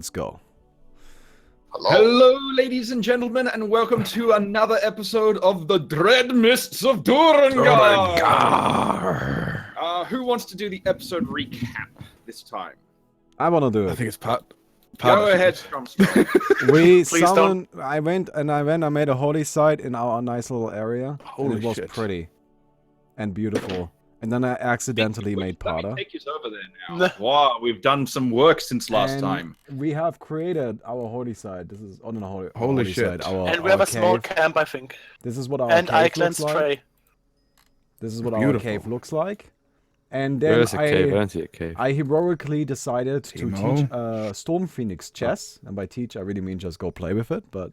Let's go. Hello, ladies and gentlemen, and welcome to another episode of the Dread Mists of Durengar. Who wants to do the episode recap this time? I want to do it. I think it's Pat. Go ahead, Stromstrom. We Please summoned. I made a holy site in our nice little area. Holy and it was shit. pretty and beautiful. And then I accidentally made Let me Pada. take you over there now. Wow, we've done some work since last And time. we have created our holy site. This is on a holy Holy shit. site. Our, And we have our a small cave. camp, I think. This is what our And I cave cleansed looks like. Trey. This is what our Beautiful. cave looks like. And then Where is a cave? I don't see a cave. I heroically decided to Timo. teach Storm Phoenix chess. And by teach, I really mean just go play with it. But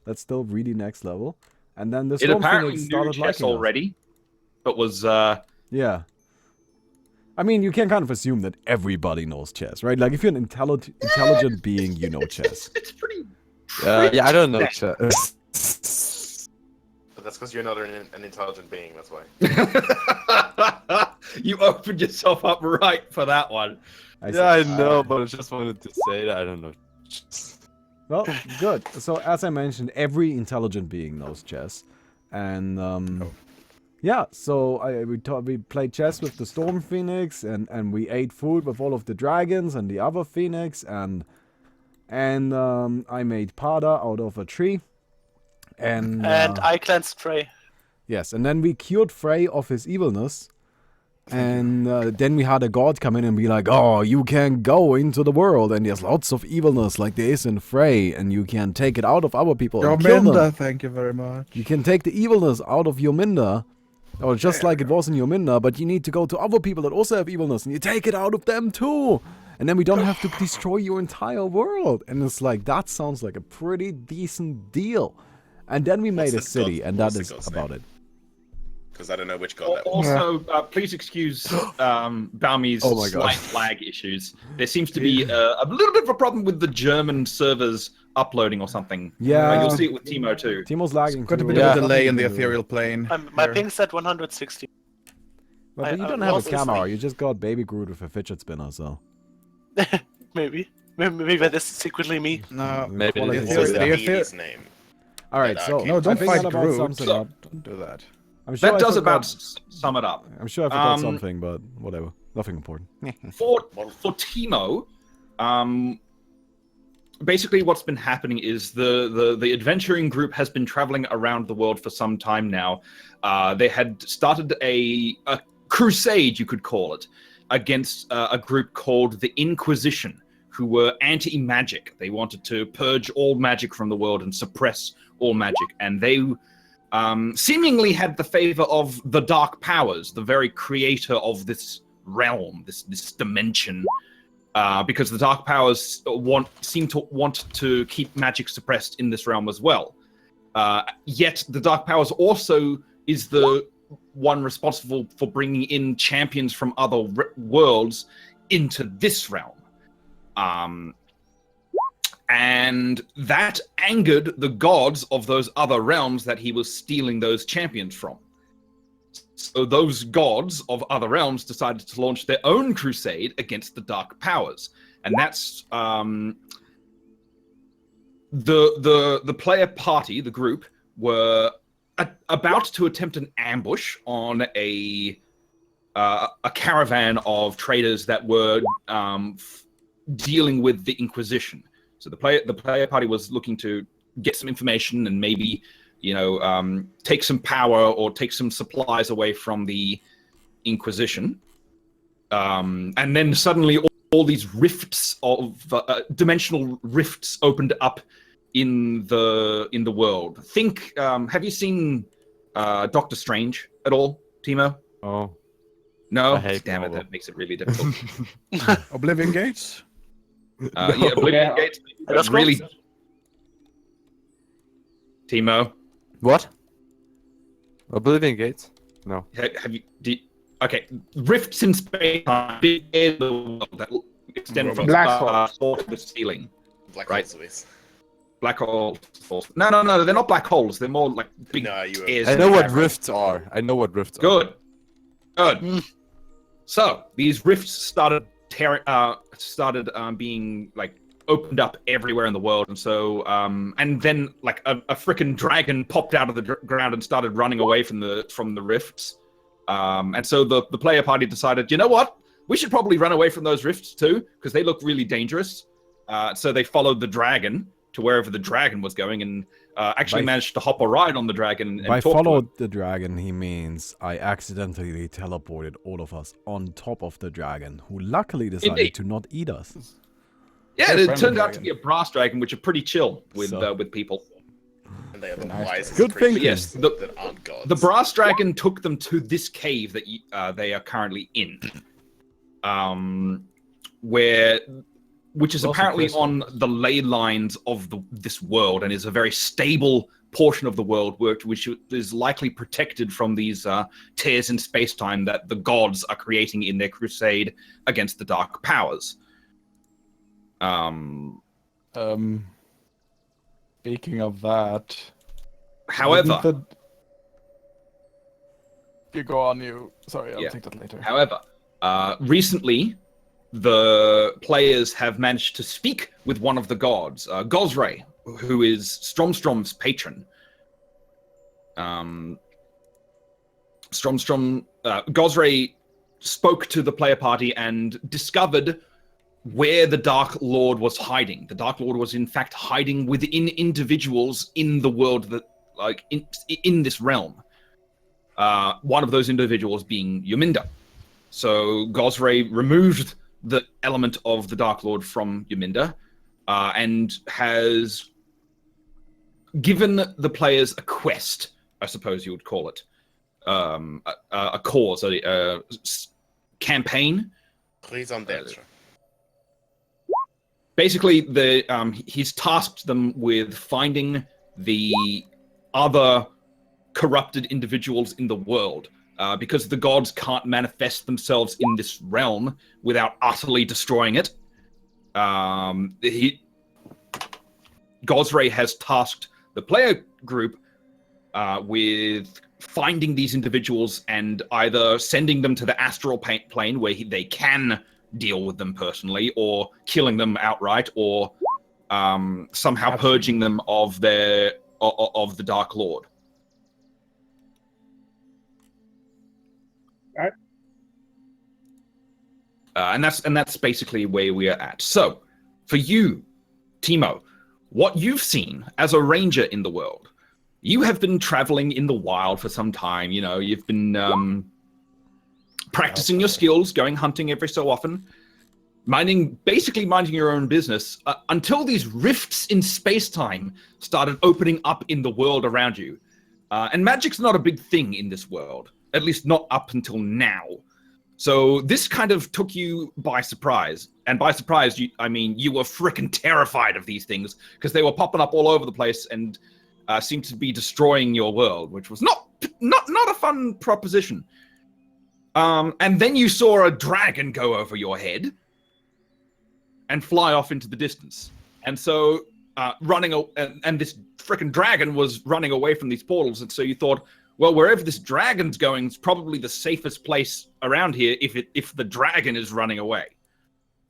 that's still really next level. And then the It Storm apparently Phoenix knew started chess liking us. already, but was Yeah. I mean, you can kind of assume that everybody knows chess, right? Like, if you're an intelligent being, you know chess. It's pretty. Yeah, I don't know. But that's because you're not an intelligent being, that's why. You opened yourself up right for that one. Yeah, I know, but I just wanted to say that I don't know. Well, good. So, as I mentioned, every intelligent being knows chess. And, yeah, so we played chess with the Storm Phoenix, and we ate food with all of the dragons and the other Phoenix, and I made Pada out of a tree. And I cleansed Trey. yes, and then we cured Frey of his evilness. And then we had a god come in and be like, oh, you can go into the world and there's lots of evilness like there is in Frey, and you can take it out of our people and kill them. Yominda, thank you very much. You can take the evilness out of Yominda, or just like it was in Yominda, but you need to go to other people that also have evilness and you take it out of them too. And then we don't have to destroy your entire world. And it's like, that sounds like a pretty decent deal. And then we made a city, and that is about it. Because I don't know which god that was. Also, please excuse Baumi's Oh my God. slight lag issues. There seems to be a little bit of a problem with the German servers uploading or something. Yeah. You'll see it with Timo too. Timo's lagging Got a too. bit Yeah. of a delay in the ethereal plane. My here. ping's at 160. But you I don't have a was camera, listening. you just got Baby Groot with a fidget spinner, so. Maybe that is secretly me. No, Maybe Quality it is is. the What's the his name? Alright, Yeah, so okay. No, I don't think fight that about Groot. sums it up. Don't do that. I'm sure That I does forgot- about sum it up. I'm sure I forgot Um, something, but whatever. Nothing important. For Timo, basically what's been happening is the adventuring group has been traveling around the world for some time now. They had started a crusade, you could call it, against a group called the Inquisition, who were anti-magic. They wanted to purge all magic from the world and suppress all magic. And they seemingly had the favor of the Dark Powers, the very creator of this realm, this dimension, because the Dark Powers seem to want to keep magic suppressed in this realm as well. Yet the Dark Powers also is the one responsible for bringing in champions from other worlds into this realm. And that angered the gods of those other realms that he was stealing those champions from. So those gods of other realms decided to launch their own crusade against the Dark Powers. And that's the player party, the group, were about to attempt an ambush on a caravan of traders that were dealing with the Inquisition. So the player party was looking to get some information and maybe, take some power or take some supplies away from the Inquisition. And then suddenly all these rifts of dimensional rifts opened up in the world. Think, have you seen Doctor Strange at all, Timo? Oh, No? I hate Damn it, Marvel. that makes it really difficult. Oblivion Gates? Yeah, Oblivion Gates. That's Really, close. Timo, what? Oblivion Gates? No. have you? Okay, rifts in space are big in the world that extend from Black floor to the ceiling. Black Right. holes. Black holes. No, they're not black holes. They're more like big No, you were- tears I in know the what fabric. rifts are. I know what rifts are. Good. So these rifts started being like opened up everywhere in the world, and so and then like a freaking dragon popped out of the ground and started running away from the rifts. And so the player party decided, you know what? We should probably run away from those rifts too, because they look really dangerous. So they followed the dragon to wherever the dragon was going, and actually managed to hop a ride on the dragon. And By talk to him. followed the dragon, he means I accidentally teleported all of us on top of the dragon, who luckily decided Indeed. to not eat us. Yeah, Very it friendly turned out to dragon. be a brass dragon, which are pretty chill with So- people. And they are the Nice. wisest Good creatures thinking. Yes, that aren't gods. The brass dragon took them to this cave that they are currently in, which is Also apparently crystal. on the ley lines of this world and is a very stable portion of the world, which is likely protected from these tears in space-time that the gods are creating in their crusade against the dark powers. Speaking of that, However, you go on. You sorry, I'll Yeah. take that later. However, recently, the players have managed to speak with one of the gods, Gosray, who is Stromstrom's patron. Gosray spoke to the player party and discovered where the Dark Lord was hiding. The Dark Lord was in fact hiding within individuals in the world that, like, in this realm. One of those individuals being Yuminda. So Gosray removed the element of the Dark Lord from Yuminda, and has given the players a quest, I suppose you would call it, a cause, a campaign. Please on d'etre. Basically, he's tasked them with finding the other corrupted individuals in the world, because the gods can't manifest themselves in this realm without utterly destroying it. Gosray has tasked the player group with finding these individuals and either sending them to the astral plane where they can deal with them personally, or killing them outright, or somehow purging them of the Dark Lord. And that's basically where we are at. So, for you, Timo, what you've seen as a ranger in the world, you have been traveling in the wild for some time. You know, you've been practicing your skills, going hunting every so often, basically minding your own business, until these rifts in space-time started opening up in the world around you. And magic's not a big thing in this world, at least not up until now. So this kind of took you by surprise. And by surprise, I mean you were freaking terrified of these things, because they were popping up all over the place and seemed to be destroying your world, which was not a fun proposition. And then you saw a dragon go over your head and fly off into the distance. And so and this freaking dragon was running away from these portals, and so you thought, well, wherever this dragon's going is probably the safest place around here if the dragon is running away.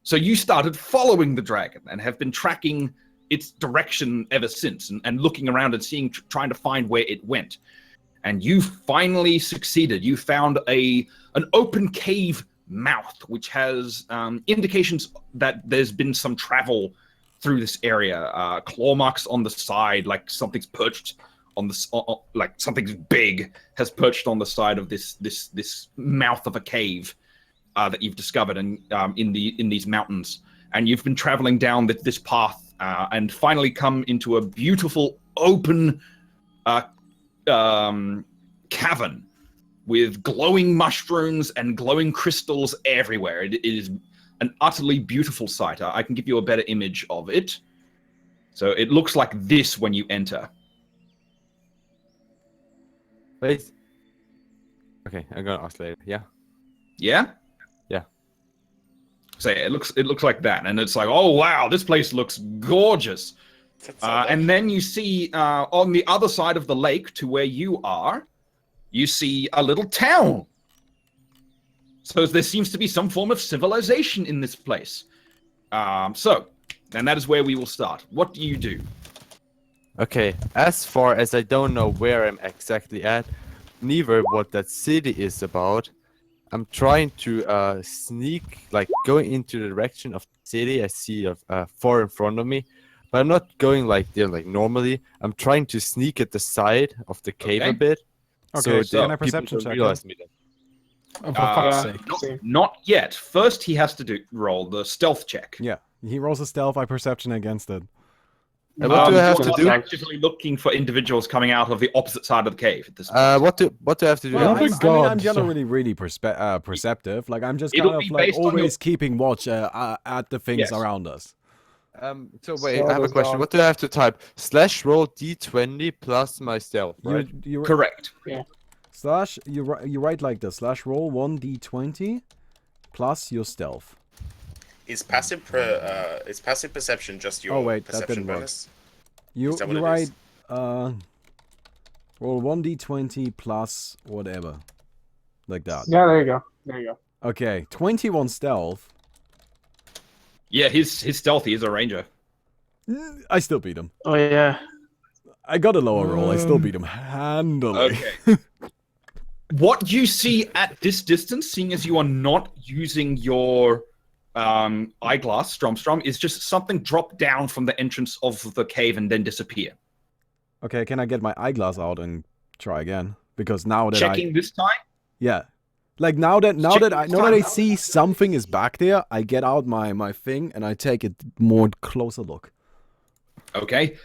So you started following the dragon and have been tracking its direction ever since, and looking around and trying to find where it went. And you finally succeeded. You found an open cave mouth, which has indications that there's been some travel through this area. Claw marks on the side, like something's perched on the like something's big has perched on the side of this mouth of a cave that you've discovered in these mountains. And you've been traveling down this path and finally come into a beautiful open cavern with glowing mushrooms and glowing crystals everywhere. It is an utterly beautiful sight. I can give you a better image of it. So it looks like this when you enter. Wait. Okay, I'm gonna ask later. Yeah. Yeah? Yeah. So yeah, it looks like that, and it's like, oh wow, this place looks gorgeous. And then you see on the other side of the lake to where you are, you see a little town. So there seems to be some form of civilization in this place. So And that is where we will start. What do you do? Okay, as far as I don't know where I'm exactly at, neither what that city is about, I'm trying to sneak, like going into the direction of the city I see far in front of me, but I'm not going like there like normally. I'm trying to sneak at the side of the cave a Okay. bit, Okay, so can I people perception don't check? realize me. Then. Oh, for fuck's sake. Not yet. First, he has to roll the stealth check. Yeah, he rolls a stealth. I perception against it. And what do I have you're to not do? actively looking for individuals coming out of the opposite side of the cave at this What do I have to do? Well, Oh my I'm God, generally really perceptive. Like I'm just It'll kind be of like based on your- always keeping watch at the things Yes. around us. So wait, I have a question. What do I have to type? /roll d20 plus my stealth, right? You Correct. slash you write like this: /roll 1d20 plus your stealth. Is passive perception just your Oh, wait, that perception didn't work. bonus? You Is that what you it write is? roll 1d20 plus whatever, like that. Yeah, there you go. There you go. Okay, 21 stealth. Yeah, his stealthy is a ranger. I still beat him. Oh yeah. I got a lower roll. I still beat him handily. Okay. What you see at this distance, seeing as you are not using your eyeglass, Stromstrom, is just something drop down from the entrance of the cave and then disappear. Okay, can I get my eyeglass out and try again? Because now that Checking this time? yeah, like now that Checking I see something is back there, I get out my thing and I take a more closer look. Okay.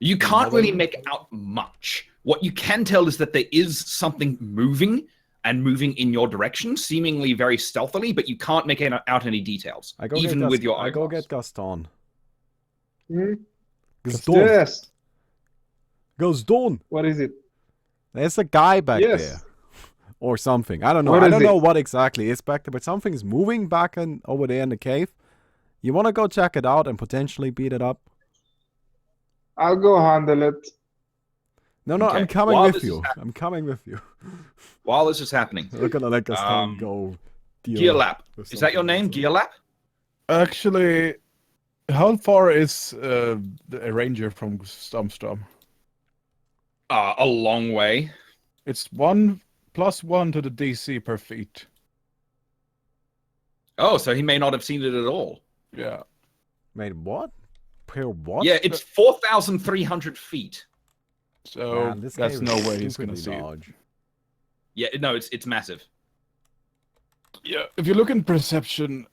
You can't really make out much. What you can tell is that there is something moving and moving in your direction, seemingly very stealthily, but you can't make out any details, I go even get with your I go eyeglass. get Gaston. Hmm? Gaston. Yes. Gaston. What is it? There's a guy back Yes. there. Or something. I don't know. What I is don't it? know what exactly is back there, but something is moving back over there in the cave. You want to go check it out and potentially beat it up? I'll go handle it. No, Okay. I'm coming While with this is you. I'm coming with you. While this is happening, We're gonna let Gaston go. deal Gearlap. with Is that your something name, else. Gearlap? Actually, how far is a ranger from Stormstorm? A long way. It's 1+1 to the DC per feet. Oh, so he may not have seen it at all. Yeah. Mate, what? Per what? Yeah, it's 4,300 feet. So Man, this that's cave no is way he's gonna stupidly see it. large. Yeah, no, it's massive. Yeah, if you look in perception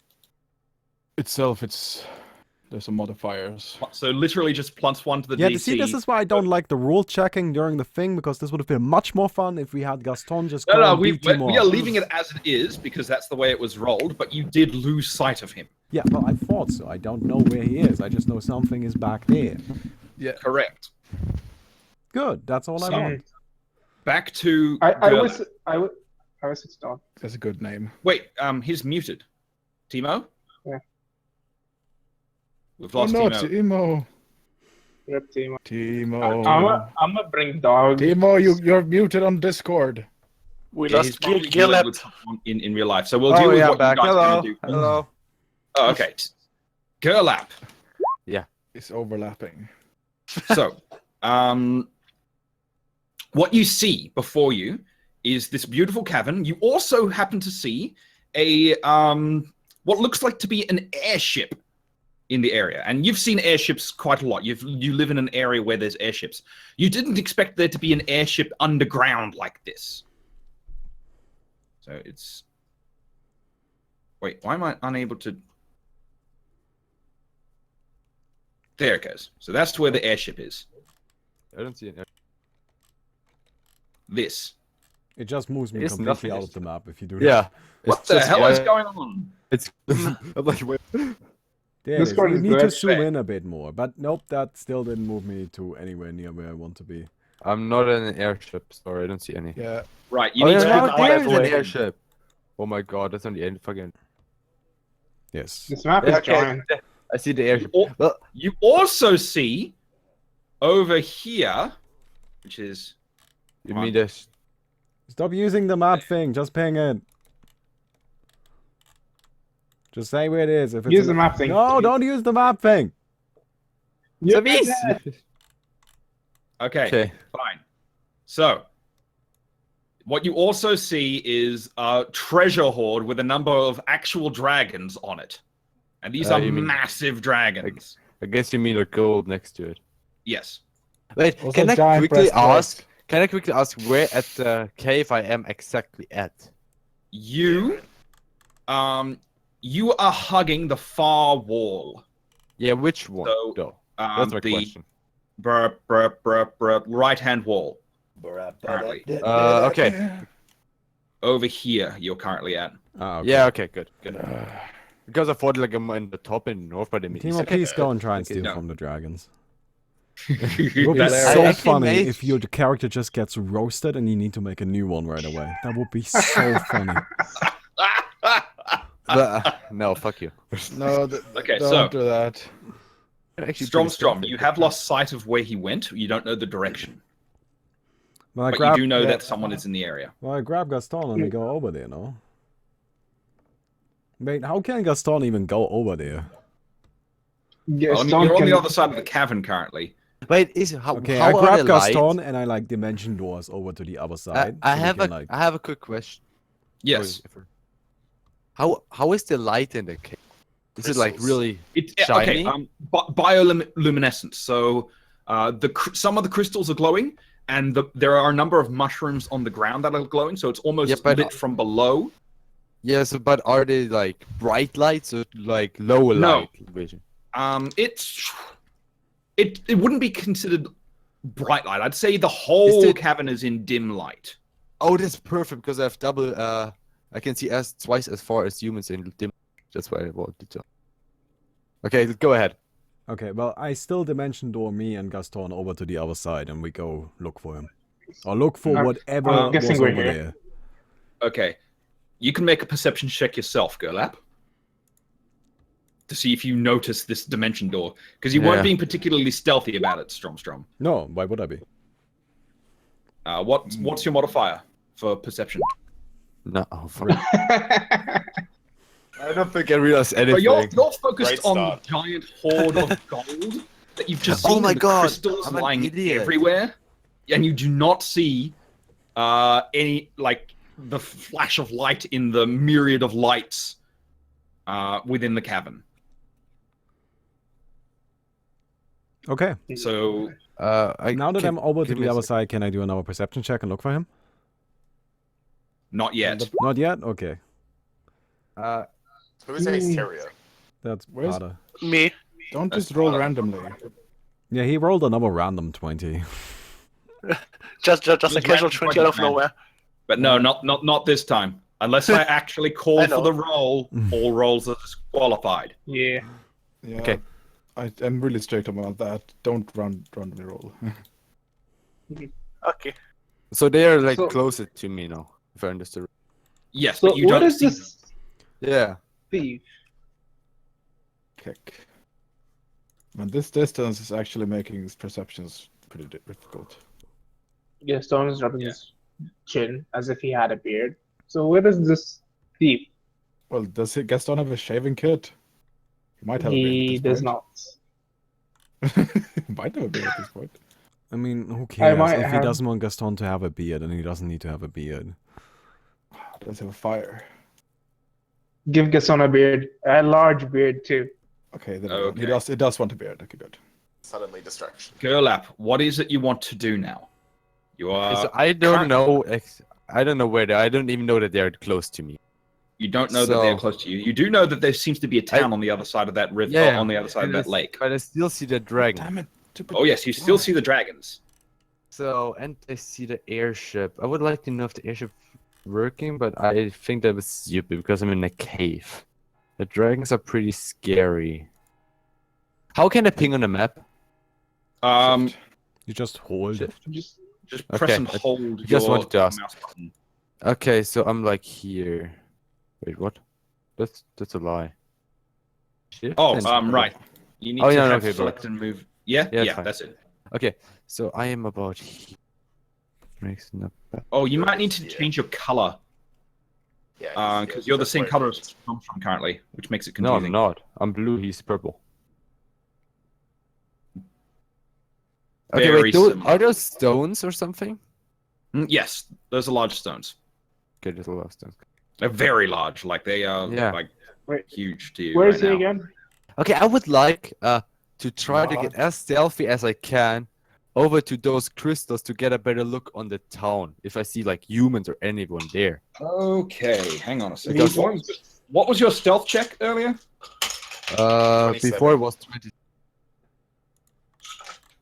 itself, there's some modifiers. So literally just plus one to the Yeah, DC. see, this is why I don't like the rule checking during the thing, because this would have been much more fun if we had Gaston just go No, and we beat Timor. are leaving it as it is because that's the way it was rolled, but you did lose sight of him. Yeah, well, I thought so. I don't know where he is. I just know something is back there. Correct. Good. That's all I So- want. Back to I Gerlach. was it's done. That's a good name. Wait, he's muted. Timo? Yeah. We've Oh lost no, Timo. Rip team. Timo. I'm gonna bring dog. Timo, you're muted on Discord. We Yeah, he's lost probably Gillette. dealing with someone in real life, so we'll Oh deal with yeah, what back. you guys are Hello. gonna do. Hello. Oh, okay. Gerlap. It's overlapping. So, what you see before you is this beautiful cavern. You also happen to see a what looks like to be an airship in the area, and you've seen airships quite a lot. You live in an area where there's airships. You didn't expect there to be an airship underground like this. So it's. Wait, why am I unable to? There it goes. So that's where the airship is. I don't see an. This. It just moves me It's completely nothing. out of the map if you do Yeah. What it's the just- hell yeah, is going on? It's. I'm like, wait. that. There it is. Discord You is need to good. zoom in a bit more. But nope, that still didn't move me to anywhere near where I want to be. I'm not in an airship. Sorry, I don't see any. Yeah. Right, you Oh need yeah, to no, look there right is an away. airship. Oh my god, that's on the end. Fucking. Yes. This map Yeah, is okay. giant. I see the airship. You al- Well, You also see over here, which is you mean this? Stop using the map thing. Just ping it. Just say where it is. If it's Use the map thing. No, don't use the map thing. You It's did that. Okay, Okay. fine. So, what you also see is a treasure hoard with a number of actual dragons on it. And these are You mean- massive dragons. I guess you mean the gold next to it. Yes. Wait, Also can I giant quickly breastplates. ask? Can I quickly ask where at the cave I am exactly at? You are hugging the far wall. Yeah, which one? So, though? That's my the question. right-hand wall. Currently. Okay. Over here, you're currently at. Ah, okay. Yeah. Okay. Good. Good. Because I thought like I'm in the top in north, but I mean, Timo, please go and try and Okay, steal no. from the dragons. It would be Hilarious. so I actually funny made- if your character just gets roasted and you need to make a new one right away. That would be so funny. no, fuck you. No, Okay, don't so- do that. Actually, Strom, pretty Strom, stealthy. you have lost sight of where he went. You don't know the direction. Well, But you do know that someone is in the area. Well, I grab Gaston and we go over there, no? Wait, how can Gaston even go over there? Well, I mean, you're on the other side of the cavern currently. Wait, is how? Okay, how I grab are the lights? Gaston and I like dimension doors over to the other side. I so we have can, a like... I have a quick question. Yes. How is the light in the cave? Is it like Crystals. really Okay, shiny? bioluminescence. So some of the crystals are glowing, and there are a number of mushrooms on the ground that are glowing, so it's almost Yeah, but- lit from below. Yes, but are they like bright lights or like lower No. light vision? It wouldn't be considered bright light. I'd say the whole it- cavern is in dim light. Oh, that's perfect because I have double. I can see as twice as far as humans in dim. That's why I wanted to. Okay, go ahead. Okay, well, I still dimension door me and Gaston over to the other side and we go look for him. Or look for I'm whatever was guessing over we're here. there. Okay, you can make a perception check yourself, Gerlap, to see if you notice this dimension door, because you Yeah. weren't being particularly stealthy about it, Strom. No, why would I be? What's your modifier for perception? No, oh, fuck. I don't think I realized But anything. you're focused Great on the start. giant hoard of gold that you've just Oh seen. my the God, crystals I'm an lying idiot. everywhere, and you do not see any like the flash of light in the myriad of lights within the cavern. Okay, So now that I'm over to give me the a other sec. side, can I do another perception check and look for him? not yet. Not yet? Okay, Who is Asteria? that's Where's- harder. Me. Don't just roll randomly. Yeah, he rolled another random 20. Just a Just casual random 20 out of 20, man. nowhere. But no, not this time. Unless I actually call I for know. the roll, all rolls are disqualified. Yeah. Yeah. Okay. I'm really strict about that. Don't randomly roll. Okay. So they are like So- closer to me now, if I understood. Yes, So but you what don't is see this Yeah. thief? Kick. And this distance is actually making his perceptions pretty difficult. Gaston is rubbing his chin as if he had a beard. So where is this thief? Well, does he Gaston have a shaving kit? He might have a beard He at this does not. point. He might have a beard at this point. I mean, who cares? might If he have- doesn't want Gaston to have a beard, then he doesn't need to have a beard. Does he have a fire? Give Gaston a beard. A large beard too. Okay, then Okay. he does want a beard. Okay, good. Suddenly distraction. Gerlap, what is it you want to do now? You so are. I don't current- know. I don't know where they. I don't even know that they're close to me. You don't know that they're So- close to you. You do know that there seems to be a town on the other side of that river, Yeah, on the other side of And I that s- lake. But I still see the dragon. Damn it! Oh yes, you still see the dragons. So and I see the airship. I would like to know if the airship working, but I think that was stupid because I'm in a cave. The dragons are pretty scary. How can I ping on the map? You just hold. Shift. Just Just press Okay, and I hold just your wanted to ask. mouse button. Okay, so I'm like here. Wait, what? That's a lie. Shift Oh, and- right. You need Oh, to yeah, have okay, select and move. Yeah, Yeah, it's yeah, fine. that's it. Okay, so I am about here. Mixing up. Oh, you might need to Yeah. change your color Yeah. Because you're the that's same where it color as is. Stormstrom currently, which makes it No, confusing. I'm not. I'm blue. He's purple. Okay, Very wait. Those, similar. are those stones or something? Yes, those are large stones. Okay, little last stones. They're very large. Like they are Yeah. like Wait, huge to you where right is he now. again? Okay, I would like to try to get What? as stealthy as I can over to those crystals to get a better look on the town. If I see like humans or anyone there. Okay, hang on a second. These ones. What was your stealth check earlier? 27. Before it was 20. Is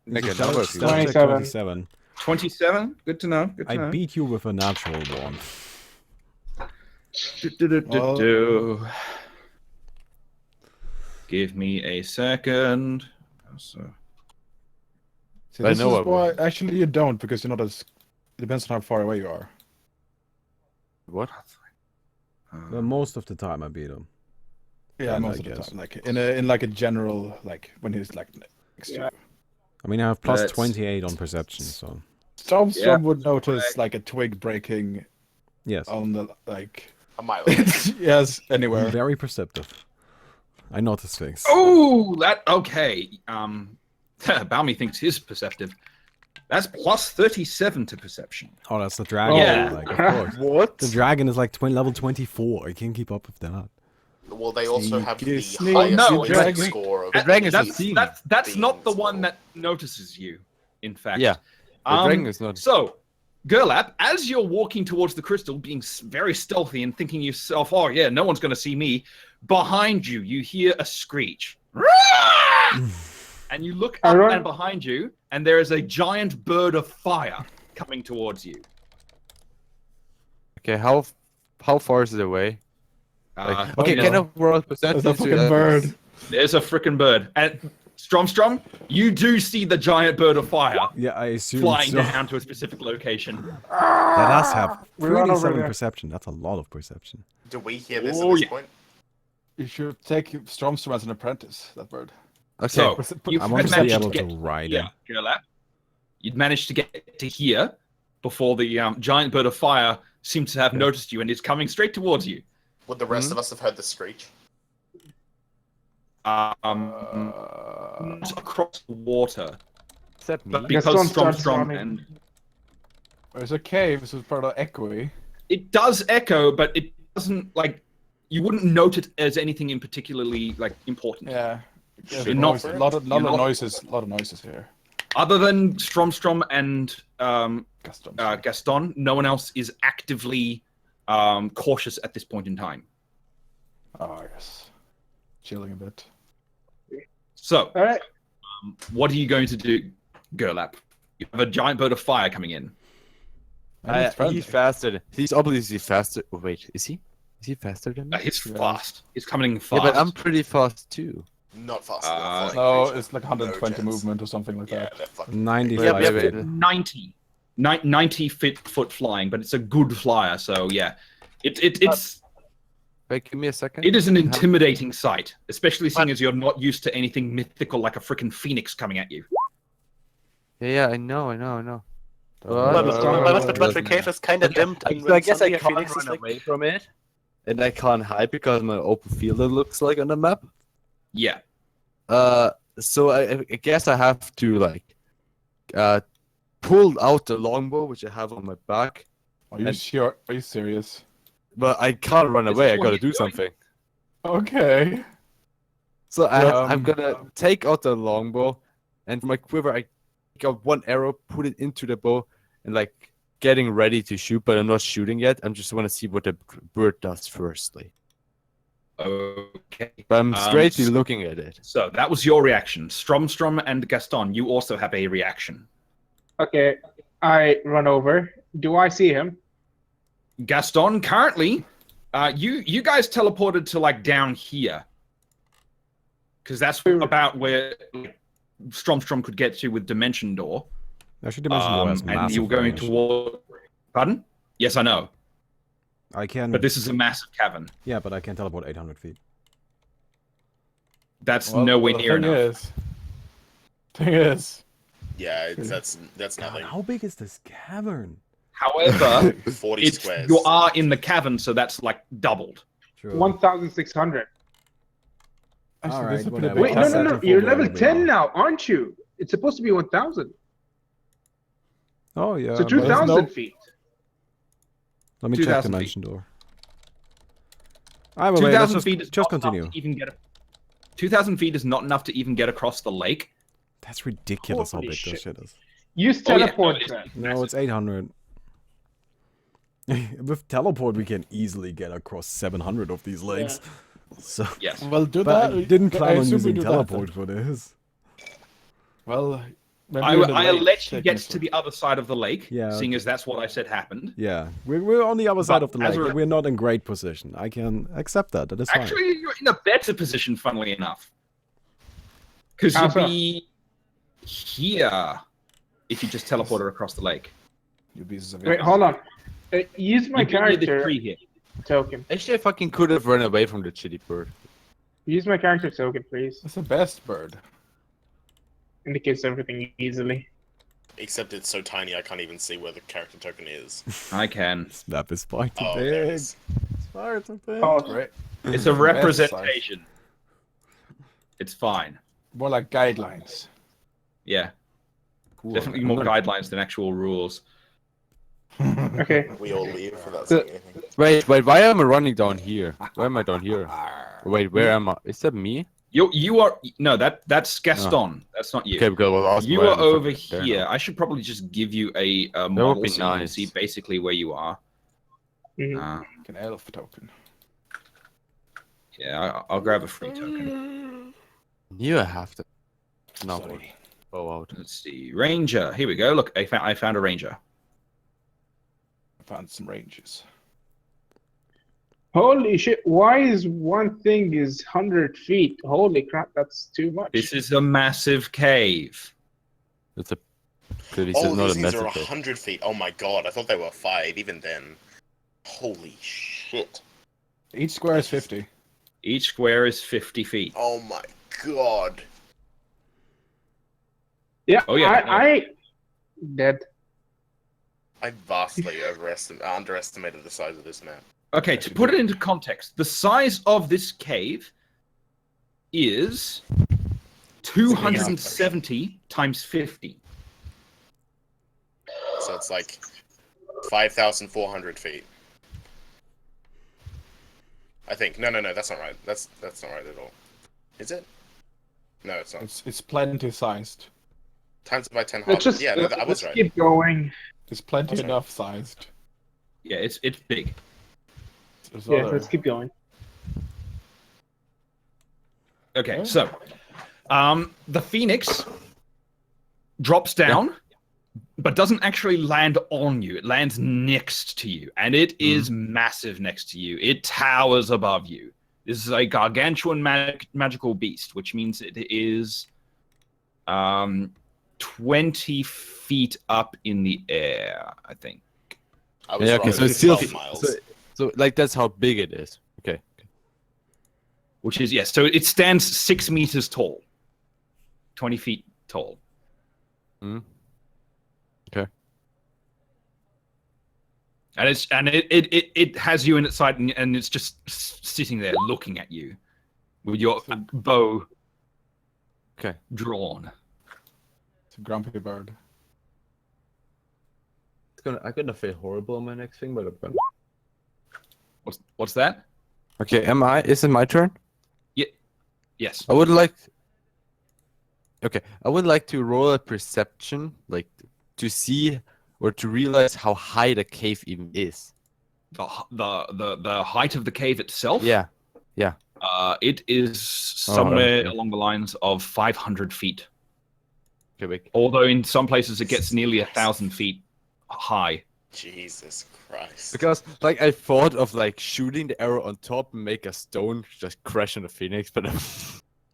Make it a number if you stealth want. check 27. 27. 27. Good to know. Good to I know. beat you with a natural one. Do. Give me a second. So, See, I this know is I why will. actually you don't, because you're not as. It depends on how far away you are. What? But most of the time I beat him. Yeah, And most I of the guess. time, like in like a general, like when he's like next to Yeah. you. I mean, I have plus Let's- 28 on perception, so Stormstrom Yeah. would notice like a twig breaking yes. on the like. A mile away. Yes, I'm anywhere. very perceptive. I notice things. Oh, that okay. Balmy thinks he's perceptive. That's plus 37 to perception. Oh, that's the dragon. Yeah. Like, of course. What? The dragon is like level 24. I can't keep up with that. Well, they also have the Sneaky, highest no, win dragon. score of The dragon is any not seen. That's not the beings one level. that notices you. In fact, Yeah. The dragon is not. So, Gerlap, as you're walking towards the crystal, being very stealthy and thinking yourself, "Oh yeah, no one's going to see me." Behind you, you hear a screech, and you look up Aaron? and behind you, and there is a giant bird of fire coming towards you. Okay, how far is it away? Okay, you can know, I roll percentage? There's a fucking bird. there's a freaking bird, and Strom, you do see the giant bird of fire Yeah, I assume flying so. down to a specific location. That does have We run over 37 there. perception. That's a lot of perception. Do we hear this Oh, at this yeah. point? You should take Stormstrom as an apprentice. That bird. Okay. So, you I want to be managed able to get ride here, it. Gerlap. You'd managed to get to here before the giant bird of fire seems to have noticed you and is coming straight towards you. Would the rest of us have heard the screech? Not across the water, Except me. but Gaston because starts Strom running. and There's a cave, so it's part of echoey. it does echo, but it doesn't like you wouldn't note it as anything in particularly like important. Yeah. There's You're not- noise- a lot of you're not- noises. A lot of noises here. Other than Strom and Gaston. Gaston, no one else is actively cautious at this point in time. Oh yes. Chilling a bit. So, All right. what are you going to do, Gerlap? You have a giant bird of fire coming in. And it's friendly. He's faster. He's obviously faster. Oh, wait, is he? Is he faster than me? He's Yeah. fast. He's coming Yeah, fast. but I'm pretty fast too. Not faster than a flying No, creature. it's like 120 No chance. movement or something like Yeah, that. they're fucking. 95 Wait, wait, feet. wait. 90 foot flying, but it's a good flyer. So yeah, it's Wait, give me a second. it is an intimidating sight, especially seeing as you're not used to anything mythical like a freaking phoenix coming at you. Yeah, I know. But the cave is kind of dimmed. And So I when guess I suddenly a can't phoenix is run like, away from it. And I can't hide because my open field it looks like on the map. Yeah. So I guess I have to like pull out the longbow which I have on my back, Are you sure? Are you serious? but I can't run This away. is I what gotta he's do doing. something. Okay. So I'm Um, gonna take out the longbow, and from my quiver I got one arrow, put it into the bow, and like getting ready to shoot, but I'm not shooting yet. I'm just want to see what the bird does firstly. Okay. But I'm straightly so- looking at it. So that was your reaction. Strom and Gaston, you also have a reaction. Okay. I run over. Do I see him? Gaston, currently, you guys teleported to like down here, because that's about where Strom could get to with Dimension Door. Actually, Dimension Door has And massive you were going range. toward. Pardon? Yes, I know, I can. but this is a massive cavern. Yeah, but I can teleport 800 feet. That's Well, nowhere the near thing enough. Thing is, Yeah, that's God, nothing. how big is this cavern? However, 40 squares. you are in the cavern, so that's like doubled. True. 1,600. Actually, Alright, this is a pretty whatever. big Wait, I'll no, cavern. no, settle no. for You're wherever level we 10 are. now, aren't you? It's supposed to be 1,000. Oh, yeah. So but 2,000 no- feet. Let me check 2,000 dimension door. Alright, well, wait, 2,000 let's feet is just not enough continue. to even get. 2,000 feet is not enough to even get across the lake. That's ridiculous how Holy big shit. this shit is. Use Oh, yeah, teleport no, then. No, it's 800. With teleport, we can easily get across 700 of these lakes. So, Yes. Well, do but that. I didn't I plan on assume we using do that teleport then. for this. Well, maybe I, in the I'll lake, let you taking get us to the other side of the lake, Yeah, seeing okay. as that's what I said happened. Yeah, we're on the other side of the as lake. a- We're not in great position. I can accept that. That is fine. Actually, you're in a better position, funnily enough. Because How you'd so? be here if you just teleported across the lake. You pieces of Wait, hold on. Use my You'd be near this character tree here. token. Actually, I fucking could have run away from the shitty bird. Use my character token, please. That's the best bird. Indicates everything easily. Except it's so tiny I can't even see where the character token is. I can. This map is far too Oh, there it big. is. It's far too big. Oh, Right. It's a Best representation. It's fine. More like guidelines. Yeah. Cool. Definitely I'm more gonna- guidelines than actual rules. okay. We all leave without So- saying anything. Wait, why am I running down here? Why am I down here? Wait, where am I? Is that me? You are no that's Gaston. That's not you. Okay, because I was asking You why are I'm over fucking there here. now. I should probably just give you a would model be so you can nice. see basically where you are. Mhm. An elf token. Yeah, I'll grab a free token. You have to. No, Sorry. bow out. Let's see, Ranger. Here we go. Look, I found a Ranger. I found some ranges. Holy shit! Why is one thing is 100 feet? Holy crap! That's too much. This is a massive cave. It's a. Clearly, this Oh, is not these a things are message. 100 feet. Oh my god, I thought they were 5 even then. Holy shit. Each square is 50. Each square is 50 feet. Oh my god. Yeah. Oh, yeah, I dead. I vastly underestimated the size of this map. Okay, to put it into context, the size of this cave is 270 times 50. So it's like 5,400 feet. I think. No, that's not right. That's not right at all. Is it? No, it's not. It's plenty sized. Times it by 10 Let's half. just Yeah, no, I let's was right. keep going. It's plenty Okay. enough sized. Yeah, it's big. There's Yeah, other- let's keep going. Okay, Yeah. so the Phoenix drops down, but doesn't actually land on you. It lands next to you, and it is massive next to you. It towers above you. This is a gargantuan magical beast, which means it is 20 feet up in the air, I think. I was Yeah, wrong. okay, It so was it's still 12 miles. so like that's how big it is. Okay. Which is, yes, so it stands 6 meters tall. 20 feet tall. Okay. And it has you in its sight, and it's just sitting there looking at you with your bow Okay. drawn. It's a grumpy bird. I'm gonna feel horrible on my next thing, but I'm gonna. What's that? Okay, is it my turn? Yes. I would like. Okay, I would like to roll a perception, like to see or to realize how high the cave even is. The height of the cave itself. Yeah. It is somewhere okay. along the lines of 500 feet. Okay, wait. Although in some places it gets nearly 1,000 feet high. Jesus Christ. Because like I thought of like shooting the arrow on top and make a stone just crash on the phoenix, but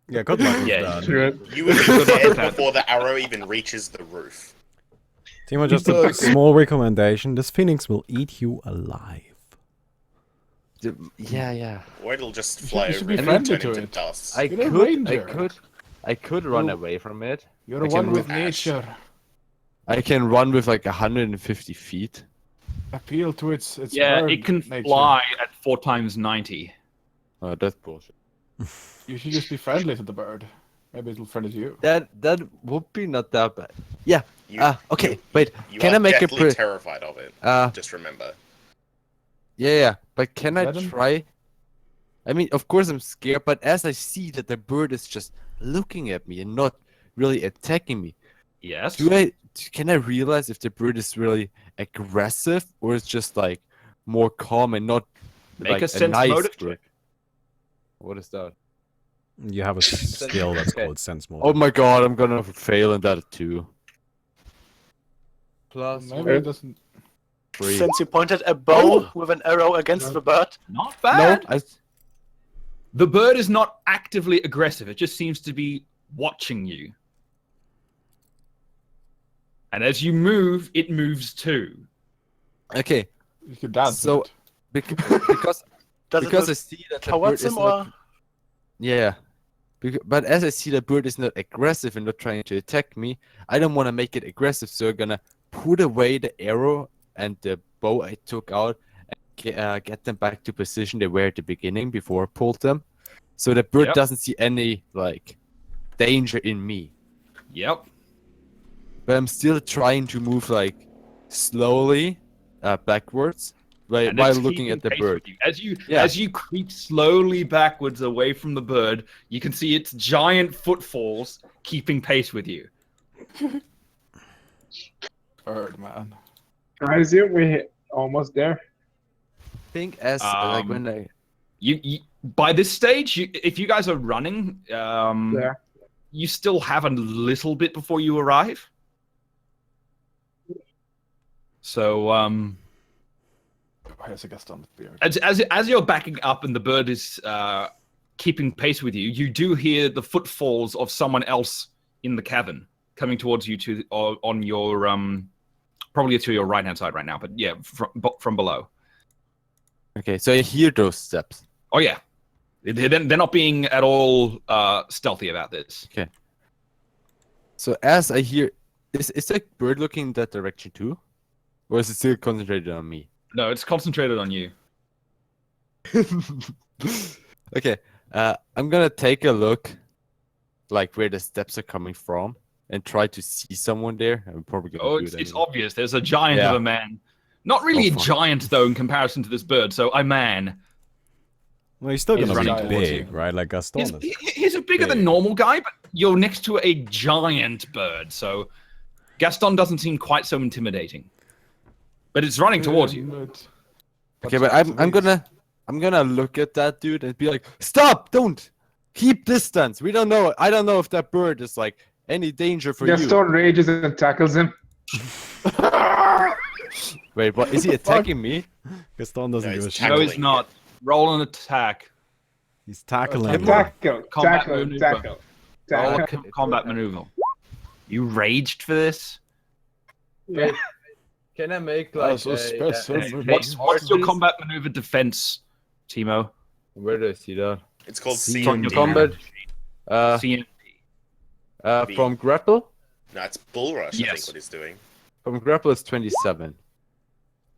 Yeah, good luck with Yeah, that. Sure. You will be dead before the arrow even reaches the roof. Timo, just a small recommendation. This phoenix will eat you alive. yeah. Or it'll just fly you should over be and friendly turn to into it. dust. You're a ranger. I could run You- away from it. You're I one can with Ash. nature. I can run with like 150 feet. appeal to its Yeah, bird it can nature. fly at 4 times 90. Oh, that's bullshit. You should just be friendly to the bird. Maybe it'll friendly to you. That would be not that bad. Yeah. You, Okay. you- Wait. You Can are I make a deathly terrified of it. Just remember. Yeah. But can I Let him- try? I mean, of course I'm scared, but as I see that the bird is just looking at me and not really attacking me, Yes. can I realize if the bird is really aggressive or it's just like more calm and not Make like a sense nice motive bird? check. What is that? You have a skill that's Okay. called sense motive. Oh my god, I'm gonna fail in that too. Plus Maybe it doesn't. 3. Since you pointed a bow with an arrow against the bird. Not No, bad. The bird is not actively aggressive. It just seems to be watching you. And as you move, it moves too. okay. You could dance. So- with it. Because Does because I it see that the bird towards is him not, or? yeah. But as I see the bird is not aggressive and not trying to attack me, I don't want to make it aggressive, so I'm gonna put away the arrow and the bow I took out and get them back to position they were at the beginning before I pulled them, so the bird Yep. doesn't see any like danger in me. Yep. But I'm still trying to move like slowly backwards while And it's looking keeping at the pace bird. with you. Yeah. As you creep slowly backwards away from the bird, you can see its giant footfalls keeping pace with you. Bird, man. I assume we're almost there. Think as like when I You by this stage, if you guys are running, Yeah. you still have a little bit before you arrive. So Here's a Gaston with beard. as you're backing up and the bird is keeping pace with you, you do hear the footfalls of someone else in the cavern coming towards you on your probably to your right hand side right now, but yeah, from below. okay, so I hear those steps. Oh yeah, they're not being at all stealthy about this. So as I hear, is the bird looking in that direction too, or is it still concentrated on me? No, it's concentrated on you. Okay, I'm gonna take a look, like where the steps are coming from, and try to see someone there. I'm probably gonna Oh, do it's it. it's anyway. obvious. There's a giant of Yeah. a man. Not really a fuck. giant though in comparison to this bird. So a man. Well, he's still He's gonna running be towards big, you. right? Like Gaston is. He's a bigger than big. normal guy, but you're next to a giant bird. So Gaston doesn't seem quite so intimidating. But it's running towards you. Okay, but I'm gonna look at that dude and be like, stop! Don't keep distance. We don't know. I don't know if that bird is like any danger for you. Gaston rages and tackles him. Wait, what? Is he attacking me? Gaston doesn't No, give a he's shit. No, tackling he's not. Roll an attack. He's tackling you. Tackle, Combat tackle, maneuver. tackle, Roll a tackle. combat maneuver. You raged for this? Yeah. Can I make That's so special. What's your combat maneuver defense, Timo? Where do I see that? It's called See, From your CMD. combat. CN. From grapple. No, it's bull rush. I Yes. think what he's doing. From grapple is 27.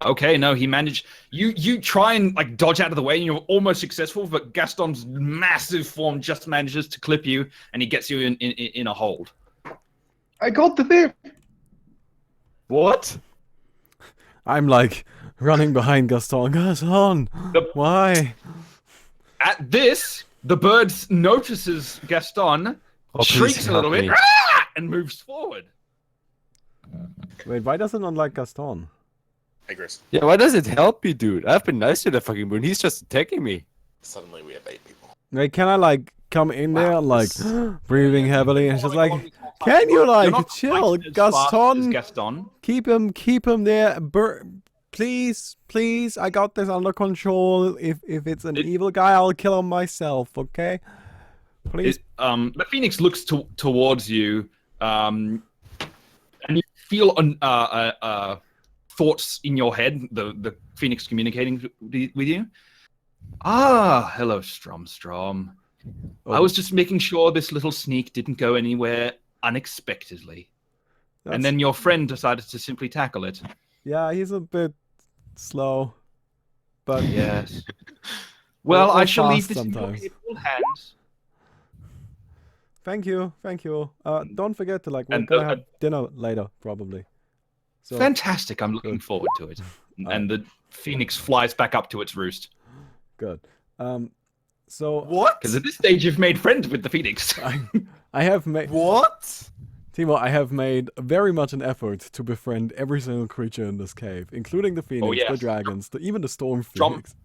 Okay, no, he managed. You try and like dodge out of the way, and you're almost successful. But Gaston's massive form just manages to clip you, and he gets you in a hold. I got the thing. What? I'm like running behind Gaston. Gaston, The- why? At this, the bird notices Gaston, Oh, please shrieks a help little bit, me. "Ah!" and moves forward. Wait, why does it not like Gaston? Hey, Chris. Yeah, why does it help you, dude? I've been nice to the fucking bird. He's just attacking me. Suddenly we have 8 people. Wait, can I like come in there and like breathing heavily and just like, You're can you like not chill, quite as fast as Gaston? Gaston. Keep him there, please, please. I got this under control. If it's an evil guy, I'll kill him myself. Okay, please. The Phoenix looks towards you, and you feel thoughts in your head. The Phoenix communicating with you. Ah, hello, Strom. I was just making sure this little sneak didn't go anywhere unexpectedly. And That's- then your friend decided to simply tackle it. yeah, he's a bit slow, but Yes. Well, Or I shall leave fast this in your sometimes. capable hands. thank you. Don't forget to we're And, gonna have dinner later, probably. So Fantastic. I'm looking Good. forward to it. Alright. And the phoenix flies back up to its roost. good. So What? Because at this stage, you've made friends with the phoenix. I have made What? Timo. I have made very much an effort to befriend every single creature in this cave, including the phoenix, the yes. dragons, even the storm Strom- phoenix.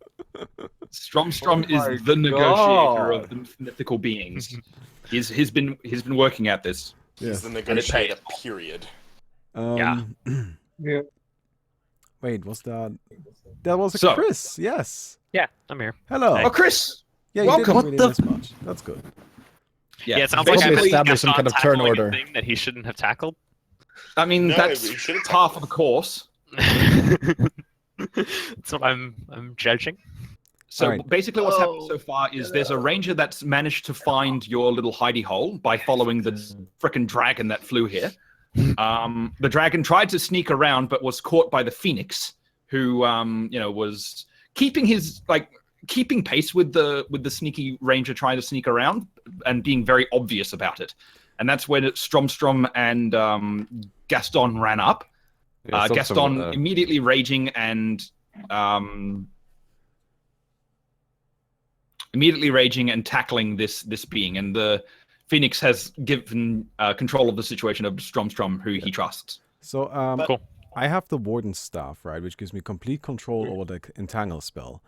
Strom Oh my is the negotiator of God. the mythical beings. He's been working at this. He's Yes. the And it negotiator, pays. period. Yeah. Yeah. Wait, was that? That was a So- Chris. Yes. Yeah, I'm here. Hello. Hey. Oh, Chris. Yeah, you welcome. didn't really miss much. That's good. Yeah, it sounds Probably like I missed establish some kind of turn tackling a order. thing that he shouldn't have tackled. I mean, No, that's we should've half tackled of the course. That's what I'm judging. So Alright. basically, what's happened so far is there's a ranger that's managed to find your little hidey hole by following the frickin' dragon that flew here. The dragon tried to sneak around, but was caught by the phoenix, who was keeping pace with the sneaky ranger trying to sneak around and being very obvious about it. And that's when Strom and Gaston ran up. Yeah, Gaston immediately raging and tackling this being, and the phoenix has given control of the situation of Strom, who he trusts. So Cool. I have the warden's staff, right, which gives me complete control over the entangle spell.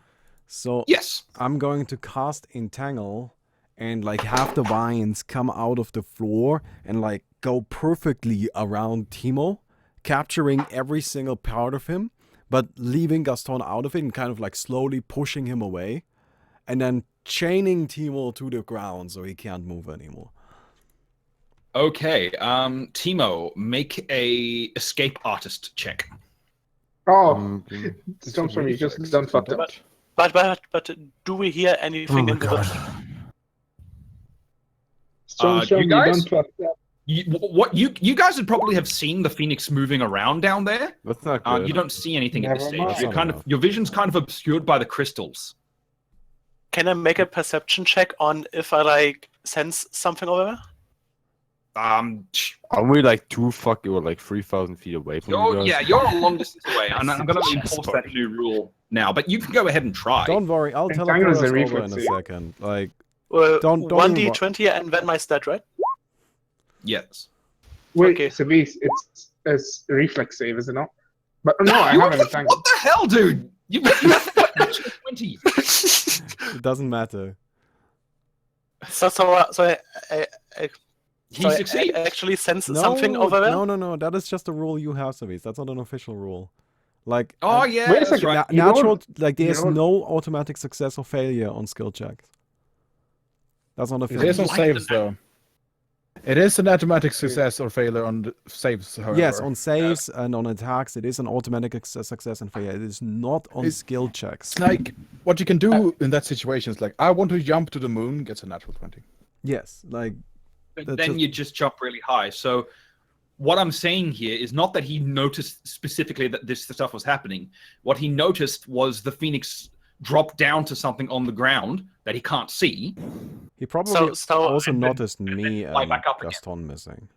So Yes. I'm going to cast entangle and have the vines come out of the floor and go perfectly around Timo, capturing every single part of him, but leaving Gaston out of it and kind of slowly pushing him away, and then chaining Timo to the ground so he can't move anymore. Okay. Timo, make a escape artist check. Oh, Storm's from you. Just don't fuck up. But do we hear anything in the village? Storm's from you you. guys? Don't fuck up. You guys would probably have seen the phoenix moving around down there. That's not good. You don't see anything at this Never stage. mind. You're That's not your vision's kind of obscured by the crystals. Can I make a perception check on if I sense something over there? Aren't we 3,000 feet away from you guys? you're a long distance away. I'm going to Chess enforce party. that new rule now, but you can go ahead and try. Don't worry, I'll Entangle teleport is us a over in reflex a save. second. Don't 1d20 and then my stat, right? Yes. Wait, Okay. Sabis, it's a reflex save, is it not? But no, I You have have an entangle. what the hell, dude? You have what, 20. It doesn't matter. So He I succeeds. actually sense No, something over there. no. That is just a rule you have, Savis. That's not an official rule. Oh yeah, Wait a that's second. right. You natural. don't- There's don't- no automatic success or failure on skill checks. That's not It official. is on like saves, the- though. It is an automatic success or failure on the saves, however. Yes, on saves and on attacks, it is an automatic success and failure. It is not on It's- skill checks. It's what you can do in that situation is I want to jump to the moon, gets a natural 20. Yes, But That's then just- you just jump really high. So what I'm saying here is not that he noticed specifically that this stuff was happening. What he noticed was the phoenix drop down to something on the ground that he can't see. he probably So- also and then- noticed me fly and back up again. Gaston missing.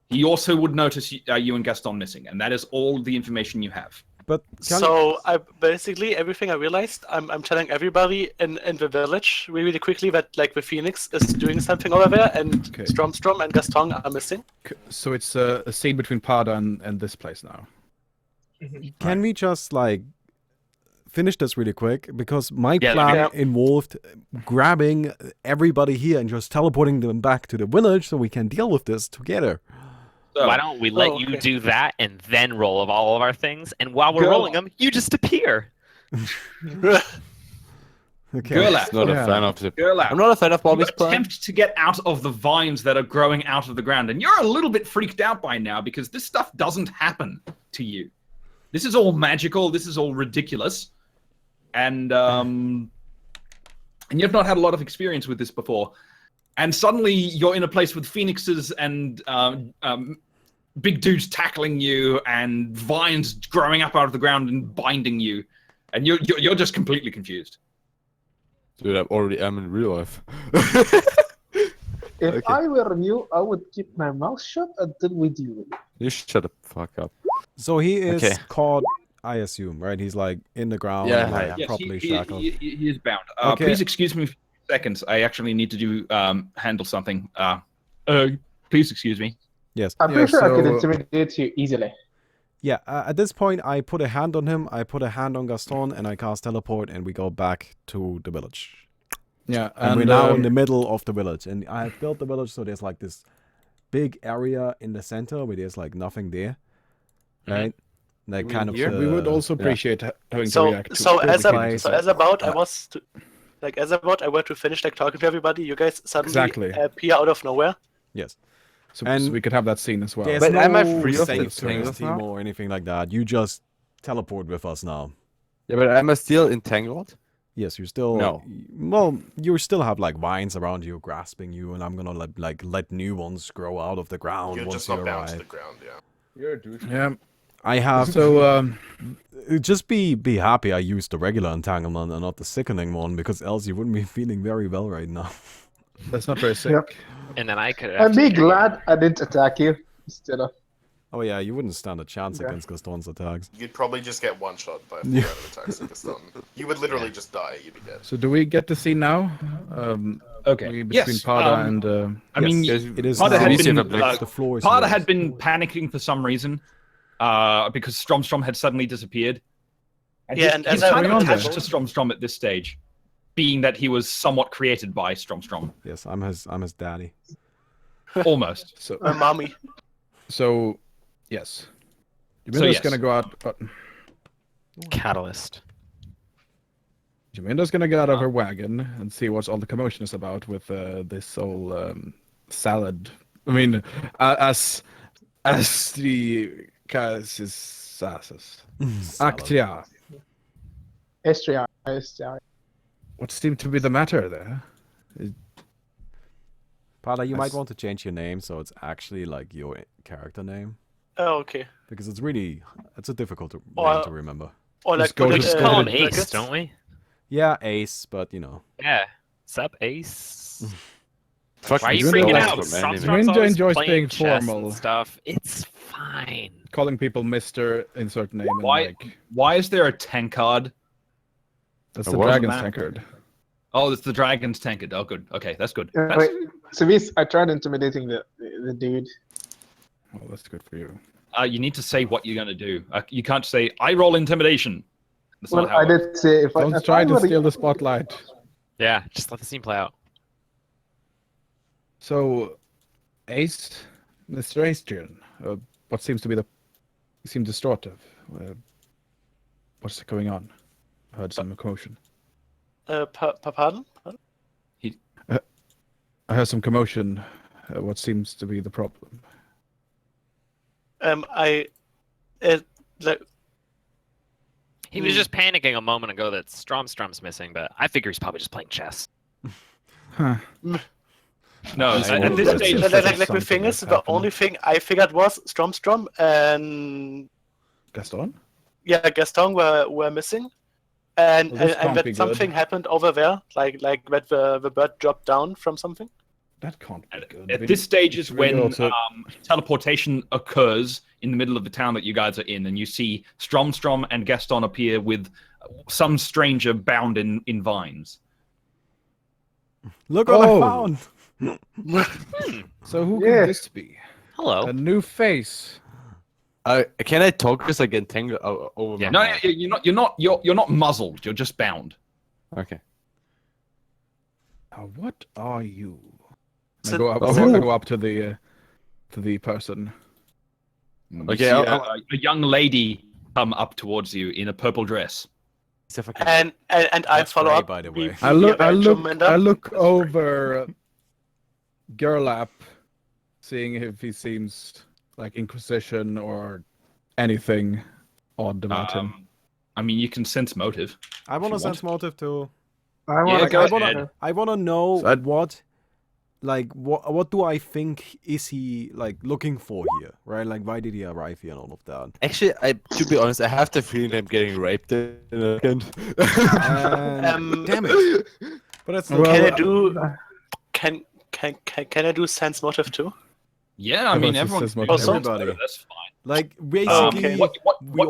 He also would notice you and Gaston missing, and that is all the information you have. But can So I basically everything I realized, I'm telling everybody in the village really quickly that the phoenix is doing something over there, and Okay. Strom and Gaston are missing. So it's a scene between Pada and this place now. Can we just finish this really quick? Because my Yeah, plan yeah. involved grabbing everybody here and just teleporting them back to the village so we can deal with this together. So, Why don't we let you okay. do that and then roll of all of our things? And while we're Go. rolling them, you just appear. Okay. Gerlach, Not Yeah. a fan of the. Gerlach, I'm not a fan of you Bobby's plan. attempt to get out of the vines that are growing out of the ground, and you're a little bit freaked out by now because this stuff doesn't happen to you. This is all magical. This is all ridiculous, and you've not had a lot of experience with this before. And suddenly, you're in a place with phoenixes and big dudes tackling you and vines growing up out of the ground and binding you, and you're just completely confused. Dude, I already am in real life. If Okay. I were you, I would keep my mouth shut until we deal with it. You shut the fuck up. So he is Okay. caught, I assume, right? He's like in the ground, Yeah, like yeah. Yes, properly he shackled. is bound. Okay. Please excuse me for seconds. I actually need to do handle something. Please excuse me. Yes. I'm Yeah, pretty sure I could so- intimidate you easily. Yeah, at this point, I put a hand on him, I put a hand on Gaston, and I cast teleport, and we go back to the village. Yeah, And we're now in the middle of the village, and I have built the village so there's like this big area in the center where there's like nothing there, right? Like mean kind of. here? we would also yeah. appreciate having to So react to so as complicated a, so as about I Uh, was to, like as about I were to finish like talking to everybody, you guys suddenly Exactly. appear out of nowhere. Yes. so and we could have that scene as well. There's But no am I free of save the turns tangles team now? or anything like that. You just teleport with us now. Yeah, but am I still entangled? Yes, you still. No. Well, you still have like vines around you, grasping you, and I'm gonna let new ones grow out of the ground You're once just you not bound to the arrive. ground, yeah. You're a douche. Yeah. I have. So Just be happy I used the regular entanglement and not the sickening one, because else you wouldn't be feeling very well right now. that's not very sick. Yep. And then I could. And be glad I didn't attack you instead of. Oh yeah, you wouldn't stand a chance Yeah. against Gaston's attacks. You'd probably just get one shot by Yeah. 4 out of attacks at the stun. You would literally just die. You'd be dead. So do we get the scene now? Okay. Between Yes. Pada and I mean, Yes, it is. Pada now- had Easier been to blitz. the floor is. Pada yours. had been panicking for some reason, because Stromstrom had suddenly disappeared. Yeah, and he's as I kind of went on attached to Stromstrom at this stage, being that he was somewhat created by Stromstrom, Yes, I'm his daddy. almost. so My mommy. so yes. So, Jaminda's yes. gonna go out. Catalyst. Jaminda's gonna get out of her wagon and see what's all the commotion is about with this whole salad. I mean, as the Cassis Actia. Estria. What seemed to be the matter there? Pada, you I might s- want to change your name so it's actually like your character name, Oh, okay. because it's a difficult name Or- to remember. Or like Just go put to it, the Call him Uh, Ace, brackets. don't we? Yeah, Ace, but you know. Yeah. Sup, Ace? Fuck, Why are you Jaminda freaking likes out? them Stromstrom's Jaminda always enjoys playing being chess and formal. stuff. It's fine. Calling people Mr. Insert name and Why? like Why is there a tankard? that's A the what? dragon's Map. tankard. Oh, it's the dragon's tankard. Oh, good. Okay, that's good. Wait, That's- so I tried intimidating the dude. Oh, that's good for you. you need to say what you're going to do. You can't say, I roll intimidation. That's Well, not how I it did say if Don't if try to were steal you- the spotlight. Yeah, just let the scene play out. So, Ace, Mr. Astrian, what seems to be seem distortive. What's going on? Heard some commotion. Pardon? I heard some commotion. What seems to be the problem? Like He was just panicking a moment ago that Stromstrom's missing, but I figure he's probably just playing chess. Huh. No, I at will- this That's stage, just- like the something thing is, that's the happened. only thing I figured was Stromstrom and Gaston? Gaston were missing, and Well, this can't that be something good. happened over there, like that the bird dropped down from something. That can't be good. at this stage is It's really when also- teleportation occurs in the middle of the town that you guys are in, and you see Stromstrom and Gaston appear with some stranger bound in vines. Look what I Oh. found. So who Yeah. could this be? Hello. A new face. Can I talk just like entangled over Yeah, my no, head? you're not muzzled. You're just bound. Okay. Now, what are you? I So- go up. Oh. I go up to the person. You Okay, see I'll- a young lady come up towards you in a purple dress. See if I can- And I That's follow Ray, up. by the we- way. I we look. I avenge look. Amanda. I look over Gerlap, seeing if he seems like Inquisition or anything odd about him. I mean, you can sense motive. I want to you sense motive too. I Yeah, want go I ahead. I want to know So I- what like what do I think is he like looking for here, right? Like why did he arrive here and all of that? Actually, to be honest, I have the feeling I'm getting raped in a second. Damn it! But that's Well, Can I do? Can I do sense motive too? Yeah, I mean, Everyone everyone's says doing everybody. sense motive, that's fine. like basically What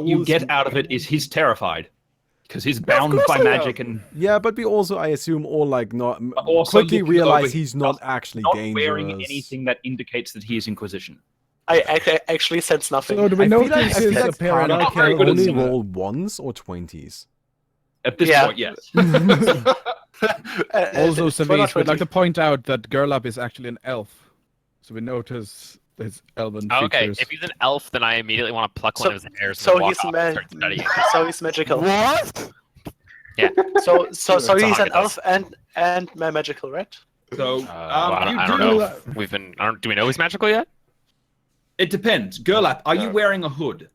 you always- get out of it is he's terrified because he's bound course by I am. magic and Yeah, but we also, I assume, all like not also quickly looking realize over he's his not stuff, actually not dangerous. wearing anything that indicates that he is Inquisition. I actually sense nothing. So do we I feel like, notice I feel his like apparent Prada Not very can good at only seeing that. roll ones or 20s. At this Yeah. point, yes. Also, We're Savis, not we'd like 20. to point out that Gerlap is actually an elf. So we notice his elven Okay, features. if he's an elf, then I immediately want to pluck So- one of his hairs and so walk he's off and start studying. So he's magical. What? So That's he's how an it elf and magical, right? So Well, I don't do- know. We've been. Do we know he's magical yet? It depends. Gerlap, are you No. wearing a hood?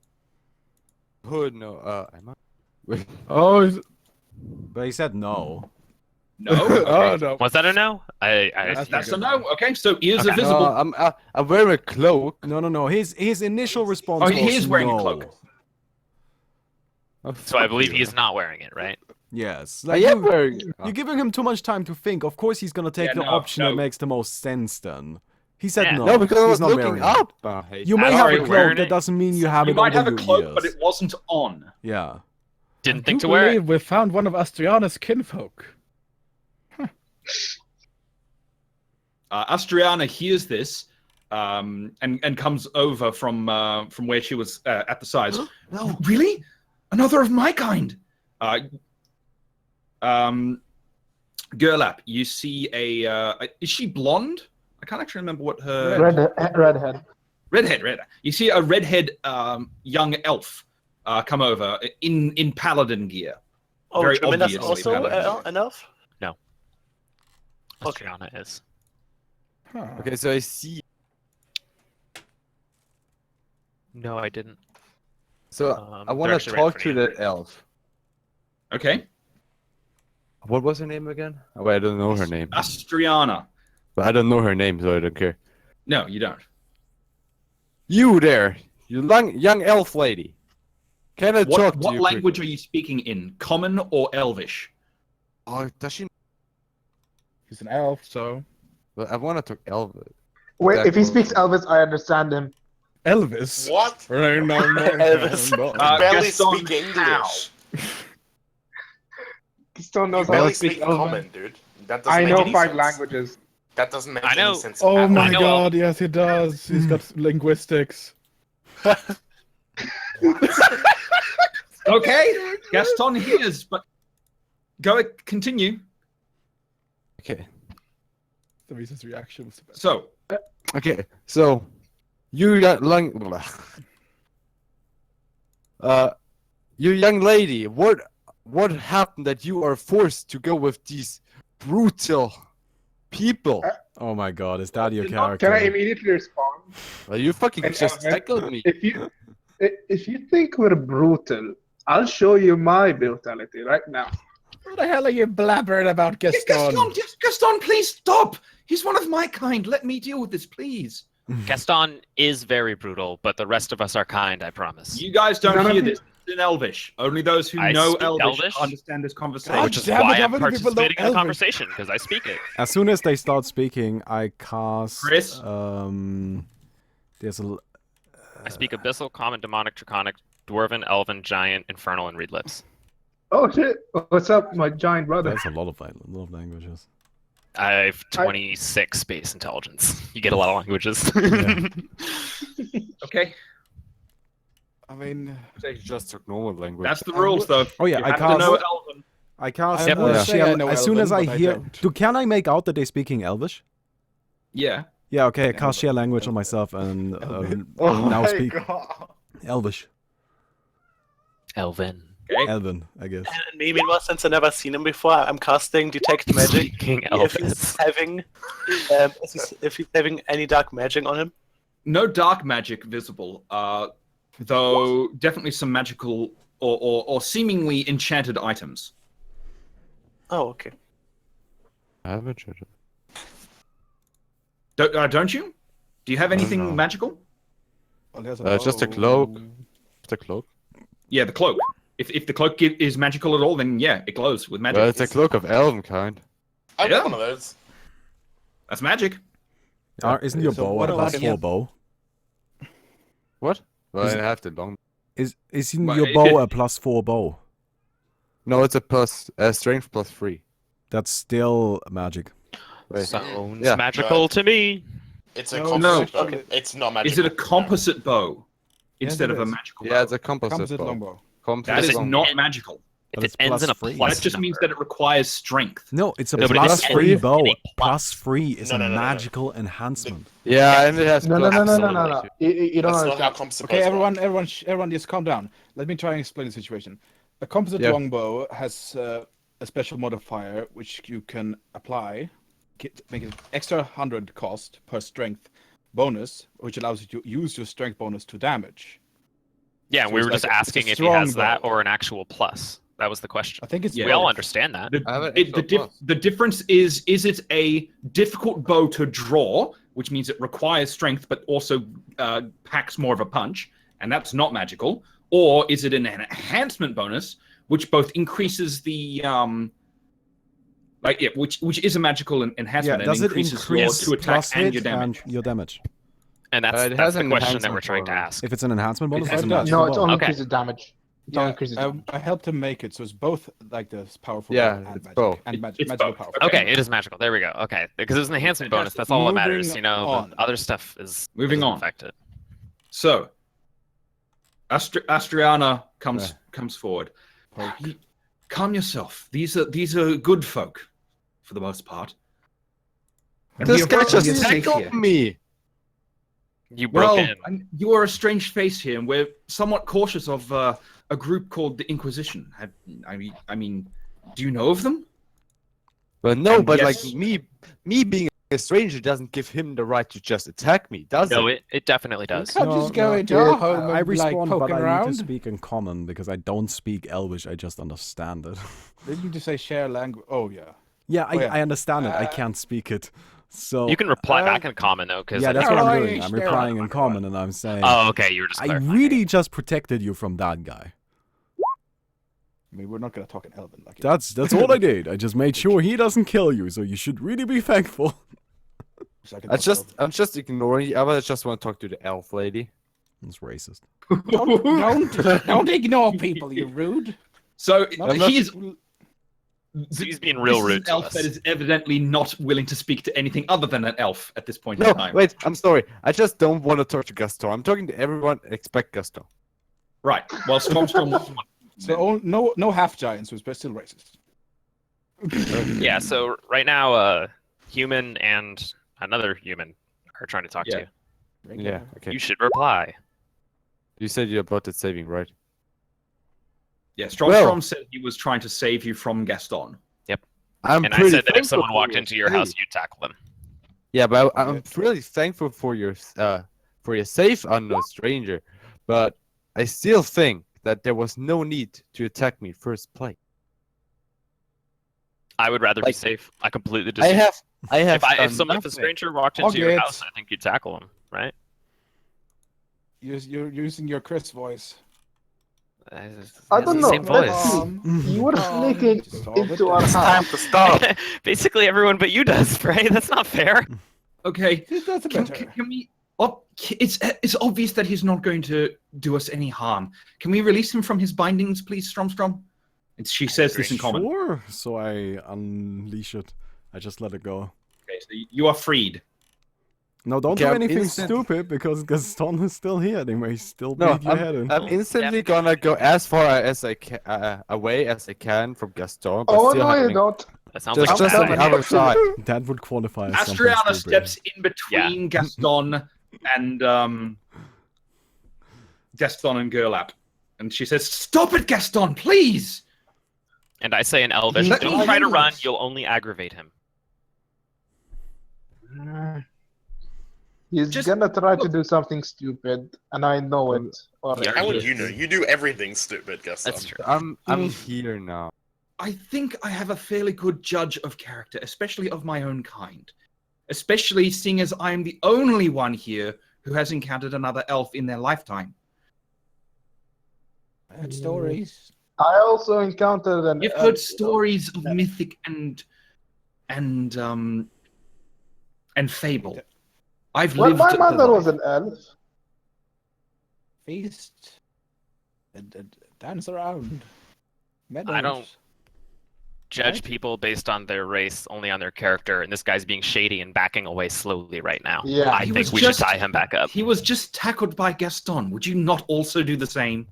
Hood, no. Am I? Wait. Oh, But he said no. No. Okay. oh no. Was that a no? That's a no. Okay, so ears are Okay. visible. I'm wearing a cloak. No. His initial response Oh, was he is wearing no. a cloak. So I believe he is not wearing it, right? Yes. I Like am wearing. you're giving him too much time to think. Of course he's gonna take Yeah, the no, option that no. makes the most sense then. He said Yeah. no. No, because I he's was not looking wearing up. it. You may I'm have already a cloak, wearing that it. doesn't mean you have You it might have over a your cloak, ears. but it wasn't on. Yeah. Didn't I think do to wear it. believe we found one of Astriana's kinfolk. Astriana hears this and comes over from where she was at the sides. No. Really? Another of my kind? Gerlap, you see is she blonde? I can't actually remember what her... Redhead. Redhead. You see a redhead young elf come over in paladin gear. Oh, Very Tremenda's obviously also paladin. an elf. Okay. Astriana is. Huh. Okay, so I see. No, I didn't. So I they're want to actually right in talk front to of you. that elf. Okay. What was her name again? Oh, wait, I don't know her name. Astriana. But I don't know her name, so I don't care. No, you don't. You there, you young elf lady. Can I talk to What you? language quickly? are you speaking in? Common or Elvish? Oh, does she? He's an elf, so Well, I want to talk elf. Wait, if he Exactly. speaks Elvis, I understand him. Elvis. What? Elvis. Barely Gaston, speak English. how? Still You knows how barely to speak speak Elven. common, dude. That doesn't I make know any 5 sense. languages. That doesn't make I know. any sense. Oh at my all. know god, yes he does. He's got linguistics. Okay, Gaston hears, but continue. Okay. The reason's reaction was the best. So, Okay. So, you you young lady, what happened that you are forced to go with these brutal people? Oh my god, is that your Can character? I immediately respond? Well, you fucking And just Elvis, tackled me. If you think we're brutal, I'll show you my brutality right now. What the hell are you blabbering about, Gaston? Gaston, please stop. He's one of my kind. Let me deal with this, please. Gaston is very brutal, but the rest of us are kind. I promise. You guys don't None of hear you- this in Elvish. Only those who I know speak Elvish, Elvish. understand this conversation. God Which is damn it, why how I'm many people know participating in the Elvish? conversation because I speak it. As soon as they start speaking, I cast. Chris? There's a. I speak Abyssal, Common, Demonic, Draconic, Dwarven, Elven, Giant, Infernal, and Reed Lips. Oh shit! What's up, my giant brother? That's a lot of languages. I have 26 space intelligence. You get a lot of languages. Yeah. Okay, I mean, they just took normal language. that's the rules, though. Oh yeah, You I have to cast. know Elven. I cast. Yep. wouldn't say I know as soon as Elven, I but I hear, don't. can I make out that they're speaking Elvish? Yeah. Yeah, okay. I cast share language on myself and Oh now my speak God. Elvish. Elven. Okay. Elven, I guess. And maybe since I've never seen him before, I'm casting Detect Magic. Speaking If he's Elvis. having, if he's having any dark magic on him. No dark magic visible, though definitely some magical or seemingly enchanted items. Oh, okay. I haven't tried it. Don't you? Do you have I don't anything know. magical? Well, there's a Just a bow. cloak. Just a cloak. Yeah, the cloak. If the cloak is magical at all, then yeah, it glows with magic. Well, it's a cloak of elven kind. I've Yeah. got one of those. That's magic. Isn't your So bow what a about +4 the- bow? What? Well, Is I it- have the long. Isn't Well, your bow a +4 bow? No, it's a plus strength +3. That's still magic. Wait. Sounds Yeah. magical to me. It's a No, composite no. bow. It's not magical. Is it a composite bow instead it of a is. magical Yeah, bow? it's a composite bow. longbow. Composite That is longbow. not magical. If But it it's ends in a +3. plus That just means number. that it requires strength. No, it's a No, but it's +3 ends bow. in a plus. +3 is No, a no, no, no, no. magical enhancement. Yeah, and it has No, no, plus. no, no, no, no, no. Absolutely. You don't That's not how understand. composite Okay, bows everyone, work. everyone, just calm down. Let me try and explain the situation. A composite Yeah. longbow has a special modifier which you can apply, make it extra 100 cost per strength bonus, which allows you to use your strength bonus to damage. Yeah, So we it's were just like a asking if he strong has that bow. or an actual plus. That was the question. I think it's Yeah. We all both. understand that. I have an The, extra plus. the difference is it a difficult bow to draw, which means it requires strength but also packs more of a punch, and that's not magical, or is it an enhancement bonus, which both increases the which is a magical Yeah, enhancement and does it increases increase your to attack plus and hit your damage. and your damage? And that's, It that's has the an question that we're enhancement trying to bonus. ask. If it's an enhancement bonus, It it's a does. magical No, it's bow. only Okay. increases damage. It only increases damage. I helped him make it, so it's both like this powerful Yeah, bow and it's magic. both. And It's magical both. power. Okay, it is magical. There we go. Okay, because it was an enhancement bonus. That's all that matters. Moving You know, on. the other stuff is Moving doesn't on. affect it. So, Astriana comes forward. Poke. Calm yourself. These are good folk, for the most part. And This we are guy welcome just you safe tackled here. me. You broke Well, in. you are a strange face here, and we're somewhat cautious of a group called the Inquisition. I mean, do you know of them? But no, And but yes. like me being a stranger doesn't give him the right to just attack me, does No, it? it definitely does. can't just go into our home I and, like, respond, but poking I need around. to speak in common because I don't speak Elvish. I just understand it. Didn't you say share language? Oh yeah. Yeah, Oh, yeah. I understand it. I Uh, can't speak it. So You can reply Uh, back in common though, because yeah, that's what I'm Hello, doing. I'm Stella. replying in common, and I'm saying, Oh, okay. You were just. I clarifying. really just protected you from that guy. I mean, we're not gonna talk in Elven. Like That's all I did. I just made sure he doesn't kill you. So you should really be thankful. I'm just ignoring you. I just want to talk to the elf lady. It's racist. don't ignore people. You're rude. So Not- he is. He's being real this is rude an to elf us. that is evidently not willing to speak to anything other than an elf at this point No, in time. wait, I'm sorry. I just don't want to talk to Gaston. I'm talking to everyone except Gaston. Right. Well, Stormstrom. So no half giants, who's still racist. Yeah. So right now, human and another human are trying to talk to Yeah. you. Yeah, okay. You should reply. You said you're about that saving, right? Yeah, Stormstrom Well- said he was trying to save you from Gaston. I'm And I pretty said that if thankful someone for walked your into your house, save. you'd tackle them. Yeah, but I'm really thankful for your safe unknown stranger, but I still think that there was no need to attack me first place. I would rather be Like, safe. I completely I disagree. have If done if a nothing. stranger walked into your Okay, house, I think you'd tackle him, right? You're using your Chris voice. I It's don't the know. Same Let's voice. see. You were sneaking Stop into it. our house. to stop. Basically, everyone but you does, right? That's not fair. Okay. That's Can, better. can we? Oh, it's obvious that he's not going to do us any harm. Can we release him from his bindings, please, Stromstrom? And she says this in common. Sure. So I unleash it. I just let it go. Okay, so you are freed. No, don't Okay, do I'm anything innocent. stupid because Gaston is still here. They may still No, beat your head in. I'm instantly gonna go as far as I can, away as I can from Gaston. But Oh still no, you having, don't. That sounds just like just a on bad the idea. other side. That would qualify as something Astriana stupid. steps in between Gaston and Gerlap, and she says, "Stop it, Gaston, please." And I say in Elvish, Let don't me try to use. run. You'll only aggravate him. He's Just- gonna try to do something stupid, and I know it already. Yeah. How would you know? You do everything stupid, Gaston. That's true. I'm here now. I think I have a fairly good judge of character, especially of my own kind. especially seeing as I am the only one here who has encountered another elf in their lifetime. I heard stories. I also encountered an You've elf, heard stories of Yeah. mythic and fable. I've Well, lived my the mother life. was an elf. Feast. And dance around. Meadows. I don't judge Right? people based on their race, only on their character, and this guy's being shady and backing away slowly right now. Yeah. I He think was we just- should tie him back up. He was just tackled by Gaston. Would you not also do the same?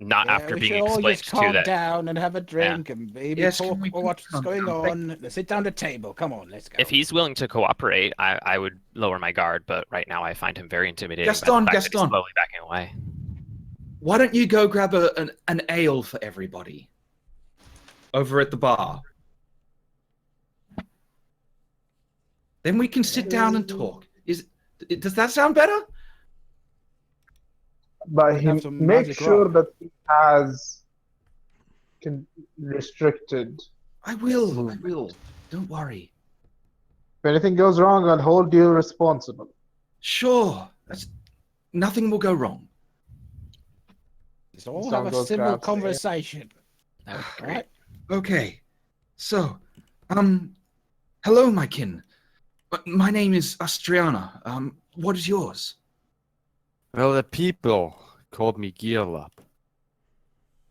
Not Yeah, after we being should all explained just to calm that. down and have a drink and maybe Yes, can talk we about what's calm going down? on. Let's sit down at the table. Come on, let's go. If he's willing to cooperate, I would lower my guard, but right now I find him very intimidating. by the Gaston, fact that he's Gaston. slowly backing away. Why don't you go grab an ale for everybody over at the bar? Then we can sit down and talk. Does that sound better? But Have he some make magic sure rock. that he has restricted. I will. I will. Don't worry. If anything goes wrong, I'll hold you responsible. Sure. Nothing will go wrong. Let's all Song have a goes civil grabs the ale. conversation. That would be great. Right? Okay. So, hello, my kin. My name is Astriana. What is yours? Well, the people called me Gearlap.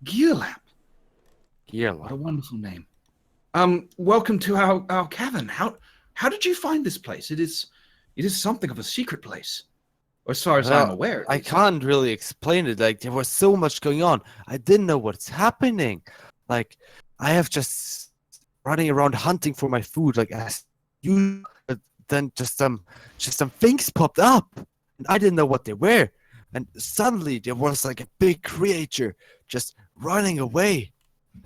Gearlap. What a Gearlap. wonderful name. Welcome to our cavern. How did you find this place? It is something of a secret place, or as far as I'm Well, aware. at I least. can't really explain it. Like, there was so much going on. I didn't know what's happening. Like, I have just running around hunting for my food, like as you. But then just some things popped up, and I didn't know what they were. And suddenly there was like a big creature just running away,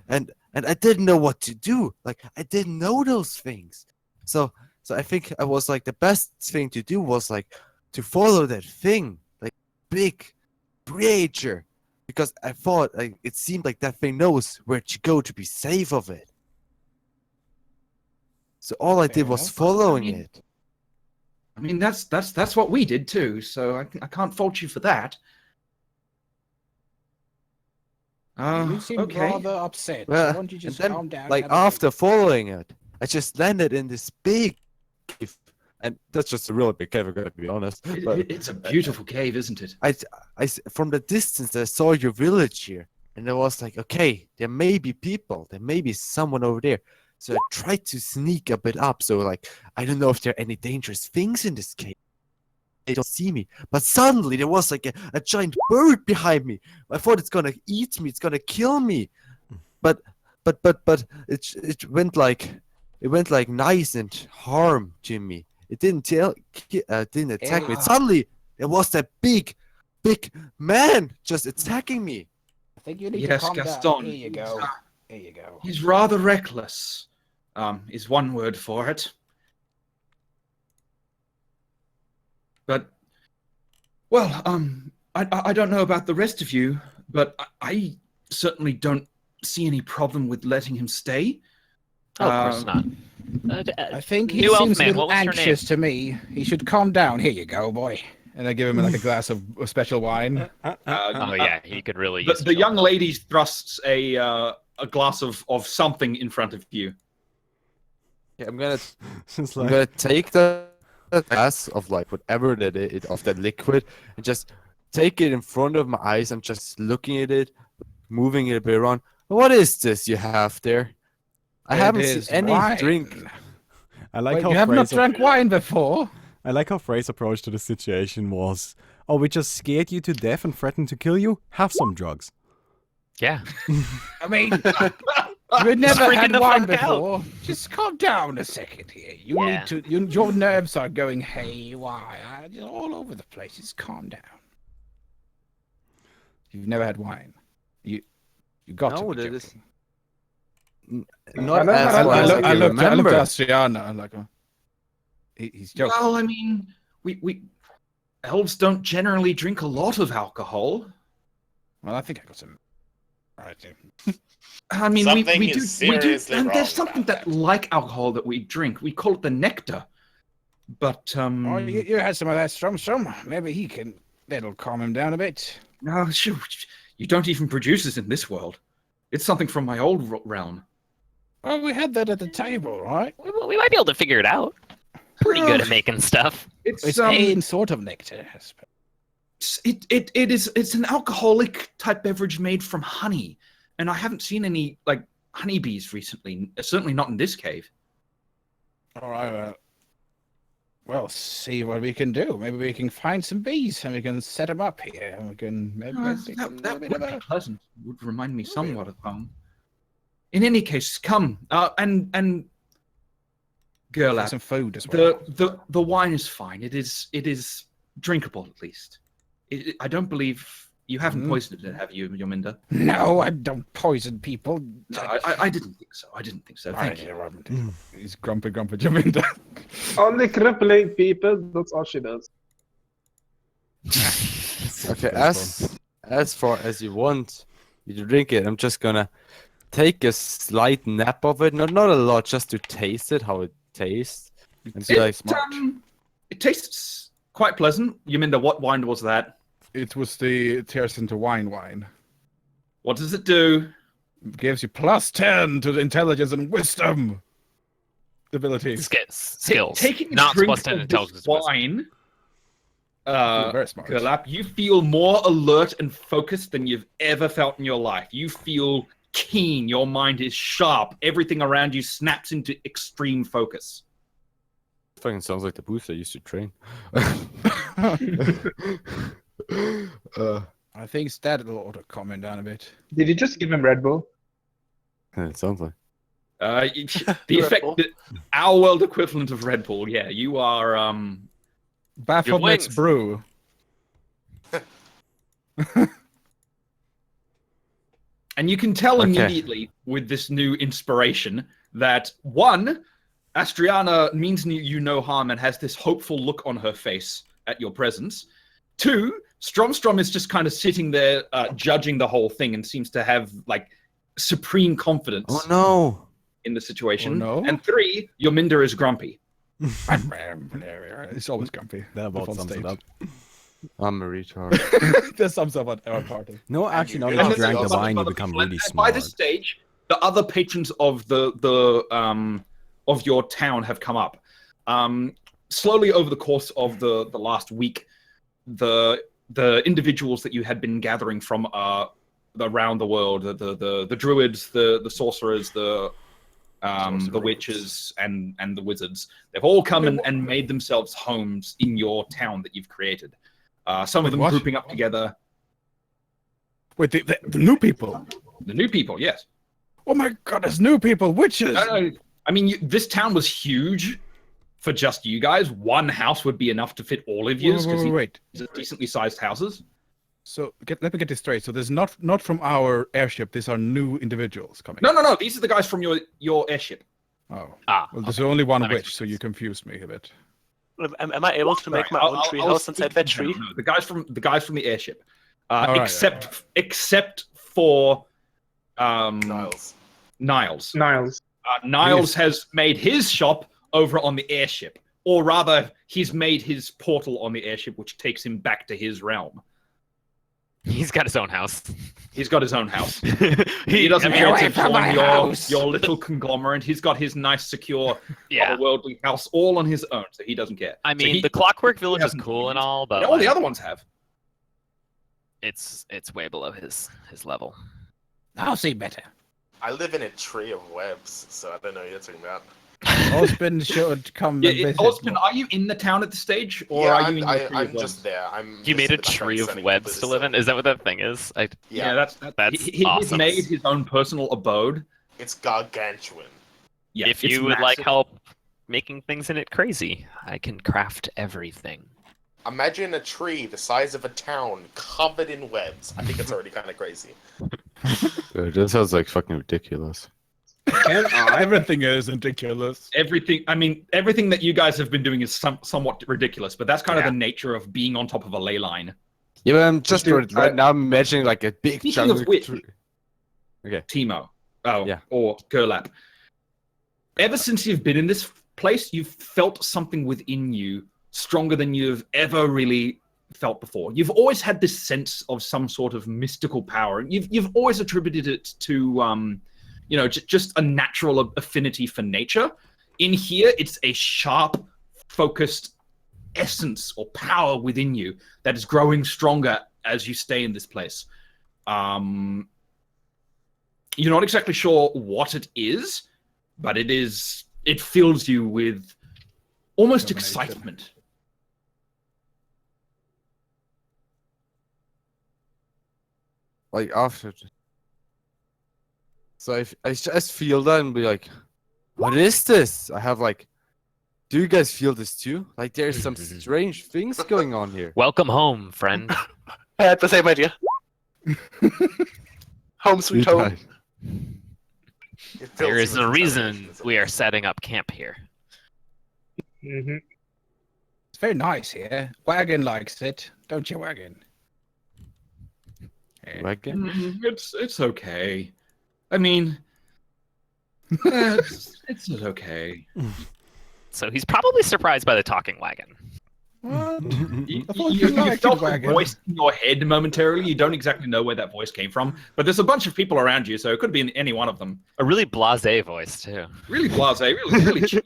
and I didn't know what to do. Like, I didn't know those things. So I think I was like the best thing to do was like to follow that thing, like big creature, because I thought like it seemed like that thing knows where to go to be safe of it. So all I Fair did was enough. following I mean, it. I mean, that's what we did too. So I can't fault you for that. You seem Okay. rather upset. Well, Why don't you just and then, calm down? like and have a after following it, I just landed in this big cave, and that's just a really big cave. I gotta be honest. But It's a beautiful cave, isn't it? from the distance, I saw your village here, and I was like, okay, there may be people, there may be someone over there. So I tried to sneak a bit up. So like, I don't know if there are any dangerous things in this cave. They don't see me, but suddenly there was like a giant bird behind me. I thought it's gonna eat me, it's gonna kill me, but it went like nice and harm to me. It didn't didn't attack me. Yeah. Suddenly there was that big man just attacking me. I think you need Yes, to calm Gaston. down. Here you go. Here you go. He's rather reckless. Is one word for it. But, well, I don't know about the rest of you, but I certainly don't see any problem with letting him stay. Oh, of course not. I think he New elf seems a man, little what was your name? anxious to me. He should calm down. Here you go, boy. And I give him like a glass of special wine. Oh yeah, he could really The, use the young lady thrusts a glass of something in front of you. Yeah, I'm gonna Just I'm like, gonna take the glass of like whatever that is of that liquid and just take it in front of my eyes. I'm just looking at it, moving it a bit around. What is this you have there? I It haven't is seen any wine. drink. I like Wait, how you have not Fraser, drank wine before? I like how Fraser's approach to the situation was, "Oh, we just scared you to death and threatened to kill you. Have some drugs." Yeah. I mean, you've never freaking had the wine fuck out. before. Just calm down a second here. You Yeah. need to. Your nerves are going haywire. You're all over the place. Just calm down. You've never had wine. You got No, to be that is- joking. Not I as look- far as I can I looked at remember. Astriana. I'm like, he's joking. Well, I mean, we elves don't generally drink a lot of alcohol. Well, I think I got some. Right. I mean, Something we is do, seriously and wrong there's something about that like alcohol that we drink. We call it the nectar. But Oh, you had some of that Strum. Maybe that'll calm him down a bit. no, sure, you don't even produce this in this world. It's something from my old realm. Well, we had that at the table, right? We might be able to figure it out. Pretty good at making stuff. It's a sort of nectar. I suppose. It's an alcoholic type beverage made from honey, and I haven't seen any like honeybees recently. Certainly not in this cave. All right. Well, see what we can do. Maybe we can find some bees and we can set them up here. And we can maybe That would be pleasant. Would remind me somewhat of home. In any case, come and girl, some food as well. the wine is fine. It is drinkable at least. I don't believe you haven't poisoned it, have you, Yominda? No, I don't poison people. No, I didn't think so. Thank you. He's grumpy Jaminda. Only crippling people. That's all she does. Okay, as far as you want you to drink it, I'm just gonna take a slight nap of it. Not a lot, just to taste it, how it tastes. And see It tastes quite pleasant. Yominda, what wine was that? It was the tears into wine. What does it do? It gives you +10 to the intelligence and wisdom abilities. Skills. Taking a not drink plus 10 of intelligence. this wine, very smart. Gerlap, you feel more alert and focused than you've ever felt in your life. You feel keen. Your mind is sharp. Everything around you snaps into extreme focus. fucking sounds like the booth I used to train. I think stat will auto comment down a bit. Did you just give him Red Bull? It sounds like. The effect, our world equivalent of Red Bull. Yeah, you are. Baphomet's brew. And you can tell Okay. immediately with this new inspiration that one, Astriana means you no harm and has this hopeful look on her face at your presence. Two, Stromstrom is just kind of sitting there judging the whole thing and seems to have like supreme confidence Oh no! in the situation. Oh, no? And three, Yominda is grumpy. It's always grumpy. That about on sums it stage. up. I'm a retard. That sums up our party. No, actually, now And that you then drank the there's also wine, you other become people. really And by smart. this stage, the other patrons of of your town have come up. Slowly over the course of the last week, the individuals that you had been gathering from around the world, the druids, the sorcerers, the witches, and the wizards, they've all come and made themselves homes in your town that you've created. Some of them what? grouping up together. Wait, the new people? The new people, yes. Oh my god, there's new people, witches! No, I mean, this town was huge for just you guys. One house would be enough to fit all of you. Wait. These are decently sized houses. So let me get this straight. So there's not from our airship. These are new individuals coming. No. These are the guys from your airship. Oh. Ah, Well, there's only one That makes witch, so you confused me a bit. Am I able to make my own treehouse inside that tree? No, the guys from the airship. All right, Except for Niles. Niles. Niles. Niles has made his shop over on the airship, or rather, he's made his portal on the airship, which takes him back to his realm. he's got his own house. He's got his own house. he He doesn't I mean, care to join your little conglomerate. He's got his nice, secure, yeah. otherworldly house all on his own, so he doesn't care. I So mean, he- the Clockwork Village is hasn't cool and used- all, but all the like, other ones have. it's way below his level. I'll see better. I live in a tree of webs, so I don't know what you're talking about. Husband should come Yeah, and visit. Osman, are you in the town at this stage, or Yeah, are you in your tree I'm of webs? just there. You made a just in the tree background of sending webs people to live in? Is that what that thing is? Yeah, Yeah, That's he's awesome. made his own personal abode. it's gargantuan. Yeah, If it's you would like massive. help making things in it crazy, I can craft everything. Imagine a tree the size of a town covered in webs. I think it's already kind of crazy. That sounds like fucking ridiculous. Everything is ridiculous. Everything that you guys have been doing is somewhat ridiculous, but that's kind of the nature of being on top of a ley line. Yeah, but I'm just Dude, right now imagining like a big Speaking jungle of which- tree. Timo. Yeah. Or Gerlap. Ever since you've been in this place, you've felt something within you stronger than you've ever really felt before. You've always had this sense of some sort of mystical power, and you've always attributed it to just a natural affinity for nature. In here, it's a sharp, focused essence or power within you that is growing stronger as you stay in this place. You're not exactly sure what it is, but it fills you with almost Domination. excitement. Like after. So I just feel that and be like, what is this? I have like, do you guys feel this too? Like there's some strange things going on here. Welcome home, friend. I had the same idea. Home sweet home. There is a reason we are setting up camp here. Mm-hmm. It's very nice here. Wagon likes it, don't you, Wagon? Wagon? It's okay. I mean, it's okay. So he's probably surprised by the talking wagon. What? You, I thought you, you you liked felt it, the Wagon. voice in your head momentarily. You don't exactly know where that voice came from, but there's a bunch of people around you, so it could be in any one of them. A really blasé voice too. Really blasé, really chill.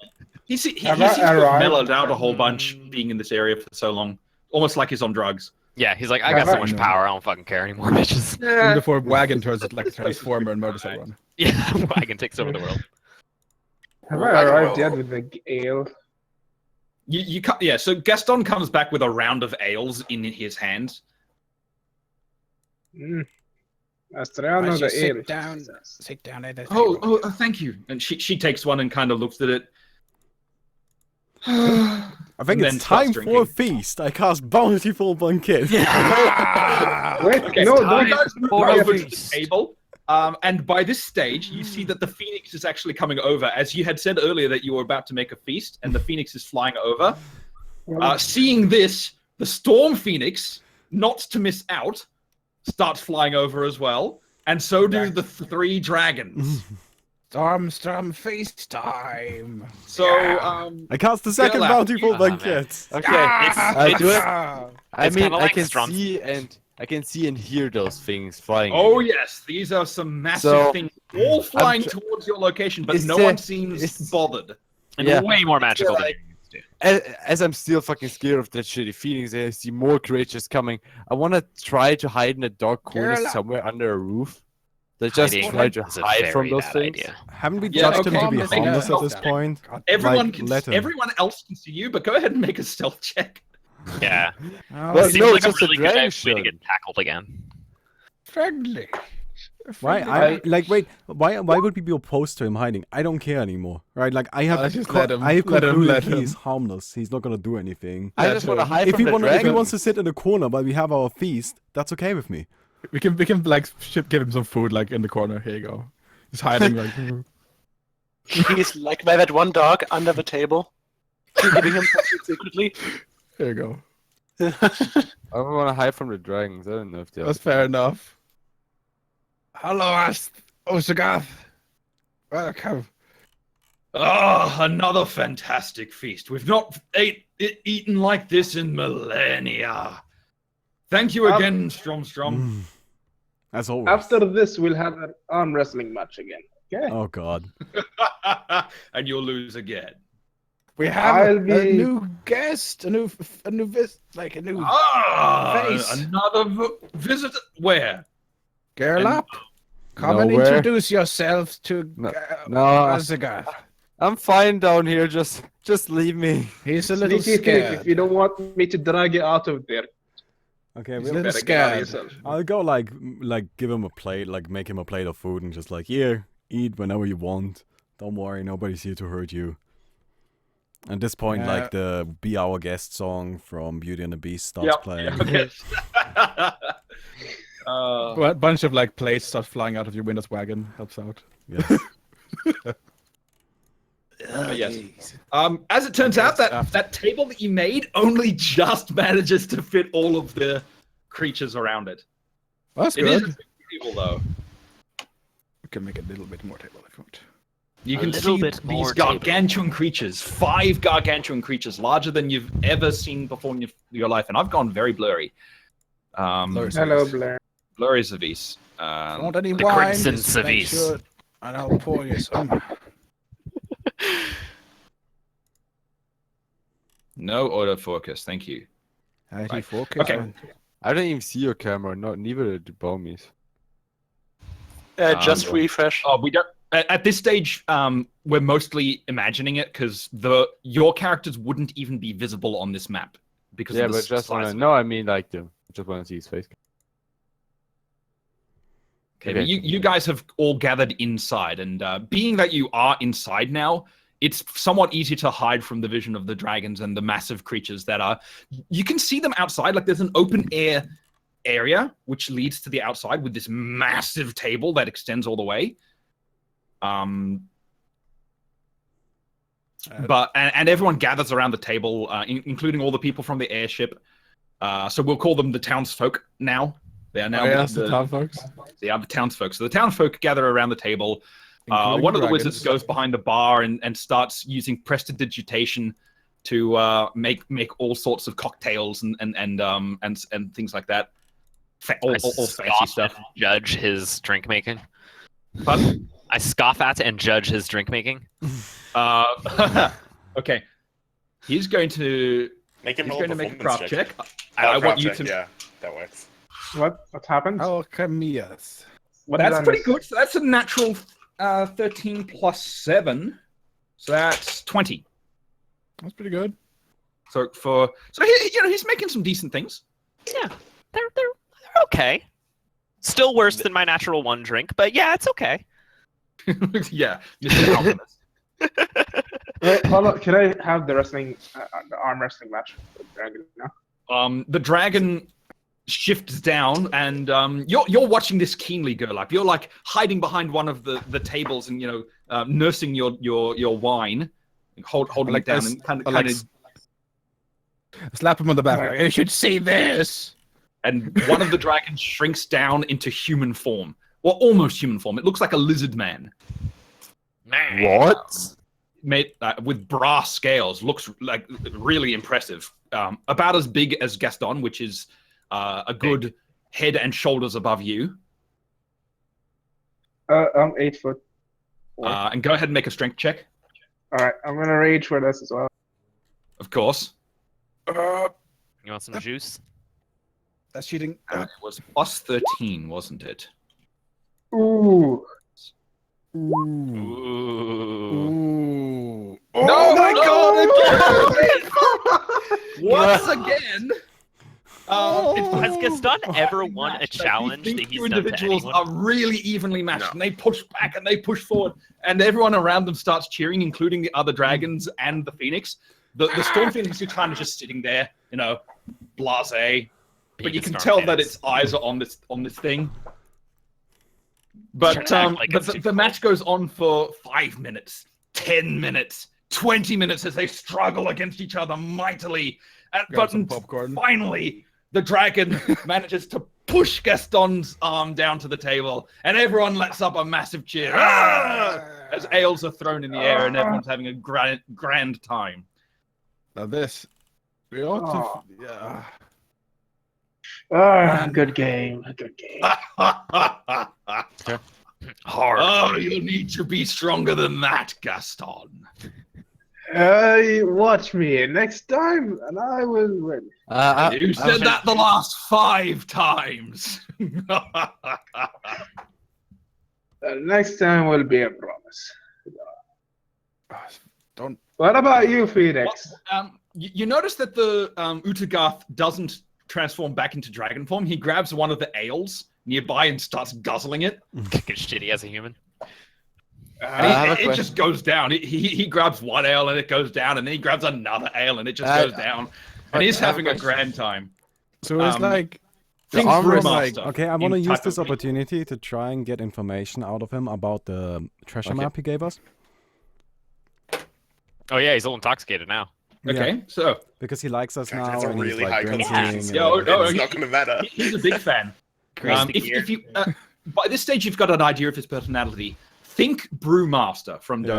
He seems to have arrived? mellowed out a whole bunch being in this area for so long. Almost like he's on drugs. Yeah, he's like, I got so much power, I don't fucking care anymore, bitches. Even before Wagon turns it like a transformer and murders everyone. Yeah, wagon takes over the world. Have I arrived yet with the ale? So Gaston comes back with a round of ales in his hands. Astriano Why don't the you ale. sit down at the table. Oh, thank you. And she takes one and kind of looks at it. I think And it's then time starts for a drinking. feast. I cast Bountiful Banquet. Wait, Okay, no, you don't. guys move for a over to the feast. table. And by this stage, you see that the Phoenix is actually coming over. As you had said earlier that you were about to make a feast, and the Phoenix is flying over. Seeing this, the Storm Phoenix, not to miss out, starts flying over as well. And so do the three dragons. Storm, feast time. So, I cast the second Girl, Bountiful oh, man. Banquet. Okay. It's- do it. Ah, I It's mean, kinda I like can Strong. see and hear those things flying. oh again. yes, these are some massive So, things all flying tr- towards your location, but Is no there- one seems is- bothered. And Yeah. way more magical than like- you're used to. As I'm still fucking scared of that shitty Phoenix, I see more creatures coming. I want to try to hide in a dark corner Girl. somewhere under a roof. They just Hiding try to is a hide from very those bad things. idea. Haven't we Yeah, judged him to okay. be Make a harmless at stealth this check. point? Everyone let him. everyone else can see you, but go ahead and make a stealth check. Yeah. oh, Well, Seems no, like a just a really good dragon way to should. get tackled again. friendly. Why? Wait. Why would we be opposed to him hiding? I don't care anymore, right? Like I have, Just let him. I have Let him. concluded Let he's him. harmless. He's not gonna do anything. I just want to hide If from he the if he dragon. wants to sit in a corner while we have our feast, that's okay with me. We can like give him some food like in the corner. Here you go. He's hiding like. He's like by that one dog under the table, giving him something secretly. Here you go. I want to hide from the dragons. I don't know if they're. That's fair enough. Hello, Osagath. Welcome. Oh, another fantastic feast. We've not eaten like this in millennia. Thank you again, Strom. As always. After this, we'll have an arm wrestling match again. Okay. Oh God. And you'll lose again. We have I'll a be- new guest, a new like a new face. Another visitor. Where? girl and- up. Come and Nowhere. introduce yourself to No, Osagath. I'm fine down here. Just leave me. He's a little Sneaky scared. thief, if you don't want me to drag you out of there, Okay, He's a we'll, little better get out of scared. yourself. I'll go like give him a plate, like make him a plate of food, and just like here, eat whenever you want. Don't worry, nobody's here to hurt you. At this point, Yeah. like the "Be Our Guest" song from Beauty and the Beast starts playing. Okay. Well, a bunch of like plates start flying out of your windows wagon. Helps out. Yes. Yes. As it turns out, that table that you made only just manages to fit all of the creatures around it. That's It is good. a big table, though. We can make a little bit more table if you want. You A can little see bit these more table. gargantuan creatures, 5 gargantuan creatures, larger than you've ever seen before in your life. And I've gone very blurry. Hello, Blair. Blurry Zavis. Want any The wine? Crimson Just make Civis. sure, and I'll pour you some. No autofocus, thank you. Right. Right. Focus. Okay. Man. I don't even see your camera. Neither do Bomies. Just refresh. Oh, we don't. At this stage, we're mostly imagining it because your characters wouldn't even be visible on this map because Yeah, of the but just size wanna. of it. No, I mean like the. Just wanna see his face. Okay, but you guys have all gathered inside, and being that you are inside now, it's somewhat easier to hide from the vision of the dragons and the massive creatures that are. You can see them outside. Like there's an open air area which leads to the outside with this massive table that extends all the way. But everyone gathers around the table, including all the people from the airship. So we'll call them the townsfolk now. They are now the town folks. They are the townsfolk. So the townsfolk gather around the table. Including One of the dragons. wizards goes behind the bar and starts using prestidigitation to make all sorts of cocktails and things like that. All fancy scoff stuff. and judge his drink making. But I scoff at and judge his drink making. okay, he's going to Make him he's roll going to make a performance craft check. Oh, I want craft you check, to. Yeah, that works. What happened? Alchemias. What did I That's pretty miss? good. So that's a natural 13 plus 7. So that's 20. That's pretty good. So he's making some decent things. Yeah, they're okay. Still worse than my natural 1 drink, but yeah, it's okay. Yeah, Mr. Alchemist. Wait, hold on. Can I have the arm wrestling match with the dragon now? The dragon shifts down, and you're watching this keenly, Gerlach. You're like hiding behind one of the tables, and nursing your wine, holding Like it down, this- and kind like of. Slap him on the back. You should see this. And one of the dragons shrinks down into human form, or almost human form. It looks like a lizard man. What? Made with brass scales, looks like really impressive. About as big as Gaston, which is a good head and shoulders above you. I'm 8 foot. And go ahead and make a strength check, All right, I'm gonna rage for this as well. of course. You want some juice? That's cheating. It was plus 13, wasn't it? Ooh. Ooh. Ooh. Oh my God! Once again. Has Gaston ever won a challenge that These he's two done to individuals anyone? are really evenly matched, No. and they push back and they push forward, and everyone around them starts cheering, including the other dragons and the Phoenix. The Storm Phoenix is kind of just sitting there, blasé. But you can tell that its eyes are on this thing. But Sure, act like it's too the match goes on for 5 minutes, 10 minutes, 20 minutes as they struggle against each other mightily. Grab some popcorn. Finally, the dragon manages to push Gaston's arm down to the table, and everyone lets up a massive cheer as ales are thrown in the air, and everyone's having a grand time. Now this. We ought to. Yeah. Good game. Good game. Hard. Oh, you need to be stronger than that, Gaston. Watch me next time, and I will win. You said that the last 5 times. Next time will be a promise. Don't. What about you, Phoenix? You notice that the Utagath doesn't transform back into dragon form. He grabs one of the ales nearby and starts guzzling it. Kicking shitty as a human. And it just goes down. He grabs one ale and it goes down, and then he grabs another ale and it just goes down. And he's having a grand time. So it's like. Things armor for a is like- master Okay, I in want to use type this of- opportunity to try and get information out of him about the treasure Okay. map he gave us. Oh yeah, he's a little intoxicated now. Okay, Yeah, so because he likes us God, now that's a and really he's like high drinking. concentration. and- Yeah, It's not going to matter. he's a big fan. Grease the gear. If you by this stage you've got an idea of his personality. think Brewmaster from Yeah.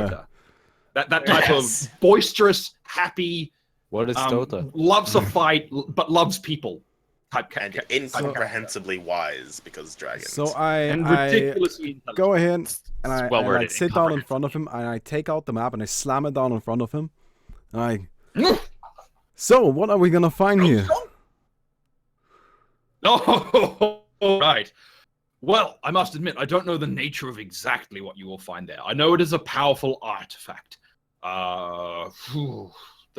Dota. That type of boisterous, happy, What is Dota? loves a fight but loves people type And character. incomprehensibly wise because dragons. So And I ridiculously intelligent. go ahead and I, well and I worded, sit down in front of him and I take out the map and I slam it down in front of him. And so, what are we gonna find here? Oh, right. Well, I must admit, I don't know the nature of exactly what you will find there. I know it is a powerful artifact. The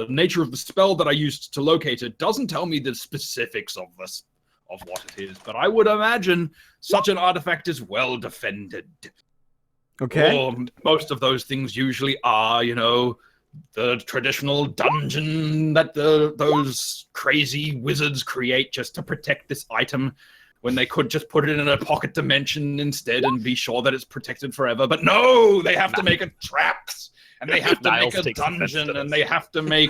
nature of the spell that I used to locate it doesn't tell me the specifics of this, of what it is, but I would imagine such an artifact is well defended. Okay. Or most of those things usually are, you know, the traditional dungeon that those crazy wizards create just to protect this item, when they could just put it in a pocket dimension instead and be sure that it's protected forever. But no, they have to make it traps, and they have to Niles make a takes offense to dungeon, and this. they have to make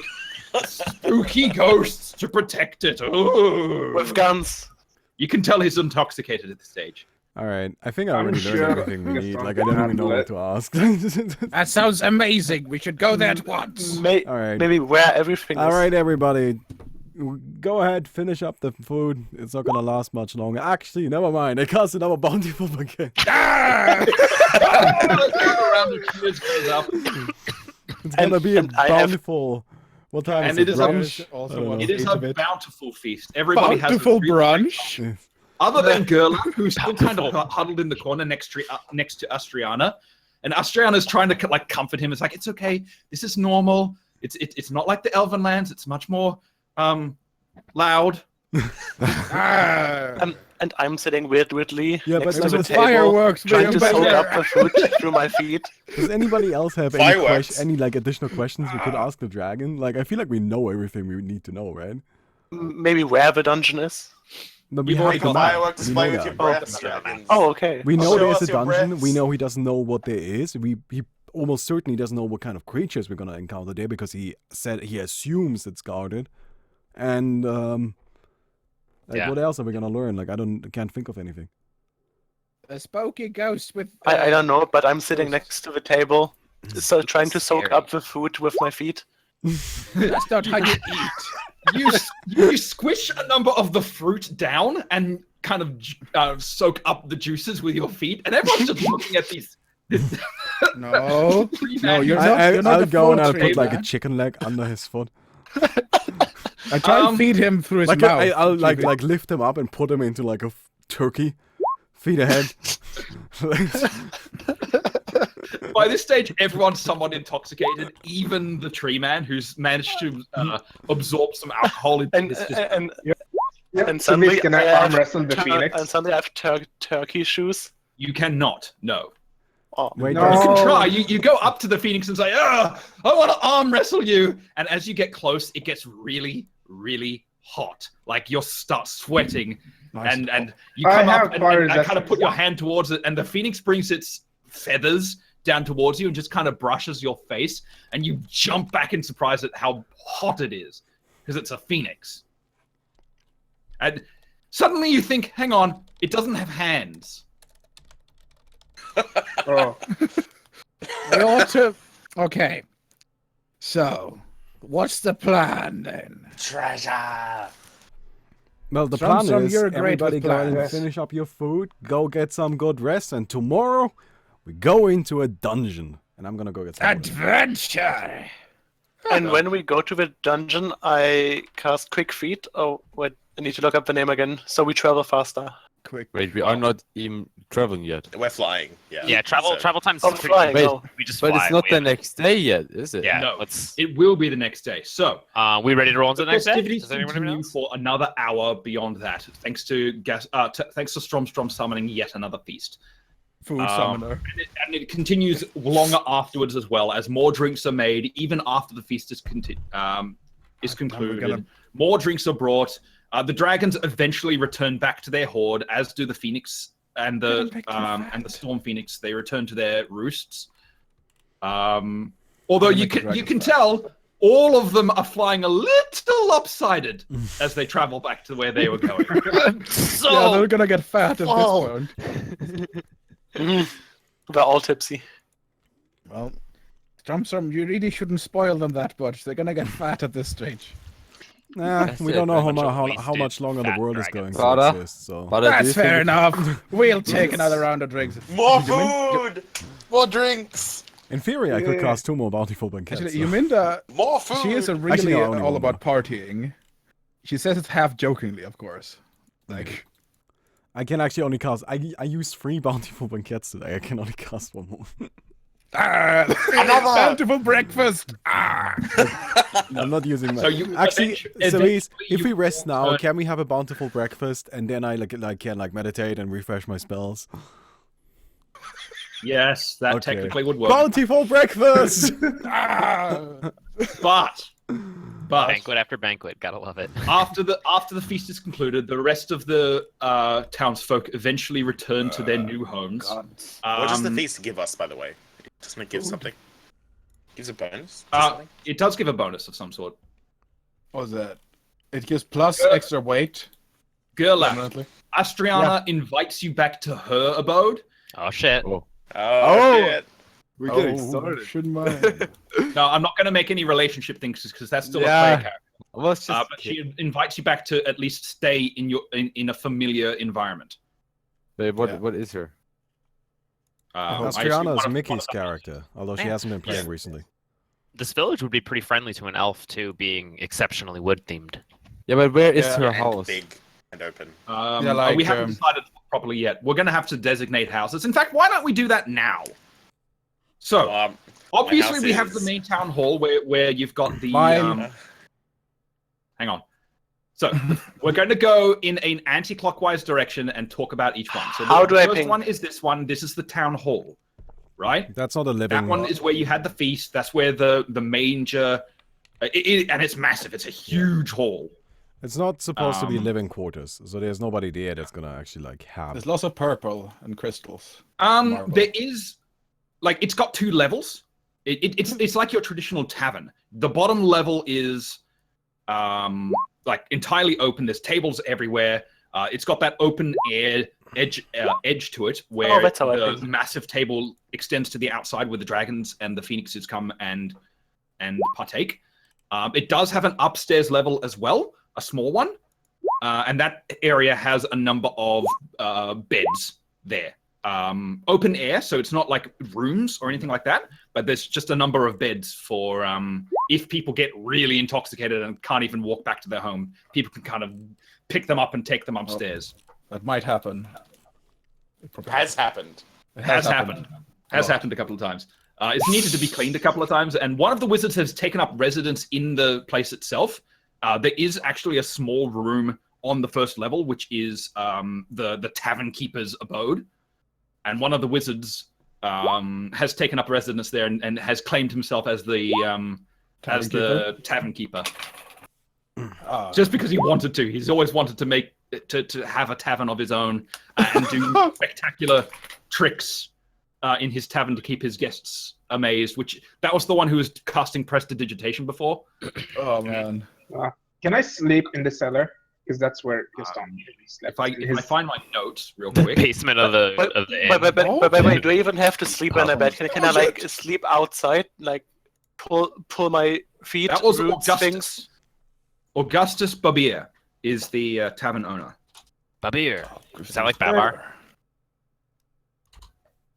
spooky ghosts to protect it. Oh. With guns. You can tell he's intoxicated at this stage. All right. I think I I'm already sure learned everything we need. Gaston Like I can don't even know handle what it. to ask. That sounds amazing. We should go there at once. All right. Maybe where everything All is. right, everybody. Go ahead, finish up the food. It's not gonna last much longer. Actually, never mind. I cast another bountiful again. It's gonna be a and I have- bountiful. What time And is it it? is a- Brunch? Also I don't one know. It is each a of it. bountiful feast. Everybody has Bountiful a treat. brunch. Other than Gerlach, who's still kind of huddled in the corner next to Astriana, and Astriana's trying to like comfort him. It's like, it's okay. This is normal. It's not like the Elven lands. It's much more loud. And I'm sitting weirdly Yeah, but next to like the the table, fireworks trying to being soak better. up the food through my feet. Does anybody else have Fireworks. any like additional questions we could ask the dragon? Like, I feel like we know everything we need to know, right? Maybe where the dungeon is. No, we You've have already the got map. Fireworks We display know with that. your breaths, dragons. Oh, okay. We know Show there's us a your dungeon. breaths. We know he doesn't know what there is. He almost certainly doesn't know what kind of creatures we're gonna encounter there because he said he assumes it's guarded. And like Yeah. what else are we gonna learn? Like I can't think of anything. A spooky ghost with. I don't know, but I'm sitting next to the table, so trying to soak Scary. up the food with my feet. That's not how you eat. You squish a number of the fruit down and kind of soak up the juices with your feet, and everyone's just looking at these. No. No, you're not. I'll the go and I'll full put like a trainer. chicken leg under his foot. I try and feed him through his Like mouth. I'll Keep like it- lift him up and put him into like a turkey, feet ahead. By this stage, everyone's somewhat intoxicated. Even the tree man, who's managed to absorb some alcohol into And his system. and Yep. and So suddenly please can I I have arm wrestle the Phoenix? and suddenly I have turkey shoes. You cannot. No. Oh, Wait, No. You can Oh. try. You go up to the Phoenix and say, I want to arm wrestle you. And as you get close, it gets really, really hot. Like you start sweating. Nice. And you I come have up and fire kind of resistance. put your hand towards it. And the Phoenix brings its feathers down towards you and just kind of brushes your face. And you jump back in surprise at how hot it is. Because it's a Phoenix. And suddenly you think, hang on, it doesn't have hands. Oh, We ought to. Okay. So, what's the plan then? Treasure. Well, the Some- plan is you're great everybody with go out and plans. finish up your food, go get some good rest, and tomorrow we go into a dungeon. And I'm gonna go get some. Adventure. and when we go to the dungeon, I cast Quick Feet. Oh, wait, I need to look up the name again. So we travel faster. Quick. Wait, we are not even traveling yet. We're flying. Yeah. Yeah, travel So- time's Oh, pretty flying. Wait, No. We just But fly. it's not We the have- next day yet, is it? Yeah, No. let's. It will be the next day. So We ready to roll into the the next day? festivities Does anyone continue else? for another hour beyond that, thanks to thanks to Strom summoning yet another feast. Food Um, summoner. And it continues longer afterwards as well, as more drinks are made, even after the feast is concluded. gonna- More drinks are brought. The dragons eventually return back to their horde, as do the Phoenix and the Storm Phoenix. They return to their roosts. Although you make the can dragons tell all of them are flying a little lopsided as they travel back to where they were going. Yeah, they're gonna get fat at Oh. this point. We're all tipsy. Well, Stromstrom, you really shouldn't spoil them that much. They're gonna get fat at this stage. Nah, That's we it, don't know pretty how, much a how much longer the wasted world is fat going dragon. to Father? exist. So But I do That's fair think enough. We'll take another round of drinks. More food! More drinks! in theory, I could Yeah. cast 2 more bountiful banquets. Actually, so- Yuminda, More food! she is really Actually, no, only all one about partying. She says it half jokingly, of course. Like, I can actually only cast. I used 3 bountiful banquets today. I can only cast 1 more. Another! bountiful breakfast. I'm not using that. So you Actually, Cerise, eventually if you we rest now, return- can we have a bountiful breakfast and then I can meditate and refresh my spells? Yes, that Okay. technically would work. Bountiful breakfast. But Banquet after banquet, gotta love it. after the feast is concluded, the rest of the townsfolk eventually return to their new homes. What does the Um, feast give us, by the way? Doesn't it give something? Gives a bonus? It does give a bonus of some sort. What was that? It gives plus Good. extra weight. Girl, Permanently. Astriana invites you back to her abode. Oh shit. Oh, shit. we're Oh, getting started. shouldn't mind. No, I'm not going to make any relationship things because that's still Yeah. a player character. I was just But she invites you back to at least stay in a familiar environment. Wait, what Yeah. what is her? I assume Astriana one is of- Mickey's one of the- character, although she Yeah. hasn't been playing recently. This village would be pretty friendly to an elf too, being exceptionally wood themed. Yeah, but where is Yeah, her And house? big and open. Yeah, like, we haven't decided properly yet. We're going to have to designate houses. In fact, why don't we do that now? So, obviously, house we have is- the main town hall where you've got the. Mine. Hang on. So, we're going to go in an anti-clockwise direction and talk about each one. So, How the do I first ping? one is this one. This is the town hall, right? That's not a living. That one is where you had the feast. That's where the manger. And it's massive. It's a huge hall. It's not supposed to be Um, living quarters, so there's nobody there that's gonna actually have. There's lots of purple and crystals. Marble. There is, like, it's got 2 levels. It's like your traditional tavern. The bottom level is, like, entirely open. There's tables everywhere. It's got that open air edge to it, where that's how I the think. massive table extends to the outside, where the dragons and the phoenixes come and partake. It does have an upstairs level as well, a small one, and that area has a number of beds there. Open air, so it's not like rooms or anything like that, but there's just a number of beds for if people get really intoxicated and can't even walk back to their home, people can kind of pick them up and take them upstairs. That might happen. Has happened. It Has happened. Has happened a couple of times. It's needed to be cleaned a couple of times, and one of the wizards has taken up residence in the place itself. There is actually a small room on the first level, which is the tavern keeper's abode, and one of the wizards has taken up residence there and has claimed himself as the tavern keeper. Ah. Just because he wanted to. He's always wanted to make to have a tavern of his own and do spectacular tricks in his tavern to keep his guests amazed. Which that was the one who was casting prestidigitation before. Oh man. Can I sleep in the cellar? Because that's where Gaston usually slept. If I find my notes real quick. Basement of the But, of the inn. but wait, do I even have to sleep in a bed? Can I like sleep outside? Like pull my feet, That was roots, Augustus. things? Augustus Babier is the tavern owner. Babir. Is that like Babar?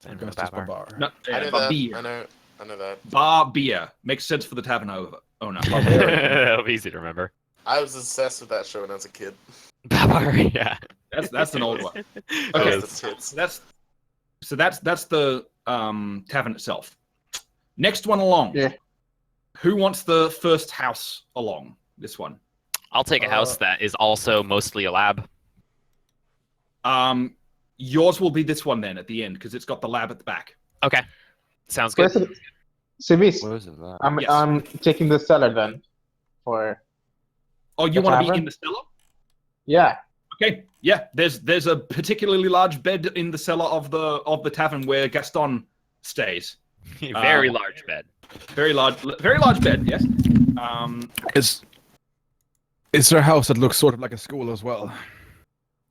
Augustus Babar. Babar. No, I know that. Babier. I know that. Babier makes sense for the tavern owner. That'll be easy to remember. I was obsessed with that show when I was a kid. Babar, yeah. That's an old one. That Okay, was the tits. that's the tavern itself. Next one along. Yeah. Who wants the first house along? This one. I'll take a house that is also mostly a lab. Yours will be this one then at the end because it's got the lab at the back. Okay. Sounds good. Civis, Where is it? At? I'm Yes. I'm taking the cellar then. For Oh, you The want to be tavern? in the cellar? yeah. Okay. Yeah. There's a particularly large bed in the cellar of the tavern where Gaston stays. Very large bed. Very large bed. Yes. Is there a house that looks sort of like a school as well?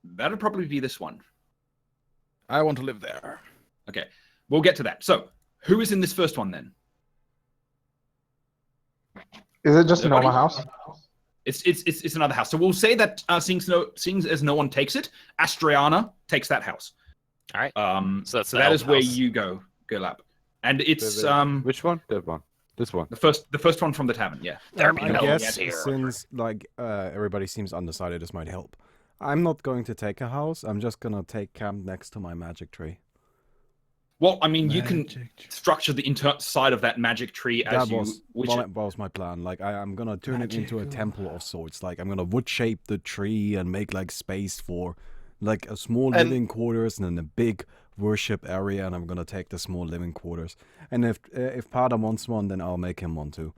That'd probably be this one. I want to live there. Okay. We'll get to that. So, Who is in this first one then? Is it just a Nobody? normal house? It's another house. So we'll say that seeing as no one takes it, Astriana takes that house. All right. So that's the that is elf where house. you go, Gerlap. And it's Which one? That one. This one. the first one from the tavern. Yeah. There be I no guess ones here. since like everybody seems undecided, this might help. I'm not going to take a house. I'm just gonna take camp next to my magic tree. Well, I mean, you can Magic tree. structure the inside of that magic tree as That was my plan. Like I'm gonna turn it into a temple of sorts. Like I'm gonna wood shape the tree and make like space for like a small And- living quarters and then a big worship area. And I'm gonna take the small living quarters. And if Pada wants one, then I'll make him one too.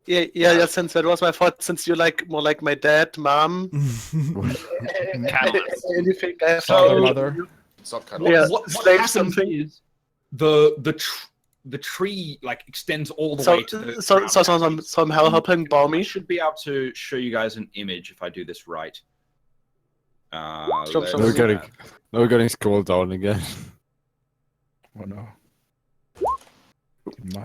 Yeah. Since that was my thought, since you're like more like my dad, mom, Catalyst. anything I have So- to Mother. It's not cut Yeah. off. What slave happens something. is the tree like extends all the way to the ground. So I'm helping I Balmy. should be able to show you guys an image if I do this right. Sure, let's sure. We're see getting, that. now we're getting scrolled down again. Oh no.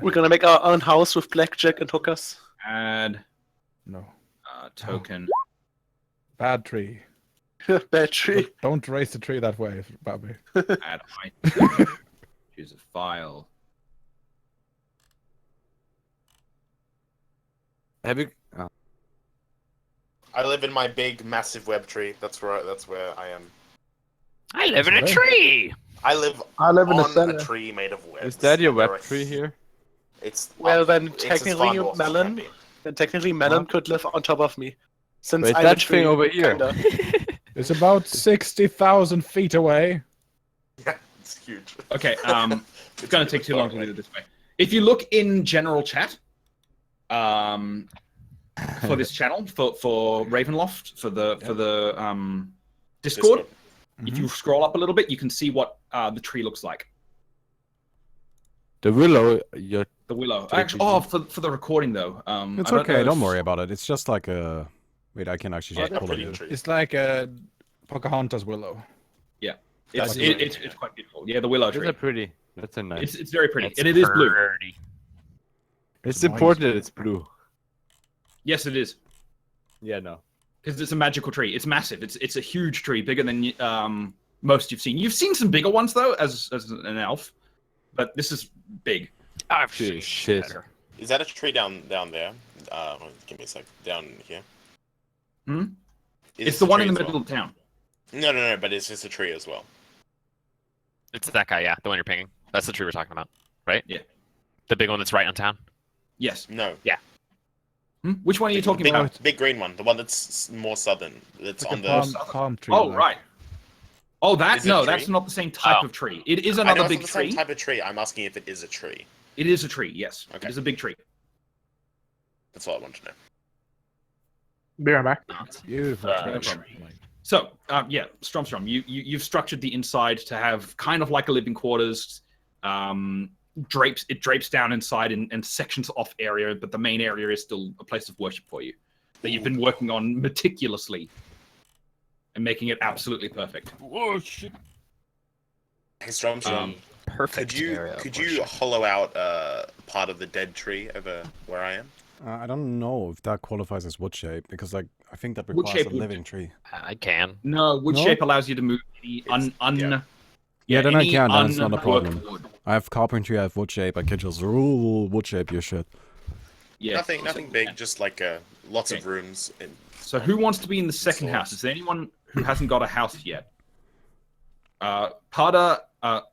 We're gonna make our own house with blackjack and hookers. Add No. token. Bad tree. Bad tree. Don't raise the tree that way, Bobby. Add item. Choose a file. Have you? I live in my big, massive web tree. That's where I am. I live in a tree. I live in a on cellar. a tree made of webs. Is that your and there web are- tree here? It's Well, then it's as technically far north as it Melon. can be. Then technically Melon could live on top of me. Since Wait, I'm that a tree, thing over here. kinda. It's about 60,000 feet away. Yeah, it's huge. Okay, it's going to take too long to far do it this way. If you look in general chat, for this channel, for Ravenloft, for the Discord, if you scroll up a little bit, you can see what the tree looks like. The willow. Your The willow. Take Actually, it. for the recording though. It's I okay. know Don't if- worry about it. It's just like a. Wait, I can actually Yeah, just a pull pretty it. tree. It's like a Pocahontas willow. It's, That's it's quite beautiful. Yeah, the willow those tree. are pretty. That's a nice. It's very pretty, That's and it is blue. pretty. It's nice. important that it's blue. Yes, it is, Yeah, no. because it's a magical tree. It's massive. It's a huge tree, bigger than most you've seen. You've seen some bigger ones though, as an elf, but this is big. I've Dude, seen shit. better. Is that a tree down there? Give me a sec. Down here. Hmm? Is It's this the a one tree in the as middle well? of town. No, but it's just a tree as well. It's that guy, yeah, the one you're pinging. That's the tree we're talking about, right? Yeah. The big one that's right on town. Yes. No. Which one are you Big- talking big, about? Big green one, the one that's more southern. That's Like on a the. palm tree. Oh, like. right. Oh, that Is it no, a that's tree? not the same type Oh. of tree. It is I another know it's big not the same tree. type of tree. I'm asking if it is a tree. It is a tree. Yes, Okay. it is a big tree. That's all I want to know. Be right back. Beautiful no tree. problem. So, yeah, Strom, you've structured the inside to have kind of like a living quarters. It drapes down inside and sections off area, but the main area is still a place of worship for you that you've been working on meticulously and making it absolutely perfect. Hey, Strom, Perfect. could you area of could you worship. hollow out part of the dead tree over where I am? I don't know if that qualifies as wood shape because, like, I think that Wood requires a shape would- living tree. I can. No, wood No? shape allows you to move any Yeah, then I any can, then it's not a unworked problem. wood. I have carpentry. I have wood shape. I can just rule wood shape your shit. Yeah. Nothing big, just like lots of Okay. rooms. So who wants to be in the second Swords. house? Is there anyone who hasn't got a house yet? Pada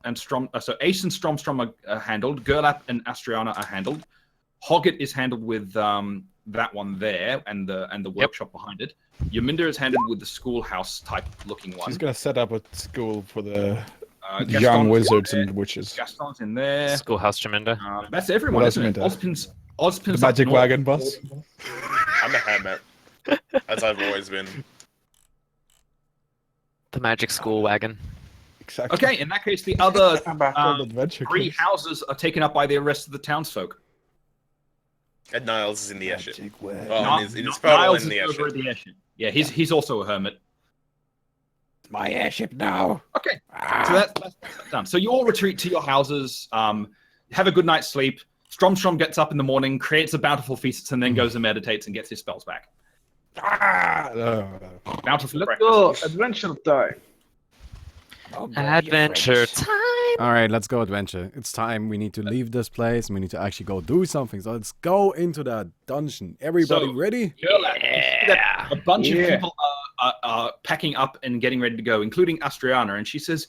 and Strom, so Ace and Strom are handled. Gerlap and Astriana are handled. Hoggett is handled with that one there and the workshop behind it. Yominda is handled with the schoolhouse type looking one. She's gonna set up a school for the Gaston's young in wizards there. and witches. Gaston's in there. Schoolhouse Jaminda. That's everyone, What isn't it? else, Ozpin's The up magic north. wagon bus. I'm a hermit, as I've always been. The magic school wagon. Exactly. Okay, in that case, the other I'm back. Adventure 3 Clips. houses are taken up by the rest of the townsfolk. And Niles is in the airship. Magic wagon. Well, in his Niles photo is in the over airship. at the airship. Yeah, he's also a hermit. My airship now. Okay, so that's done. So you all retreat to your houses. have a good night's sleep. Strom gets up in the morning, creates a bountiful feast, and then goes and meditates and gets his spells back. Bountiful Let's breakfast. go. Adventure time. Adventure time. All right, let's go adventure. It's time. We need to leave this place. And we need to actually go do something. So let's go into that dungeon. Everybody So- ready? Yeah. A bunch of Yeah. people are packing up and getting ready to go, including Astriana, and she says,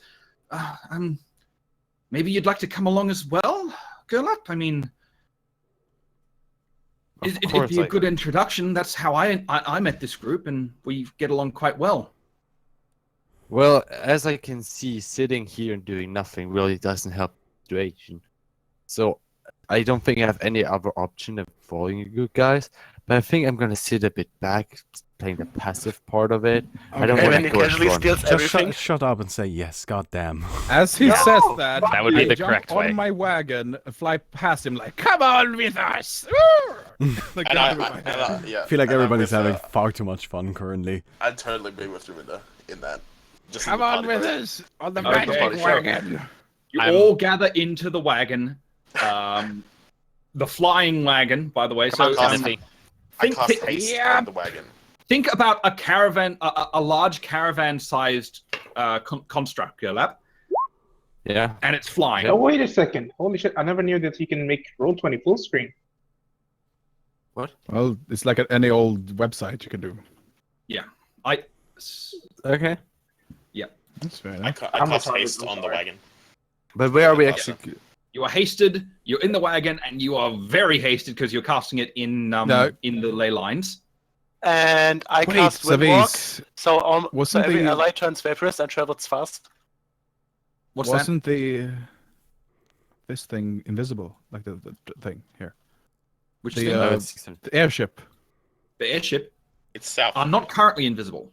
maybe you'd like to come along as well, Girl Up? I mean, it'd be a good introduction. That's how I met this group, and we get along quite well. Well, as I can see, sitting here and doing nothing really doesn't help the situation. So I don't think I have any other option than following you guys. But I think I'm gonna sit a bit back, playing the passive part of it. I don't Okay. And want then he to go casually front. steals Just everything. shut up and say yes. Goddamn. As he says that, That would be I the jump correct on way. my wagon, fly past him like, "Come on with us!" Like And that with my hand. yeah. I feel like and I'm everybody's with, having far too much fun currently. I'd totally be with Ruminda in that. Just Come in the on party with person. us on the Okay, magic sure. wagon. You I'm- all gather into the wagon, the flying wagon, by the way. Come so on, Timothy. I think- cast haste on the wagon. think about a caravan, a large caravan-sized construct, Girlap, Yeah. and it's flying. Oh, wait a second. Holy shit, I never knew that you can make Roll20 full screen. Well, it's like any old website you can do. Okay. That's fair I, enough. ca- How I much cast are haste we- on the sorry. wagon. But where are we Yeah. actually? You are hasted. You're in the wagon, and you are very hasted because you're casting it in No. in the ley lines. And I Wait, cast Windwalk, Savis, so so wasn't every the- ally turns vaporous and travels fast. What's that? wasn't this thing invisible? Like the thing here, Which the, thing? No, uh, it's the airship. The airship It's south. are not currently invisible.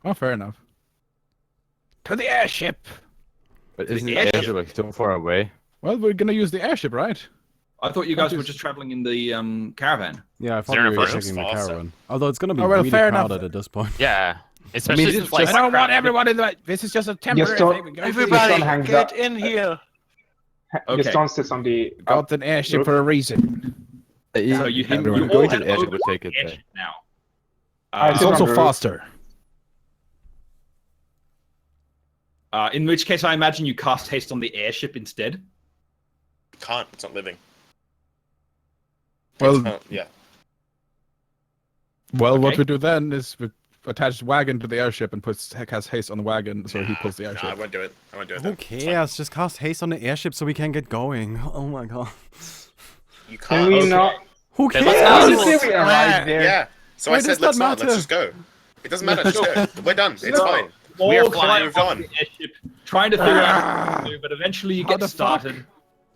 Oh, fair enough. To the airship. but isn't the airship. airship like so far away? Well, we're gonna use the airship, right? I thought you guys were just- just traveling in the caravan. Yeah, I thought there we a were first? checking the Awesome. caravan. Although it's gonna be Oh, well, really fair enough. crowded at this point. Yeah. Especially this since is like just- I don't want everyone in the. This is just a temporary so- thing. We're gonna Everybody, Gaston hangs get up. in here. Okay. Gaston sits on the. got an airship for a reason. So you have everyone you all going to head the airship over would to take the it there. airship now. I It's sit on also the roof. faster. In which case, I imagine you cast haste on the airship instead. Can't. It's not living. Well, Yeah. Well, what Okay. we do then is we attach the wagon to the airship and cast haste on the wagon, so he pulls the No, I airship. won't do it. I won't do it. Who then. cares? Just cast haste on the airship so we can get going. Oh my god. You Can can't. we Okay. not? Who Okay, cares? let's How go. did you say we arrived there? Yeah. So Why I does said, that let's not. matter? Let's just go. It doesn't matter. Just go. We're done. It's No. fine. All are climb flying off on. the airship, trying to figure out what to do, but eventually you How get the fuck? started.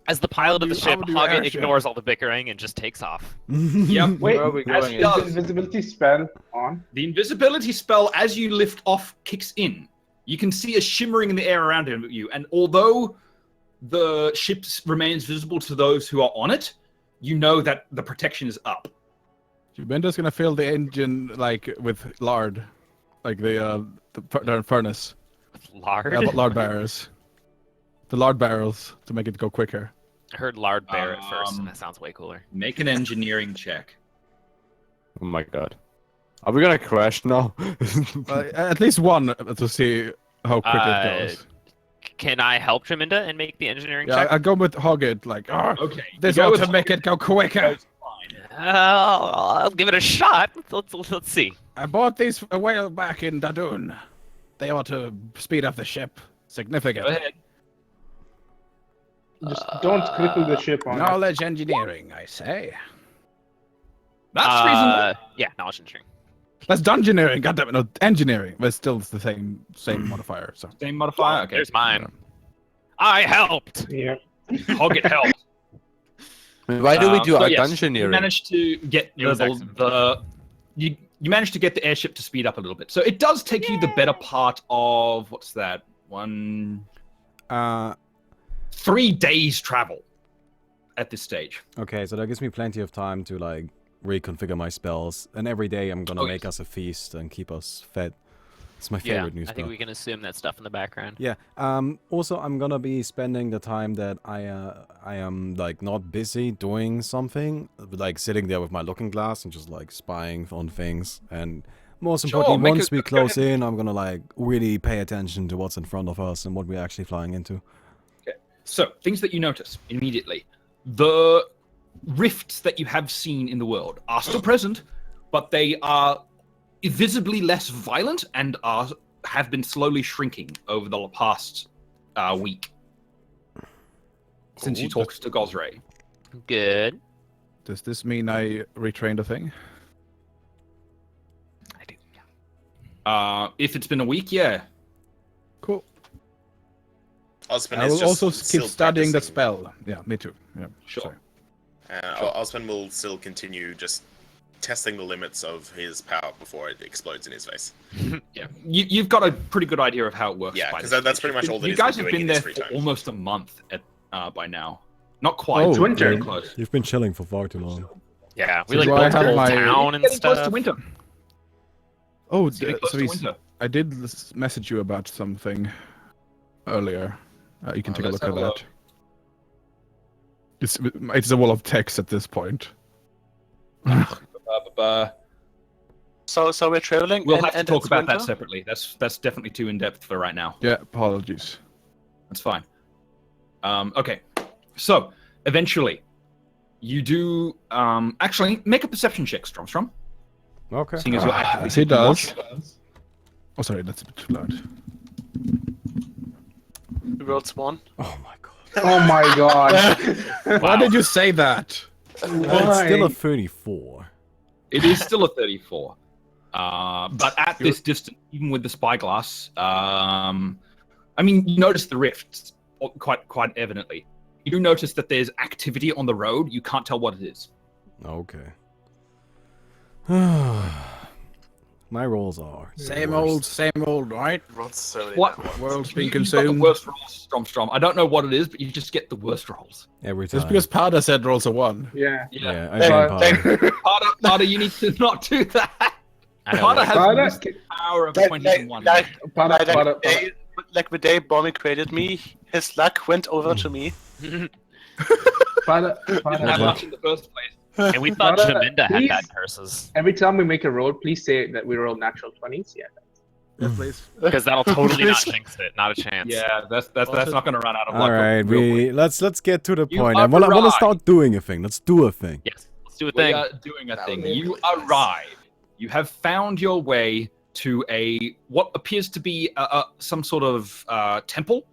As the pilot of the How ship, would you Hoggett airship? ignores all the bickering and just takes off. Yep. Wait, Where are we as going? he is does. the invisibility spell on? The invisibility spell, as you lift off, kicks in. You can see a shimmering in the air around you, and although the ship remains visible to those who are on it, you know that the protection is up. Bender's gonna fill the engine like with lard, like the furnace, Lard? lard barrels, the lard barrels to make it go quicker. I heard lard bear at first, and Um, that sounds way cooler. Make an engineering check. Oh my god. Are we gonna crash now? At least one to see how quick Uh, it goes. Can I help Treminda and make the engineering Yeah, check? I go with Hoggett, like, oh, Okay. this you go ought with to make it go quicker. I'll give it a shot. Let's see. I bought these a while back in Dadun. They ought to speed up the ship Go significantly. ahead. Just don't cripple the ship on it. Knowledge engineering, I say. That's reasonable. Yeah, knowledge engineering. That's dungeoneering, goddammit, no, engineering. But still it's the same modifier, so. Same modifier. Okay. There's mine. I helped. Yeah. Hoggett helped. Why do we do So our yes, dungeoneering? You managed to get It was excellent. you managed to get the airship to speed up a little bit. So it does take you the better part of what's that? 3 days travel at this stage. Okay, so that gives me plenty of time to like reconfigure my spells, and every day I'm gonna Oh, make yes. us a feast and keep us fed. It's my Yeah, favorite new I spell. think we can assume that stuff in the background. Yeah. Also, I'm gonna be spending the time that I am like not busy doing something, like sitting there with my looking glass and just like spying on things. And most Sure, importantly, make once a- we go close ahead. in, I'm gonna like really pay attention to what's in front of us and what we're actually flying into. So, things that you notice immediately. The rifts that you have seen in the world are still present, but they are visibly less violent and have been slowly shrinking over the past week. Since you Cool. talked to Gosray. Good. Does this mean I retrained a thing? I do. If it's been a week, yeah. Cool. Osman I is will just also still keep studying the practicing. spell. Yeah, me too. Yeah, Sure. sorry. Osman will still continue just testing the limits of his power before it explodes in his face. Yeah, you've got a pretty good idea of how it works. Yeah, by 'cause this that's stage. pretty much all that you he's been guys have doing been in there his free for time. almost a month by now. Not quite. Oh, but winter. very close. You've been chilling for far too long. Yeah, we So like do I built a have whole my- town and Getting close to stuff. winter. Oh, It's getting close so to he's, winter. I did message you about something earlier. You can take a Let's look at have a that. It's a wall of text at this point. So we're traveling. We'll and, have to and talk it's about that winter? separately. That's definitely too in depth for right now. Yeah, apologies. That's fine. Okay, so eventually, you do actually make a perception check, Stromstrom. Okay. Seeing as you're actively He seeking does. watch. Oh, sorry, that's a bit too loud. We rolled one. Oh my god. Oh my god. Why did you say that? It's still a Why? 34. It is still a 34. But at this distance, even with the spyglass, I mean, you notice the rifts quite evidently. You do notice that there's activity on the road. You can't tell what it is. Okay. My rolls are Same worst. old, right? Rolled so many What? bad ones. World's being You've got the consumed. worst rolls, Strom. I don't know what it is, but you just get the worst rolls. Every time. Just because Pada said rolls a 1. Yeah. Yeah, I Thank- blame Power. Pada, you need to not do that. I know. Pada has Pada- the power of Like, 21. Pada- like, Pada- like the day Bommy created me, his luck went over to me. Pada- Didn't have Pada- much in the first place. And we thought Pada, Jaminda had please. bad curses. Every time we make a roll, please say that we roll natural 20s. Yeah. Yes, please. Because that'll totally not jinx it. Not a chance. Yeah, that's not going to run out of luck. All right, real quick. let's get to the You point. I wanna arrive. start doing a thing. Let's do a thing. Yes. Let's do a We thing. are doing a That thing. would be You really nice. arrive. You have found your way to what appears to be some sort of temple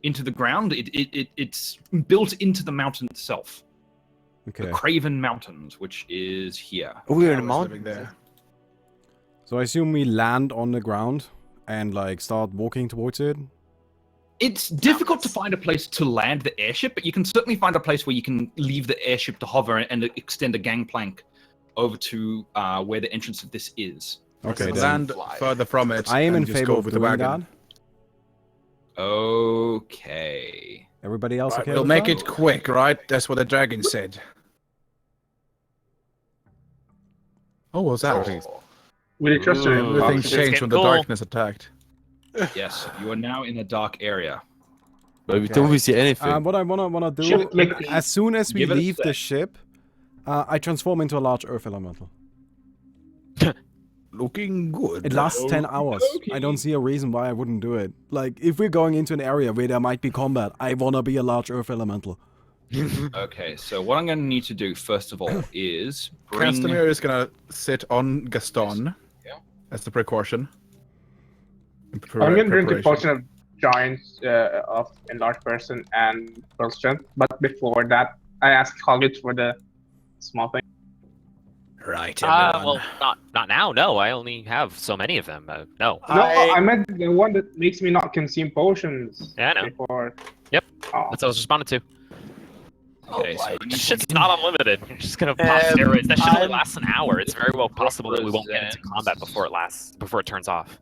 into the ground. It's built into the mountain itself. Okay. The Craven Mountains, which is here. We're in I a was mountain. living there. So I assume we land on the ground and like start walking towards it. It's difficult to find a place to land the airship, but you can certainly find a place where you can leave the airship to hover and extend a gangplank over to where the entrance of this is. Okay, then. Land further from it. I am in and just favor go of with the doing wagon. that. Okay. Everybody else okay? We'll with make that? it quick, right? That's what the dragon said. Oh, what was that? We did trust her. Ooh. Everything It's changed getting when the cool. darkness attacked. Yes, you are now in a dark area. But we don't really see anything. What I wanna do, Ship click. as soon as we Give it a leave the sec. ship, I transform into a large earth elemental. Looking good. It lasts 10 hours. I don't see a reason why I wouldn't do it. Like, if we're going into an area where there might be combat, I wanna be a large earth elemental. Okay, so what I'm going to need to do first of all is bring. Castamir is gonna sit on Gaston Yeah. as the precaution. I'm gonna drink a potion of giants of enlarged person and world strength. But before that, I asked Hoggett for the small thing. Right, Well, not now. No, I only have so many of them. No. No, I meant the one that makes me not consume potions. Yeah, I know. Before. Yep. Oh. That's what I was responding to. Okay, so This shit's not unlimited. You're just gonna pop steroids. That shit only lasts an hour. It's very well possible that we won't get into combat before it turns off.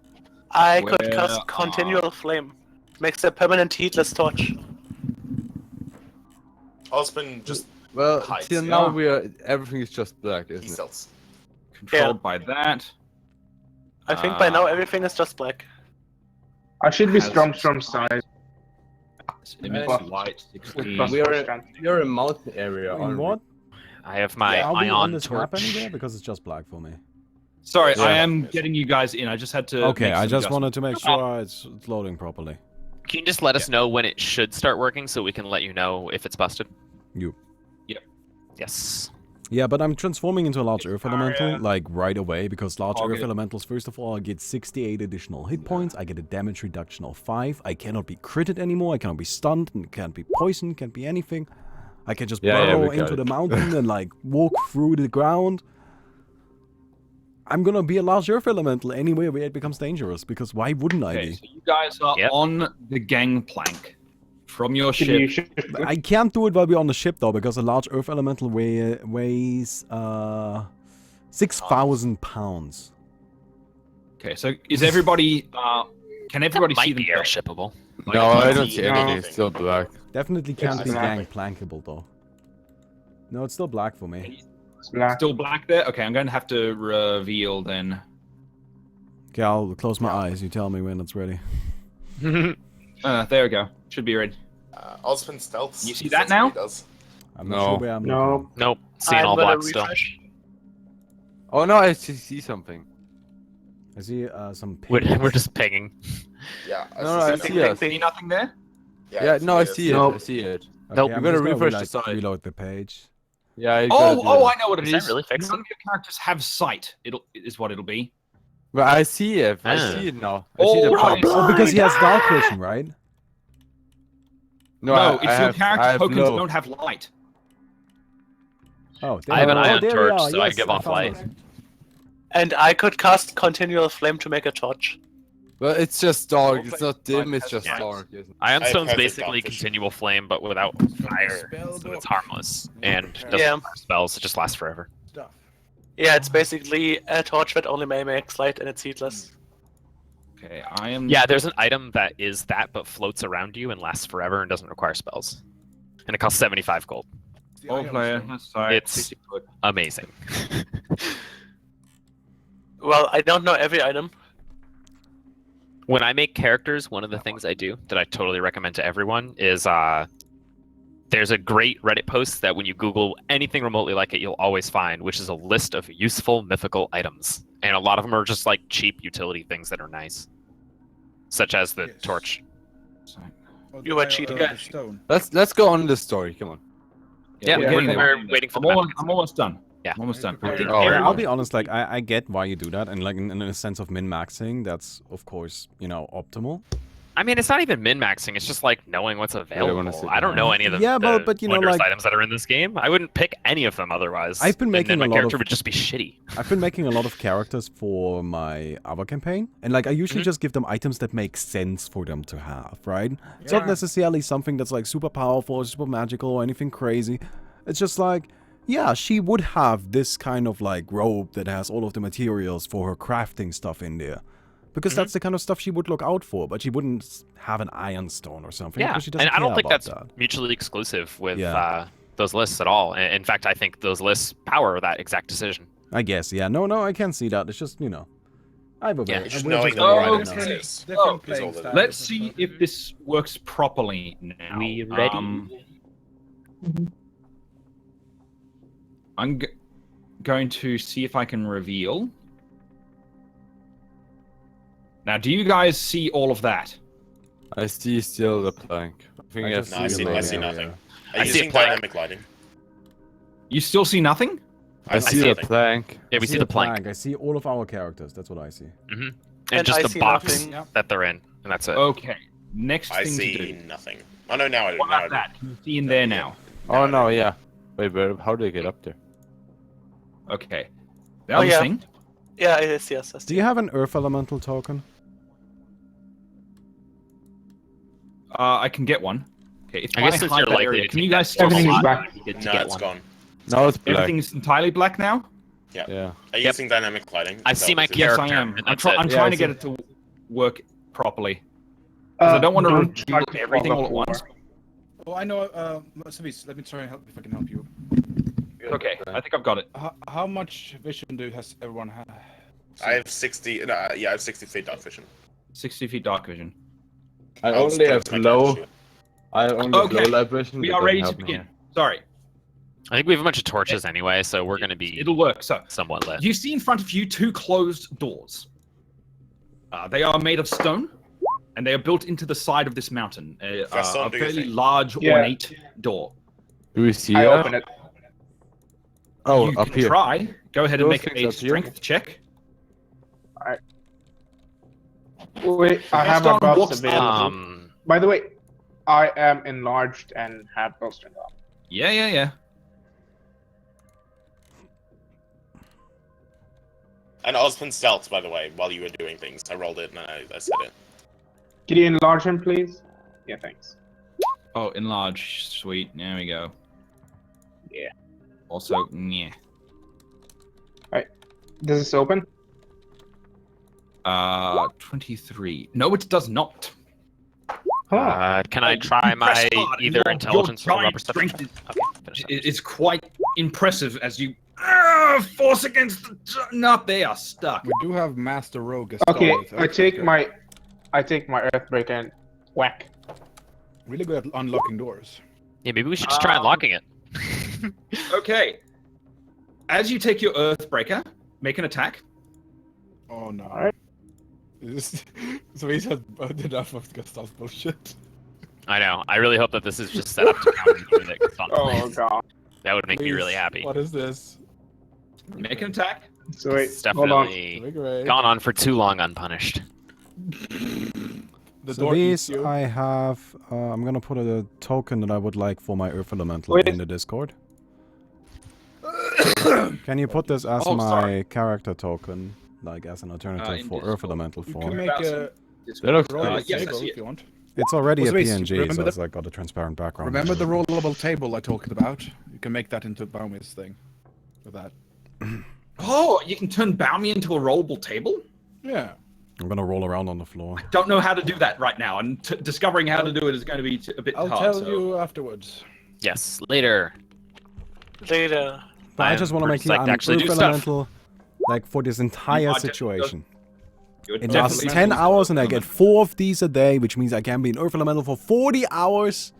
I could Where cast are- continual flame. Makes a permanent heatless torch. Osman just Well, Heights, till yeah. now everything is just black, he isn't it? sells. controlled by that. I think by now everything is just black. I should be Has- Storm size. Image Plus- white with 16. plus We are- force strength. You're a mountain area, In aren't what? I have my Are we on ion this map torch. anywhere? Because it's just black for me. Sorry, I Yeah. am getting you guys in. I just had to. Okay, make I some just adjustments. wanted to make sure it's loading properly. Can you just let us know when it should start working so we can let you know if it's busted? You. Yep. Yes. Yeah, but I'm transforming into a large earth elemental, Aria. like, right away, because large Okay. earth elementals, first of all, I get 68 additional hit points, I get a damage reduction of 5, I cannot be critted anymore, I cannot be stunned, and can't be poisoned, can't be anything. I can just burrow we got into it. the mountain and, like, walk through the ground. I'm gonna be a large earth elemental anywhere where it becomes dangerous, because why wouldn't I Okay, be? so you guys are Yep. on the gangplank from your Can you ship. shift? I can't do it while we're on the ship, though, because a large earth elemental weighs 6,000 pounds. Okay, so is everybody? Can everybody That see might be them? airshipable. Like, No, I I can't don't see see No. anything. It's still black. Definitely can't It's be black. gangplankable, though. No, it's still black for me. It's black. Still black there. Okay, I'm going to have to reveal then. Okay, I'll close my eyes. You tell me when it's ready. There we go. Should be ready. Osman stealth. You see that now? Does. I'm not No. sure where I'm looking. No. Nope. Seeing I'm all gonna black still. refresh. Oh no, I see something. I see some We're pings. just pinging. Yeah. No, I see see that. us. See nothing there? Yeah, no, I see it. Nope. I see it. Okay, Nope. I'm You're just gonna gonna refresh the site. reload the page. Yeah. You gotta do Oh, that. I know what it Is is. that really fixed? None of your characters have sight. Is what it'll be. But I see it. I Ah. see it now. I see the Oh, point. Oh, because he has dark vision, right? No, it's I your have, character I have tokens no. don't have light. Oh, I have an oh, ion there we torch, are, so I yes, give off found light. it. And I could cast continual flame to make a torch. But it's just dark. It's Hopefully not dim. light It's has just light. dark. Isn't it? Ion I have Stone's perfect basically dark vision. continual flame, but without fire, so it's harmless and doesn't Yeah. fire spells. It just lasts forever. Yeah, it's basically a torch that only makes light and it's heatless. Okay, I am. Yeah, there's an item that is that, but floats around you and lasts forever and doesn't require spells. And it costs 75 gold. All player. Sorry. It's- 60 foot. Amazing. Well, I don't know every item. When I make characters, one of the things I do that I totally recommend to everyone is there's a great Reddit post that when you Google anything remotely like it, you'll always find, which is a list of useful mythical items. And a lot of them are just like cheap utility things that are nice, such as the Yes. torch. You were cheating. Stone. Let's go on the story. Come on. Yeah, we're we're, getting we're there. waiting for I'm the map. almost done. Yeah. I'm almost done. Oh, Yeah, I'll okay. be honest, like, I get why you do that, and, like, in a sense of min-maxing, that's, of course, you know, optimal. I mean, it's not even min-maxing. It's just like knowing what's wanna available. sit I don't down. know any of the, Yeah, the but, you know, wondrous like- items that are in this game. I wouldn't pick any of them otherwise. I've been and making then my a lot character of- would just be shitty. I've been making a lot of characters for my other campaign, and, like, I usually Mhm. just give them items that make sense for them to have, right? It's not necessarily something that's, like, super powerful or super magical or anything crazy. It's just like, yeah, she would have this kind of, like, robe that has all of the materials for her crafting stuff in there. Because Mhm. that's the kind of stuff she would look out for, but she wouldn't have an iron stone or something. Yeah, because she doesn't and I don't care think about that's that. mutually exclusive with Yeah. those lists at all. In fact, I think those lists power that exact decision. I guess, yeah. No, I can see that. It's just, you know. Either Yeah, way. Just we're knowing just that gonna more ride it items now. Okay. exist. Oh, Different is all playing that- styles. Let's see if this works properly now. We ready? I'm going to see if I can reveal. Now, do you guys see all of that? I see still the plank. I think I I just No, I see- the I see area. nothing. Are I you see a using plank. dynamic lighting? You still see nothing? I see see a nothing. plank. Yeah, we see the plank. I see all of our characters. That's what I see. And And just I the see box nothing. Yep. that they're in, and that's it. Okay. Next I thing to see do. nothing. Oh no, now I do. What Now I about do. that? Can you see in there now? Oh no, yeah. Wait, but how do I get up there? Okay. The Oh, other yeah. thing. Yeah, yes. Do you have an Earth Elemental token? I can get one. Okay. If I guess since hide you're that likely area, to can take you guys that still Everything see? is black. to No, get it's one. gone. No, it's black. Everything's entirely black now? Yeah. Are you Yep. using dynamic lighting? I Is that see my what it is? Yes, character. I am. and I'm, that's trying it. Yeah, to I get see. it to work properly. 'Cause I don't want to don't reveal try to everything all follow at once. Oh, I know. Savis, let me try and help if I can help you. Okay, I think I've got it. How much vision has everyone have? I have 60. No, yeah, I have 60 feet dark vision. 60 feet dark vision. I I'll only put it have to my low. character sheet. I only have Okay, low light vision. We that are doesn't ready to help me begin. here. Sorry. I think we have a bunch of torches anyway, so we're going to be It'll work. So, somewhat lit. you see in front of you 2 closed doors. They are made of stone, and they are built into the side of this mountain. A Gaston, do your fairly thing. large, Yeah. ornate door. Do we see I that? open it. Oh, You up can here. try. Go ahead and Those make things a up here? strength check. Wait, I have my Gaston buffs walks available. By the way, I am enlarged and have bolstering up. Yeah. And Osmond stealth, by the way, while you were doing things. I rolled it and I said it. Can you enlarge him, please? Yeah, thanks. Oh, enlarge. Sweet. There we go. Yeah. Also, yeah. Does this open? 23. No, it does not. Can I try You press my hard, and either your intelligence or giant rubber stuff? strength Okay, finish that. It's quite impressive as you force against the nut. They are stuck. We do have Master Rogue. Okay, installed, I take good. my Earthbreaker and whack. Really good at unlocking doors. Yeah, maybe we should just try unlocking it. Okay. As you take your Earthbreaker, make an attack. Oh no. Alright. So he's had enough of Gustav's bullshit. I know. I really hope that this is just set up to counter it. Oh god. That would make me really Please, happy. What is this? Make an attack. So wait, It's hold on. definitely Great. gone on for too long unpunished. The So door eats these you. I have. I'm gonna put a token that I would like for my Earth Elemental Wait. in the Discord. Can you put this as Oh, my sorry. character token, like as an alternative in for Discord. Earth Elemental You form? can make Whereabouts a It's That looks rollable nice. yes, I table see if it. you want. It's already a Also, wait, PNG, so remember it's like got a transparent background. Remember the rollable table I talked about? You can make that into Baumi's thing. With that. Oh, you can turn Baumi into a rollable table? Yeah. I'm gonna roll around on the floor. Don't know how to do that right now, and discovering how to do it is going to be a bit I'll hard. tell so- you afterwards. Yes, later. Later. But I I'm just want to make pretty clear psyched I'm to actually Earth do stuff. Elemental, like for this entire are situation. You're It lasts definitely 10 supposed to hours and I get implement. 4 of these a day, which means I can be an Earth Elemental for 40 hours.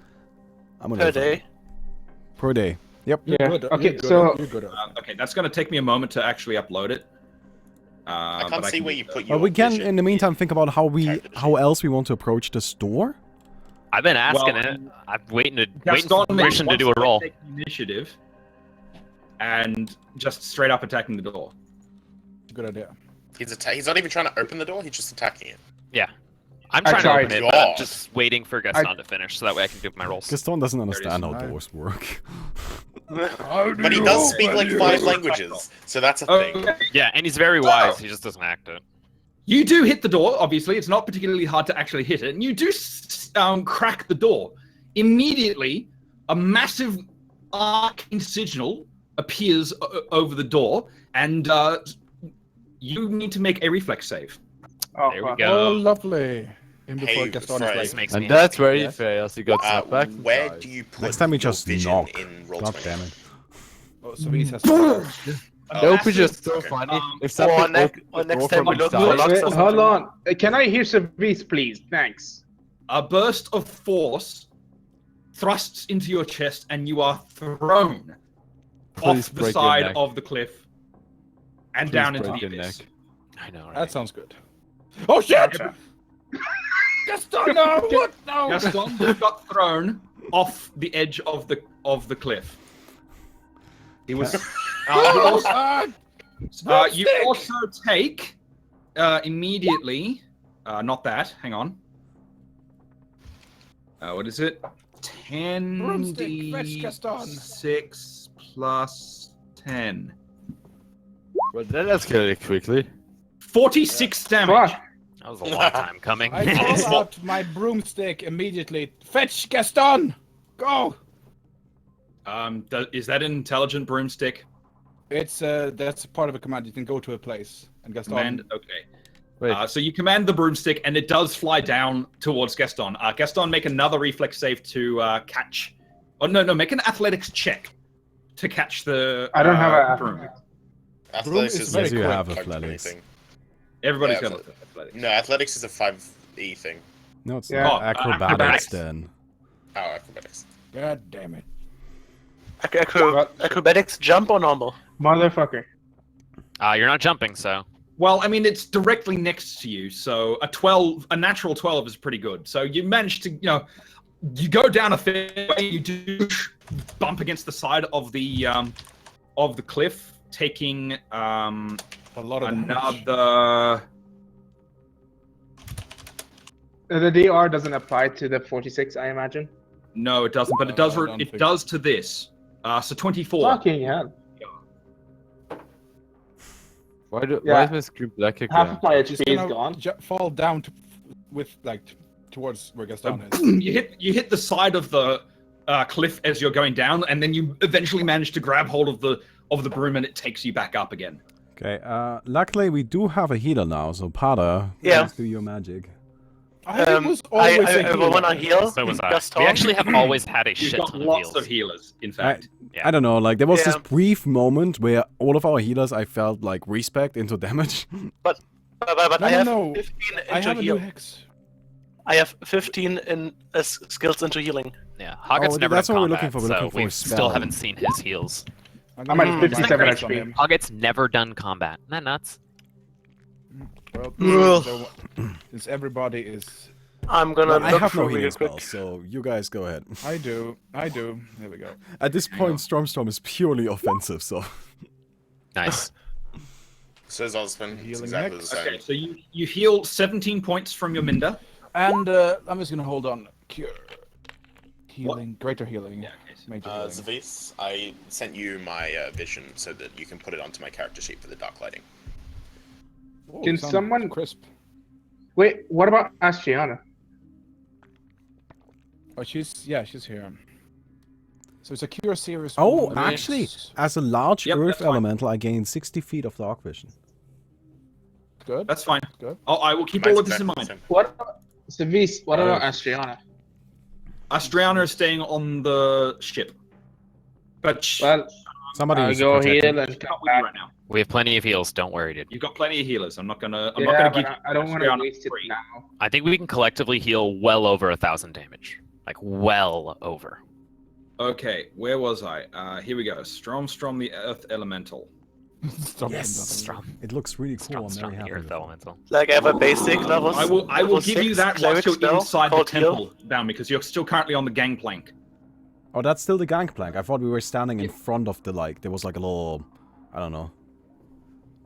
I'm an Per Earth day. Elemental. Per day. Yep. You're Yeah, good. okay, you're good, so- you're good. Okay, that's going to take me a moment to actually upload it. I can't see where you put But your we can, vision in the meantime, think about how else we want to approach the store. I've been asking Well, it. I'm waiting for Gaston may permission to once do a again roll. take the initiative and just straight up attacking the door. Good idea. He's not even trying to open the door, he's just attacking it. Yeah. I'm I trying to tried. open it, but I'm God. just waiting for Gaston to finish so that way I can do my rolls. Gaston doesn't it is. understand how Nice. doors work. But he does speak like 5 languages, so that's a thing. Okay. Yeah, and he's very wise. He just doesn't act it. You do hit the door, obviously. It's not particularly hard to actually hit it. And you do crack the door. Immediately, a massive arcane sigil appears over the door, and you need to make a reflex save. Oh, There we fuck. go. Oh, lovely. In before Hey, Gaston Fred. is This like, makes me And that's happy. where he Yes. fails. He got snapped back. Where inside. do you put Next time we your just vision knock. in roll God 20? damn it. oh, so he has That would be just so Okay. funny. If Or something next opened the next door time from we look, inside. we'll lock Wait, something. hold on. Can I hear Service, please? Thanks. A burst of force thrusts into your chest, and you are thrown Please off the break your side neck. of the cliff and Please down into break the your abyss. neck. I know, right? That sounds good. Oh shit! Gaston, no! What? No! Gaston got thrown off the edge of the cliff. He was. You also take immediately. Not that. Hang on. What is it? Broomstick, fetch Gaston. 6 plus 10. Well, that escalated quickly. 46 damage. Fuck. That was a long time coming. I pull out my broomstick immediately. Fetch Gaston! Go! Is that an intelligent broomstick? It's that's part of a command. You can go to a place and Gaston. Command. Okay. Wait. So you command the broomstick, and it does fly down towards Gaston. Gaston, make another reflex save to catch. Oh no! Make an athletics check to catch the. I don't have a broom. Broom is Athletics very is Yes, you quick. have like athletics. anything. Everybody's Yeah, got athletics. No, athletics is a 5e thing. No, it's Yeah. not. Oh, Acrobatics acrobatics. then. Oh, acrobatics. God damn it. Acrobatics, jump or normal? Motherfucker. You're not jumping, so Well, I mean, it's directly next to you, so a natural 12 is pretty good. So you managed to, you go down a fair way, you do bump against the side of the cliff, taking A lot of damage. another. The DR doesn't apply to the 46, I imagine. No, it doesn't, but it I does. don't It think does to this. So 24. Fucking hell. Why Yeah. is my screen black again? Half of my She's HP is gonna gone. fall down towards where Gaston is. You hit the side of the cliff as you're going down, and then you eventually manage to grab hold of the broom, and it takes you back up again. Okay, luckily we do have a healer now, so Pada, Yeah. please do your magic. I was always a I want to healer. heal. so was I. Gaston. We actually have always had a You've shit got ton of lots heals. of healers, in fact. Yeah. I don't know, like there was this Yeah. brief moment where all of our healers I felt like respec into damage. But No, I have no. 15 I into have a new heal. hex. I have 15 in skills into healing. Yeah, Hoggett's Oh, never that's done what we're combat, looking for. We're so looking for we a still spell. haven't seen his heals. I'm gonna at use my 57 hex on HP. him. Hoggett's never done combat. Isn't that nuts? Well, so, since everybody is... I'm gonna I look have no for real healing quick. spells, so you guys go ahead. I do. There we go. At this point, Storm is purely offensive, so... Nice. So is Osman. It's Healing exactly the hex. same. Okay, so you heal 17 points from your Minda. And I'm just gonna hold on. Cure. Healing. Greater healing. Yeah, okay, so, Major healing. Zavis, I sent you my vision so that you can put it onto my character sheet for the dark lighting. Oh, Can it sounds someone- crisp? Wait, what about Astriana? Oh, she's here. So it's a cure series. Oh, one. actually, as a large Yep, earth that's fine. elemental, I gain 60 feet of dark vision. Good. That's fine. Good. Oh, I will keep all of this in mind. What about Savis? What about Astriana? Astriana is staying on the ship. But Well, Somebody I'll needs to go protect heal me. and she's come not with you back. right now. We have plenty of heals. Don't worry, dude. You've got plenty of healers. I'm not gonna Yeah, give but I don't want to Astriana waste it free. now. I think we can collectively heal well over 1,000 damage. Like, well over. Okay, where was I? Here we go. Strom the Earth Elemental. Stop Yes. Strong. It looks really cool. I'm Strong very the happy Earth with it. Elemental. Like I have a basic level. I will level give you 6 that cleric whilst you're spell inside the called heal. temple, down because you're still currently on the gangplank. Oh, that's still the gangplank. I thought we were standing in front of the, like, there was like a little, I don't know,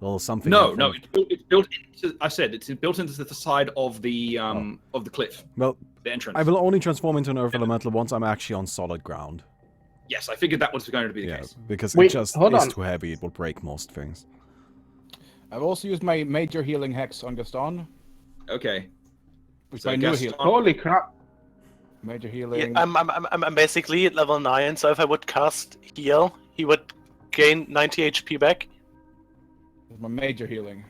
little something. No, in no, front. it's built into. I said it's built into the side of the cliff, Well, the entrance. I will only transform into an earth elemental once I'm actually on solid ground. Yes, I figured that was going to be the Yeah, case. because Wait, it just hold is on. too heavy. It will break most things. I've also used my major healing hex on Gaston. Okay. With So my new Gaston- heal. Holy crap! Major Yeah, healing. I'm basically at level 9, so if I would cast heal, he would gain 90 HP back. My major healing.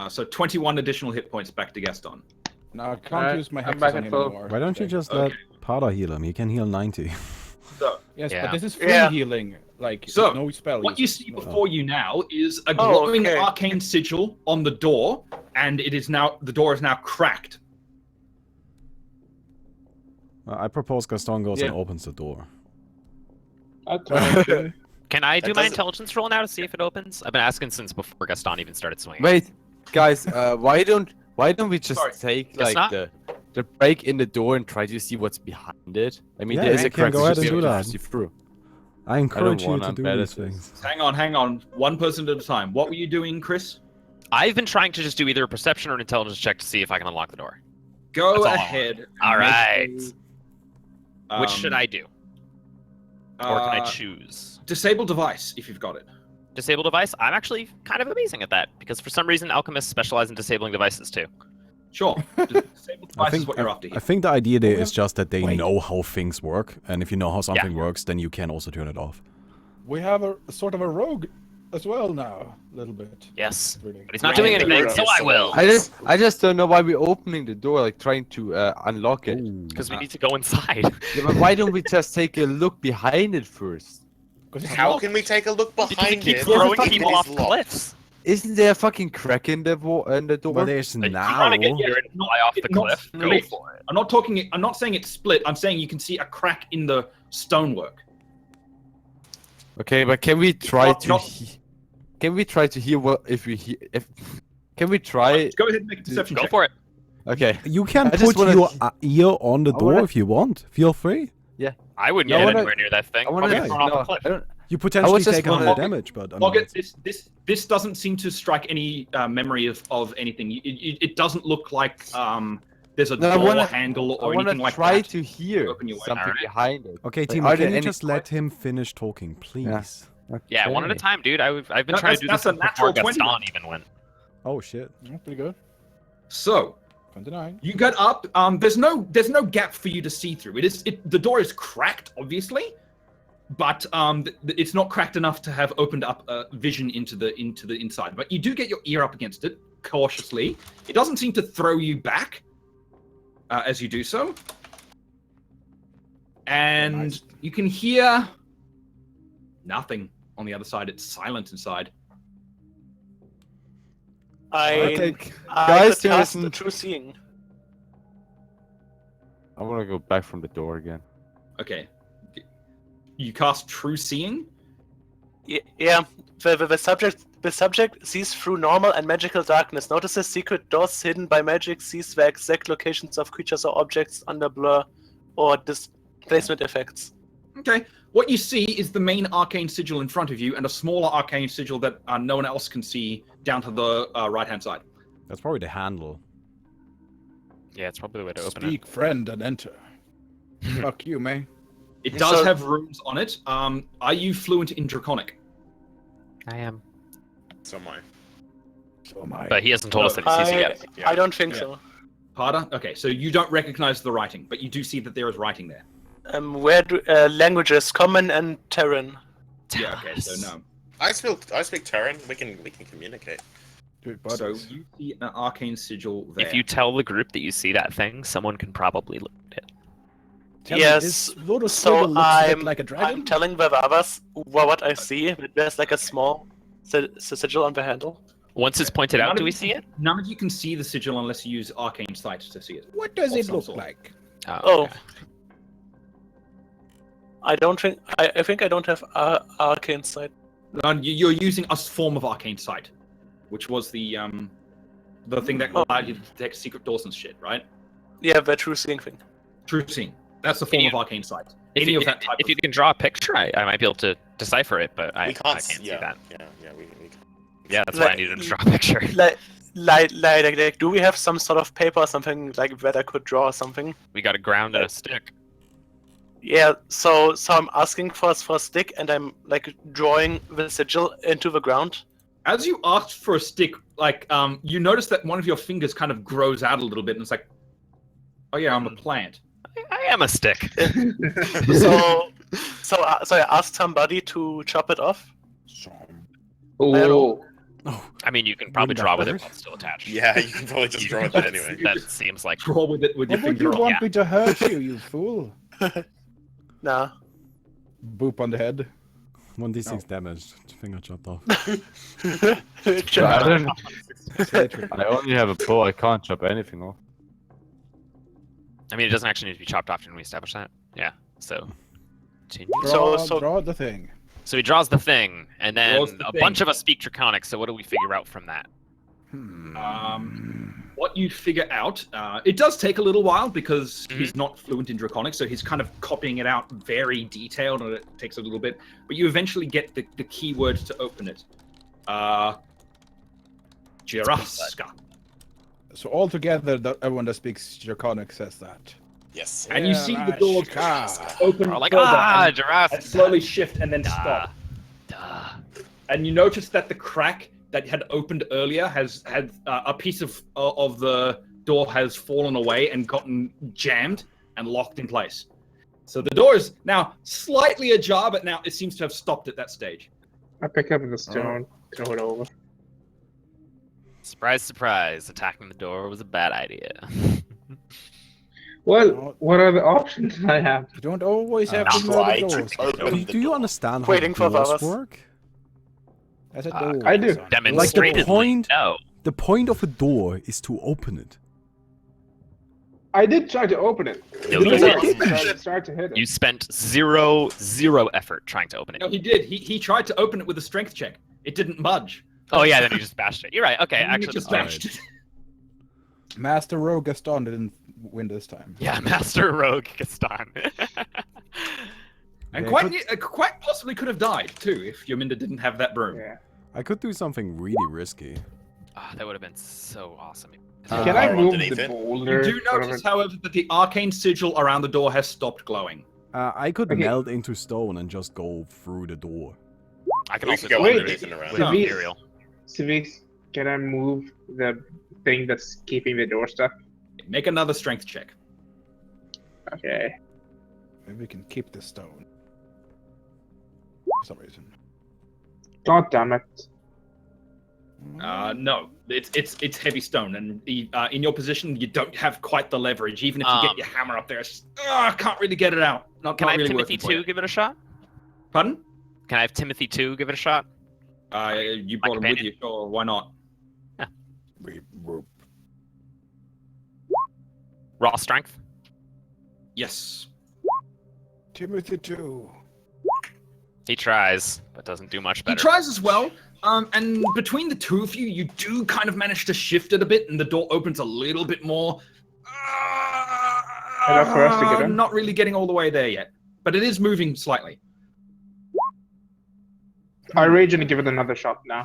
So 21 additional hit points back to Gaston. Now I can't Alright, use my I'm hex back on at him full. anymore. Why don't you just let Pada heal him? He can heal 90. So Yes, Yeah. but this is free Yeah. healing. Like, So, no spell. what you usage, see no. before you now is a Oh, glowing okay. arcane sigil on the door, and the door is now cracked. I propose Gaston goes and Yeah. opens the door. Can I do That my doesn't- intelligence roll now to see if it opens? I've been asking since before Gaston even started swinging. Wait, guys, why don't we just Sorry, take it's like not- the break in the door and try to see what's behind it? I mean, Yeah, there is you a can crack. go we ahead should be and able do to that. see through. I encourage you want to on do bed these assist. things. Hang on. One person at a time. What were you doing, Chris? I've been trying to just do either a perception or an intelligence check to see if I can unlock the door. Go That's all I ahead. and All make right. a- Which should I do? Or can I uh, choose? Disable device if you've got it. Disable device? I'm actually kind of amazing at that, because for some reason alchemists specialize in disabling devices too. Sure. Disable I device is what you're after I here. think the idea there Oh, is just that they wait. know how things work, and if you know how something works, then you can also turn it off. We have a sort of a rogue as well now, a little bit. Yes. Really. But he's not Right, doing the anything, rogue so is I so will. old. I just don't know why we're opening the door, like trying to unlock it. Because we need to go inside. Yeah, but why don't we just take a look behind it first? 'Cause it's How locked. can we take a look Because behind keep it? throwing if it people is off locked? cliffs. Isn't there a fucking crack in the door? But there's Like, now. trying to get here and fly off the It's not cliff. Go split. for it. I'm not saying it's split. I'm saying you can see a crack in the stonework. Okay, but can we try Not- to? not- Can we try to hear what if we hear? If can we try? Go ahead and make a deception Go check. for it. Okay. You can I just put wanna- your ear on the I door wanna- if you want. Feel free. I wouldn't No, I get wanna- anywhere near that thing. I want I'll to. get thrown off the cliff. You potentially just take 100 wanna- damage, but I mean, Margaret, this doesn't seem to strike any memory of anything. It doesn't look like there's a No, I door wanna- handle I or want anything to like try that. to hear Open your way. something Alright. behind it. okay, Like, Timo, are there can you any just let him finish talking, please? Yeah, one at a Okay. time, dude. I've been No, trying to do that's this a natural before 20. Gaston even went. Oh shit. Yeah, pretty good. So 29. you get up. There's no gap for you to see through. The door is cracked, obviously, but it's not cracked enough to have opened up vision into the inside. But you do get your ear up against it cautiously. It doesn't seem to throw you back as you do so, and Nice. you can hear nothing on the other side. It's silent inside. I Guys, could cast listen. True Seeing. I want to go back from the door again. Okay, you cast True Seeing. Yeah, the subject sees through normal and magical darkness, notices secret doors hidden by magic, sees the exact locations of creatures or objects under blur or displacement effects. Okay. What you see is the main arcane sigil in front of you and a smaller arcane sigil that no one else can see down to the right-hand side. That's probably the handle. Yeah, it's probably the way to open Speak, friend, and enter. Fuck you, man. It does So- have runes on it. Are you fluent in Draconic? it. I am. So am I. So am I. But he hasn't told us that he sees it yet. Yeah. I don't think Yeah. so. Pardon? Okay, so you don't recognize the writing, but you do see that there is writing there. Where do languages? Common and Terran. Yeah, okay, so no. I speak Terran. We can communicate. Dude, So buddies. you see an arcane sigil there. If you tell the group that you see that thing, someone can probably look at it. Tell me, yes, is Lodo So Squiggle looks a bit I'm like a dragon? I'm telling the Vavas what I see. There's like a small sigil on the handle. Once it's pointed None out, of do we you see can- it? None of you can see the sigil unless you use arcane sight to see it. What does Of it some look sort. like? Oh. okay. I don't think I think I don't have arcane sight. You're using a form of arcane sight, which was the thing that allowed you to detect secret doors and shit, right? Yeah, the True Seeing thing. True seeing. That's the form you- of arcane sight. If, Any you, of that type if of you can draw a picture, I might be able to decipher it, but I We can't can't. see Yeah, that. yeah, we can. Yeah, that's why I Like- needed to draw a picture. Like, do we have some sort of paper or something like that I could draw or something? We got a ground and a stick. Yeah, so I'm asking for a stick and I'm like drawing the sigil into the ground. As you asked for a stick, like you notice that one of your fingers kind of grows out a little bit, and it's like, oh yeah, I'm a plant. I am a stick. So I asked somebody to chop it off. Oh, I mean, you can probably Wouldn't that draw with it hurt? while it's still attached. Yeah, you can probably just draw it But anyway. that seems like Draw with it with your What would you finger. want yeah. me to hurt you, you fool? Nah. Boop on the head. 1d6 damage. Finger chopped off. I only have a bow. I can't chop anything off. I mean, it doesn't actually need to be chopped off. Didn't we establish that? Yeah. So, continue. Draw the thing. So he draws the thing, and then Draws the a thing. bunch of us speak Draconic. So what do we figure out from that? What you figure out, it does take a little while because Mhm. he's not fluent in Draconic, so he's kind of copying it out very detailed, and it takes a little bit. But you eventually get the keyword to open it. Jiraska. So altogether, everyone that speaks Draconic says that. Yes. And you see the doors Jiraska. open We're like, further and Jurassic. slowly shift and then Duh. stop. Duh. And you notice that the crack that had opened earlier has had a piece of the door has fallen away and gotten jammed and locked in place. So the door is now slightly ajar, but now it seems to have stopped at that stage. I pick up the stone, throw it over. Surprise, surprise! Attacking the door was a bad idea. Well, what are the options I have? You don't always have Not to murder right. doors. Open the Do you door. understand how Waiting for doors Vavas. work? There's a door. I do. Gaston. Demonstratedly, point- no. The point of a door is to open it. I did try to open it. No, It you didn't didn't. work, so I tried to hit it. You spent zero effort trying to open it. No, he did. He tried to open it with a strength check. It didn't budge. Oh yeah, then you just bashed it. You're right. Okay, And he actually, just that's bashed it. Master Rogue Gaston didn't win this time. yeah, Master Rogue Gaston. And Yeah, quite possibly could have died too if Yominda didn't have that broom. Yeah. I could do something really risky. Oh, that would have been so awesome. Can I move underneath the it. boulder? You do notice, however, that the arcane sigil around the door has stopped glowing. I could Okay. melt into stone and just go through the door. I can We also could go do it underneath and around. with No. material. Civics, can I move the thing that's keeping the door stuck? Make another strength check. Okay. Maybe we can keep this stone. For some reason. God damn it. No, it's heavy stone, and in your position, you don't have quite the leverage. Even if you get your hammer up there, it's just, I can't really get it out. Can I have really Timothy working for 2 you. give it a shot? Pardon? Can I have Timothy 2 give it a shot? You brought him with companion? you, sure? Why not? Raw strength? Yes. Timothy 2. He tries, but doesn't do much He better. tries as well. And between the two of you, you do kind of manage to shift it a bit, and the door opens a little bit more. Enough for us to get in? Not really getting all the way there yet, but it is moving slightly. I rage and give it another shot now.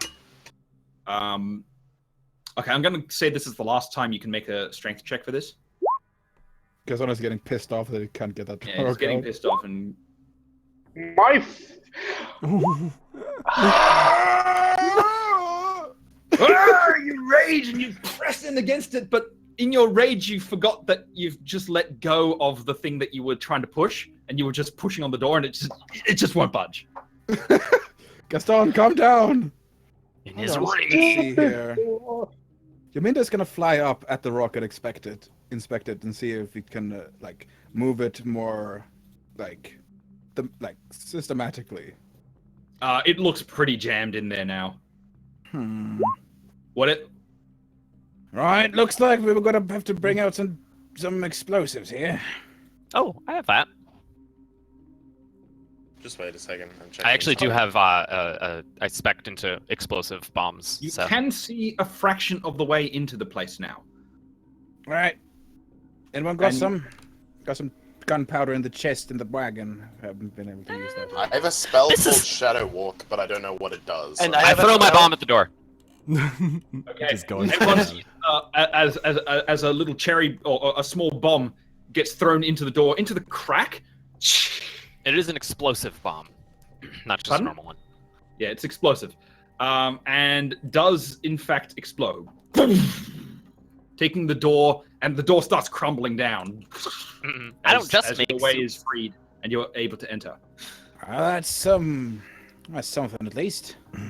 Okay, I'm going to say this is the last time you can make a strength check for this. Gaston is getting pissed off that he can't get that door. Yeah, he's getting out. pissed off, and My you rage and you press in against it, but in your rage, you forgot that you've just let go of the thing that you were trying to push, and you were just pushing on the door, and it just won't budge. Gaston, calm down. In his Hold on, rage. let's see here. Yaminda's gonna fly up at the rocket, inspect it, and see if we can like move it more, like systematically. It looks pretty jammed in there now. What it? Right, looks like we were gonna have to bring out some explosives here. Oh, I have that. Just wait a second. I'm checking. I actually do have I spec'd into explosive bombs. You So can see a fraction of the way into the place now. Right. Anyone got And- some gunpowder in the chest in the wagon? Haven't been able to use that. I have a spell This called is- Shadow Walk, but I don't know what it does. And so- I I have throw a my spell- bomb at the door. Just going Everyone's, down. as a little cherry or a small bomb gets thrown into the door, into the crack. It is an explosive bomb, not just Pardon? a normal one. Yeah, it's explosive, and does in fact explode, taking the door, and the door starts crumbling down. I don't just as make your way soup. is freed, and you're able to enter. That's something at least. Oh,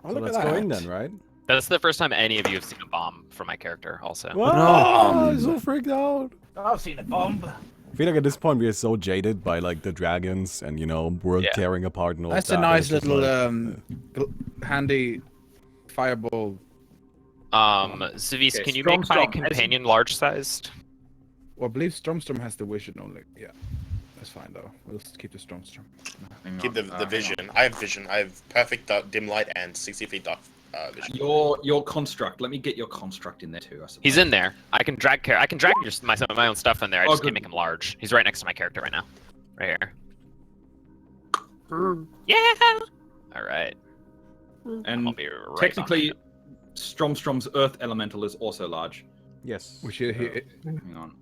So look let's at go that. in then, right? That's the first time any of you have seen a bomb from my character. Also, Whoa, I'm so freaked out. I've seen a bomb. I feel like at this point we are so jaded by like the dragons and world Yeah. tearing apart and all That's that. a nice it's just little like, handy fireball. Zavis, Okay, can you Storm make my Storm, companion large-sized? Well, I believe Stormstorm has the vision only. Yeah, that's fine though. We'll just keep the Stormstorm. Hang Keep on, the hang on. vision. I have vision. I have perfect dim light and 60 feet dark vision. Your construct. Let me get your construct in there too. I suppose. He's in there. I can drag my own stuff in there. I Oh, just good. can't make him large. He's right next to my character right now. Right here. Yeah. All right. And I'll be right technically, behind Stromstrom's Earth Elemental is also large. yes. Which Hang on. and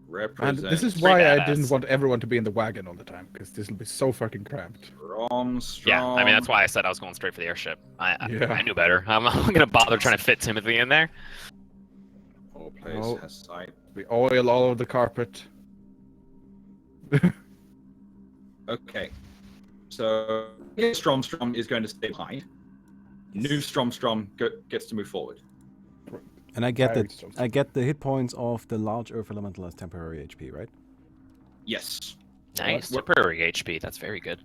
Represent. this is Pretty why I badass. didn't want everyone to be in the wagon all the time, because this will be so fucking cramped. Stromstrom. Yeah, I mean that's why I said I was going straight for the airship. Yeah. I knew better. I'm not gonna bother trying to fit Timothy in there. All place Oh. has sight. We oil all over the carpet. Okay. So Stromstrom is going to stay behind. New Stromstrom gets to move forward. And I get Fire that. Stormstorm. I get the hit points of the large Earth Elemental as temporary HP, right? Yes. Nice. What- Temporary HP. That's very good.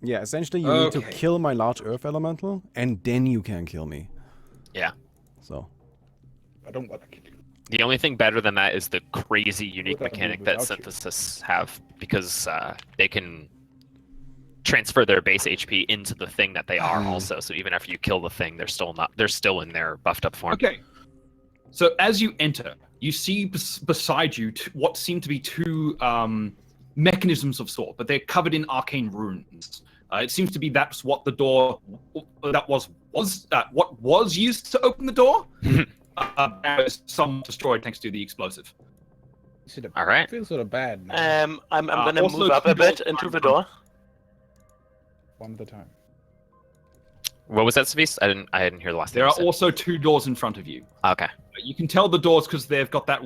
Yeah, essentially you need to Okay. kill my large earth elemental, and then you can kill me. Yeah. So. I don't want to kill you. The only thing better than that is the crazy unique Without mechanic you, that without you. Synthesis have, because they can transfer their base HP into the thing that they are also. So even after you kill the thing, they're still in their buffed up form. Okay. So as you enter, you see beside you what seem to be two mechanisms of sort, but they're covered in arcane runes. It seems to be that's what the door what was used to open the door. Now is somewhat destroyed thanks to the explosive. All right. I feel sort of bad now. I'm gonna also move up two a bit doors into are the in front. door. One at a time. What was that, Savis? I didn't hear the last thing. There you are said. also two doors in front of you. Okay. You can tell the doors because they've got that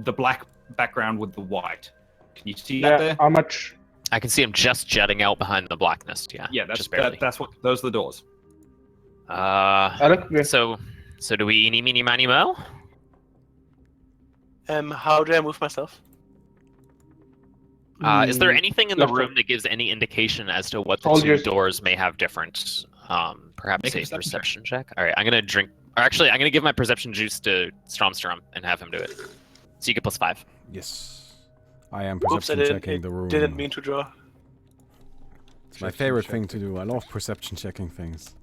the black background with the white. Can you see that there? How much? I can see him just jutting out behind the blackness. Yeah. Yeah, that's just barely. that's what those are the doors. So do we eeny meeny miny mo? How do I move myself? Is there anything in the left room one. that gives any indication as to what the Soldiers. two doors may have different? Perhaps Make a a perception perception check. All right, I'm gonna drink. Or actually, I'm gonna give my perception juice to Stromstrom and have him do it. So you get +5. Yes. I am Oops, I perception checking the room. didn't mean to draw. It's my favorite thing to do. I love perception checking things.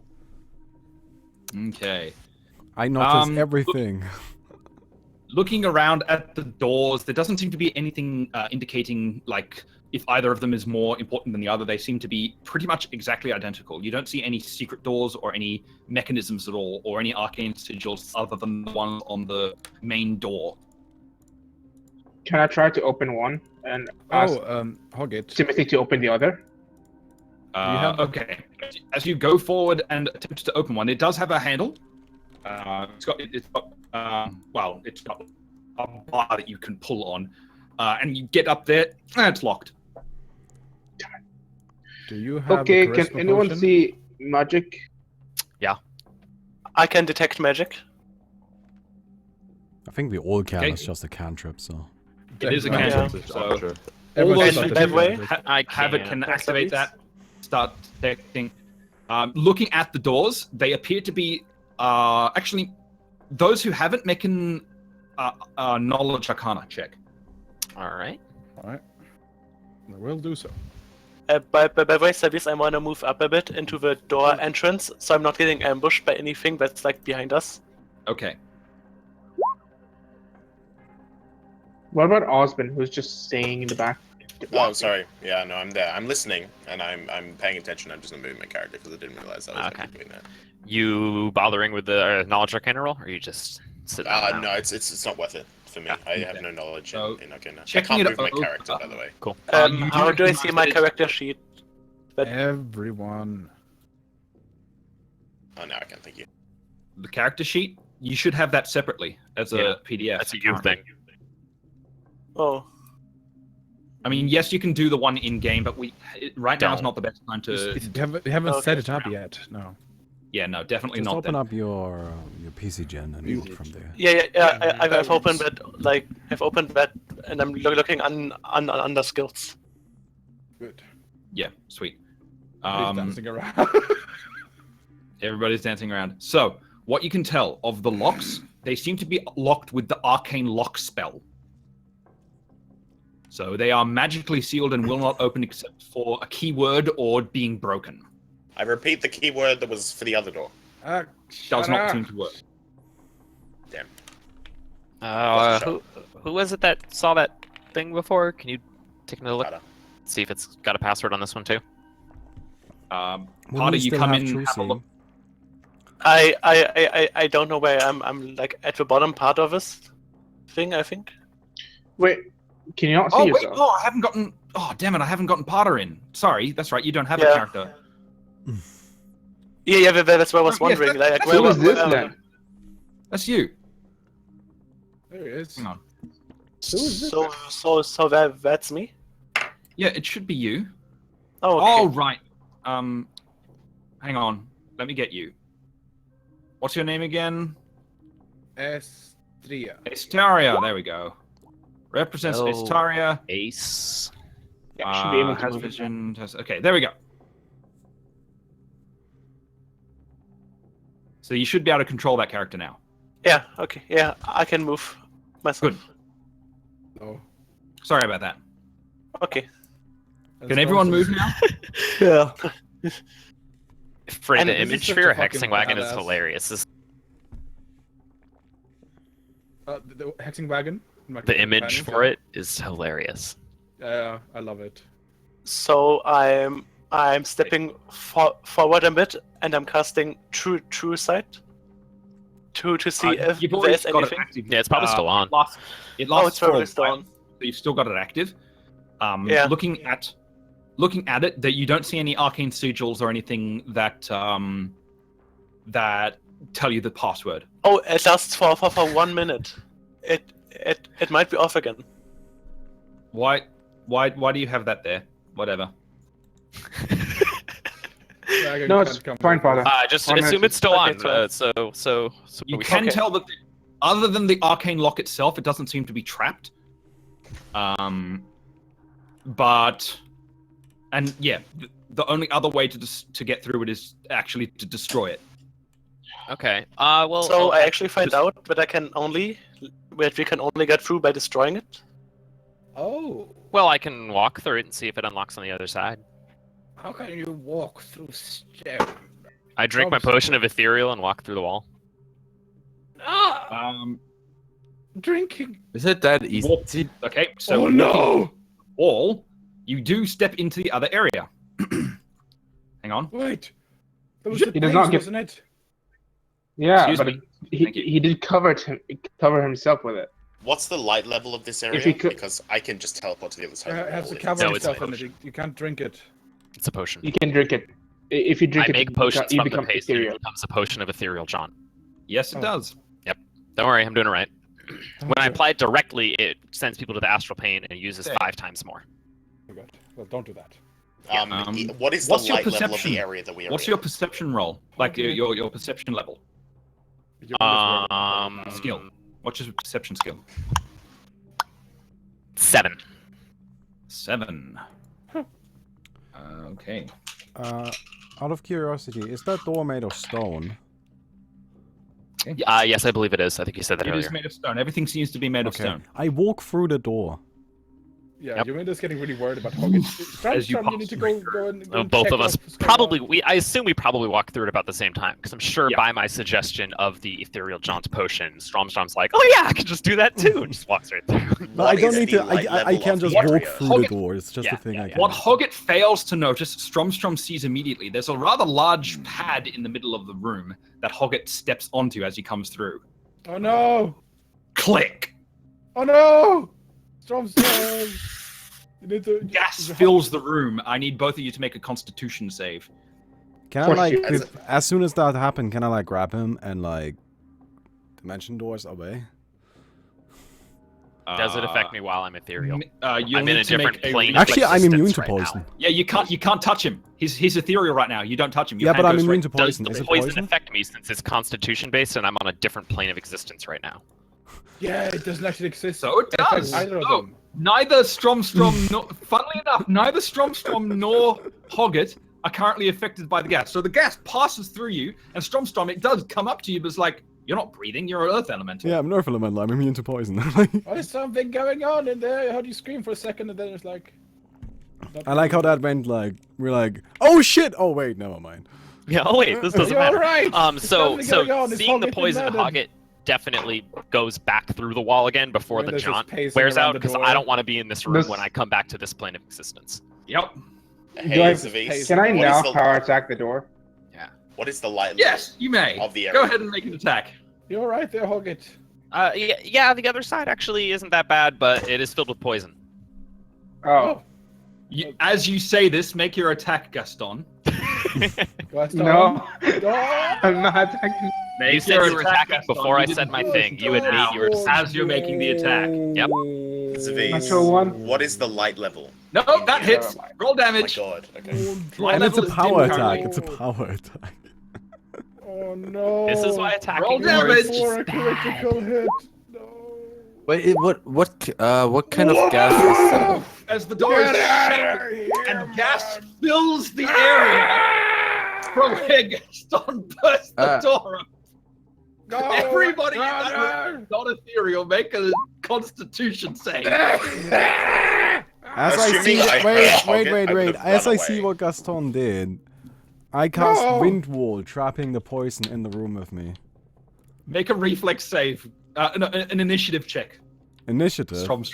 Okay. I notice Um, everything. Looking around at the doors, there doesn't seem to be anything indicating like if either of them is more important than the other. They seem to be pretty much exactly identical. You don't see any secret doors or any mechanisms at all, or any arcane sigils other than the one on the main door. Can I try to open one and ask Hog it. Timothy to open the other? have- Okay. As you go forward and attempt to open one, it does have a handle. It's got a bar that you can pull on, and you get up there, and it's locked. Do you have Okay, a can charisma anyone potion? see magic? I can detect magic. I think we all can. Okay. It's just a cantrip, so. It is a Yeah. cantrip, so all Everyone's those not that who way? have it can That's activate obvious. that. Start detecting. Looking at the doors, they appear to be actually those who haven't make an knowledge arcana check. All right. Alright. I will do so. By the way, Savis, I want to move up a bit into the door entrance, so I'm not getting ambushed by anything that's like behind us. Okay. What about Osmond, who's just staying in the back? Oh, sorry. Yeah, no, I'm there. I'm listening and I'm paying attention. I'm just not moving my character because I didn't realize I was Okay. actually doing that. You bothering with the knowledge arcana roll, or you just sit down? No, it's not worth it for me. I have no knowledge So, in Arcana. I checking can't it move my over- character, by the way. Cool. You How do I see recognize my that it's- character sheet? But- Everyone. Oh, no, I can't. Thank you. The character sheet, you should have that separately as a Yeah, PDF. That's a you thing. Oh, I mean, yes, you can do the one in game, but right now is Don't. not the best time to. You haven't Okay. set it up yet. No. Yeah, no, definitely Just not. open Then. up your PC gen and move from there. yeah. I've opened that. Like, I've opened that, and I'm looking under skills. Good. Yeah, sweet. He's dancing around. Everybody's dancing around. So, what you can tell of the locks, they seem to be locked with the arcane lock spell. So they are magically sealed and will not open except for a keyword or being broken. I repeat the keyword that was for the other door. Does not seem to work. Damn. Who was it that saw that thing before? Can you take another look? Pada. See if it's got a password on this one too. Will Part we of you still come have in, true have a seeing? look. I don't know where I'm like at the bottom part of this thing, I think. Wait, can you not see Oh wait! yourself? Oh, I haven't gotten. Oh damn it! I haven't gotten Potter in. Sorry, that's right. You don't have a Yeah. character. Yeah, that's what I was Oh, yes, wondering. that- Like, that's Who where is this then? That's you. There he is. Hang on. So that's me. Yeah, it should be you. Oh, Oh okay. right. Hang on. Let me get you. What's your name again? Estria. Estaria. There we go. Represents Oh. Estaria. Ace. Yeah, should be able to Has move it. vision. Okay, there we go. So you should be able to control that character now. Yeah, okay. Yeah, I can move myself. Good. No. Sorry about that. Okay. Can everyone move now? Yeah. Frey, And the this is image such for your a fucking hexing wagon is badass. hilarious. The hexing wagon. The image for it is hilarious. Yeah, I love it. So I'm stepping forward a bit, and I'm casting True Sight to see if You've already there's got anything. it active. Yeah, it's probably still on. It Oh, lasts it's for probably a still while, on. so you've still got it active. Yeah. Looking at it, that you don't see any arcane sigils or anything that that tell you the password. Oh, it lasts for 1 minute. It might be off again. Why do you have that there? Whatever. Wagon No, can't it's come fine, with Father. Just 1 assume minute. it's still Okay, on. so- So You we can Okay. tell that other than the arcane lock itself, it doesn't seem to be trapped. But the only other way to get through it is actually to destroy it. Okay. Well. So I'll- I actually find out that we can only get through by destroying it. Oh, Well, I can walk through it and see if it unlocks on the other side. how can you walk through stone? I drink my potion of ethereal and walk through the wall. Drinking. Is it that easy? Okay, so Oh no! wall, you do step into the other area. Hang on. Wait. That was He the does not base, get- wasn't it? Yeah, Excuse but me. he Thank you. did cover himself with it. What's the light level of this area? If you could- Because I can just teleport to the other side. It of the has wall to if cover No, it's itself in it. potion. You can't drink it. It's a potion. You can drink it. If you drink I it, make you potions you from the become paste and it ethereal. becomes a potion of ethereal, John. Yes, it Oh. does. Don't worry, I'm doing it right. When I Okay. apply it directly, it sends people to the astral plane and uses Okay. 5 times more. Oh god. Well, don't do that. What is the what's your light level of perception? the area that we are What's in? your perception roll? Like Okay. your perception level. You're in this world. Skill. What's your perception skill? 7. 7. Okay. Out of curiosity, is that door made of stone? Yes, I believe it is. I think you said that It earlier. is made of stone. Everything seems to be made of stone. I walk through the door. Yeah, Yep. you made us getting really worried about Hoggins. As you You need to pass go and Both check of us what's going probably. on. I assume we probably walked through it about the same time because I'm sure Yeah. by my suggestion of the ethereal John's potion, Stromstrom's like, "Oh yeah, I can just do that too," and just walks right through. No, What I don't is need the to. light I level can't of just the walk area? through the door. It's just Yeah, a thing yeah, I yeah. can. What Hoggett fails to notice, Stromstrom sees immediately. There's a rather large pad in the middle of the room that Hoggett steps onto as he comes through. Oh no! Click! Oh no! Storm. You need to. Gas fills the room. I need both of you to make a Constitution save. Can I Course like, you- as soon as that happens, can I like grab him and like dimension doors away? Does it affect me while I'm ethereal? You'll I'm need in a to make different plane. Actually, I'm existence immune to right now. poison. Yeah, you can't touch him. He's ethereal right now. You don't touch him. Your Yeah, but hand I'm goes immune right- to Does poison. the Is it poison poison? affect me since it's constitution based and I'm on a different plane of existence right now? Yeah, it doesn't actually exist. So it affects does. Either of Oh, them. neither Stromstrom nor, funnily enough, neither Stromstrom nor Hoggett are currently affected by the gas. So the gas passes through you, and Stromstrom, it does come up to you, but it's like, you're not breathing, you're an earth elemental. Yeah, I'm Nerf elemental. I'm immune to poison. Oh, there's something going on in there. I heard you scream for a second, and then it's like. I like how that went. Like we're like, oh shit! Oh wait, never mind. Yeah. Oh wait, this doesn't You're matter. right. So something going on. It's seeing the Hoggett poison embedded. Hoggett definitely goes back through the wall again before Yeah, the there's just jaunt pacing wears around out the because door. I don't want to be in this room This- when I come back to this plane of existence. Yep. Hey, Do I- Zavis, Can I what now is the- power attack the door? What is the light level? Yes, you may. Of the Go area. ahead and make an attack. You're right there, Hoggett. Yeah, the other side actually isn't that bad, but it is filled with poison. Oh, As you say this, make your attack, Gaston. Gaston. no. No. I'm not attacking. Make You said your you were attack, attacking Gaston. before I You said didn't my do thing. it You had made now. your As you're making the attack. Yep. Zavis, Natural one. what is the light level? No, that hits. Roll Oh my damage. god, okay. My And it's level a is power dim attack. currently. It's a power attack. Oh no. This is why attacking Roll doors damage. is For a bad. critical hit. No. Wait, what kind of gas is that? As the door is shaken and gas fills the area from where Gaston burst the Uh, door No! Everybody No! not ethereal, make a Constitution save. As I see, Assuming I heard Hoggett, I wait. would've As run I see away. what Gaston did, I cast No! Wind Wall, trapping the poison in the room with me. Make a reflex save. No, an initiative check. Initiative. Strong.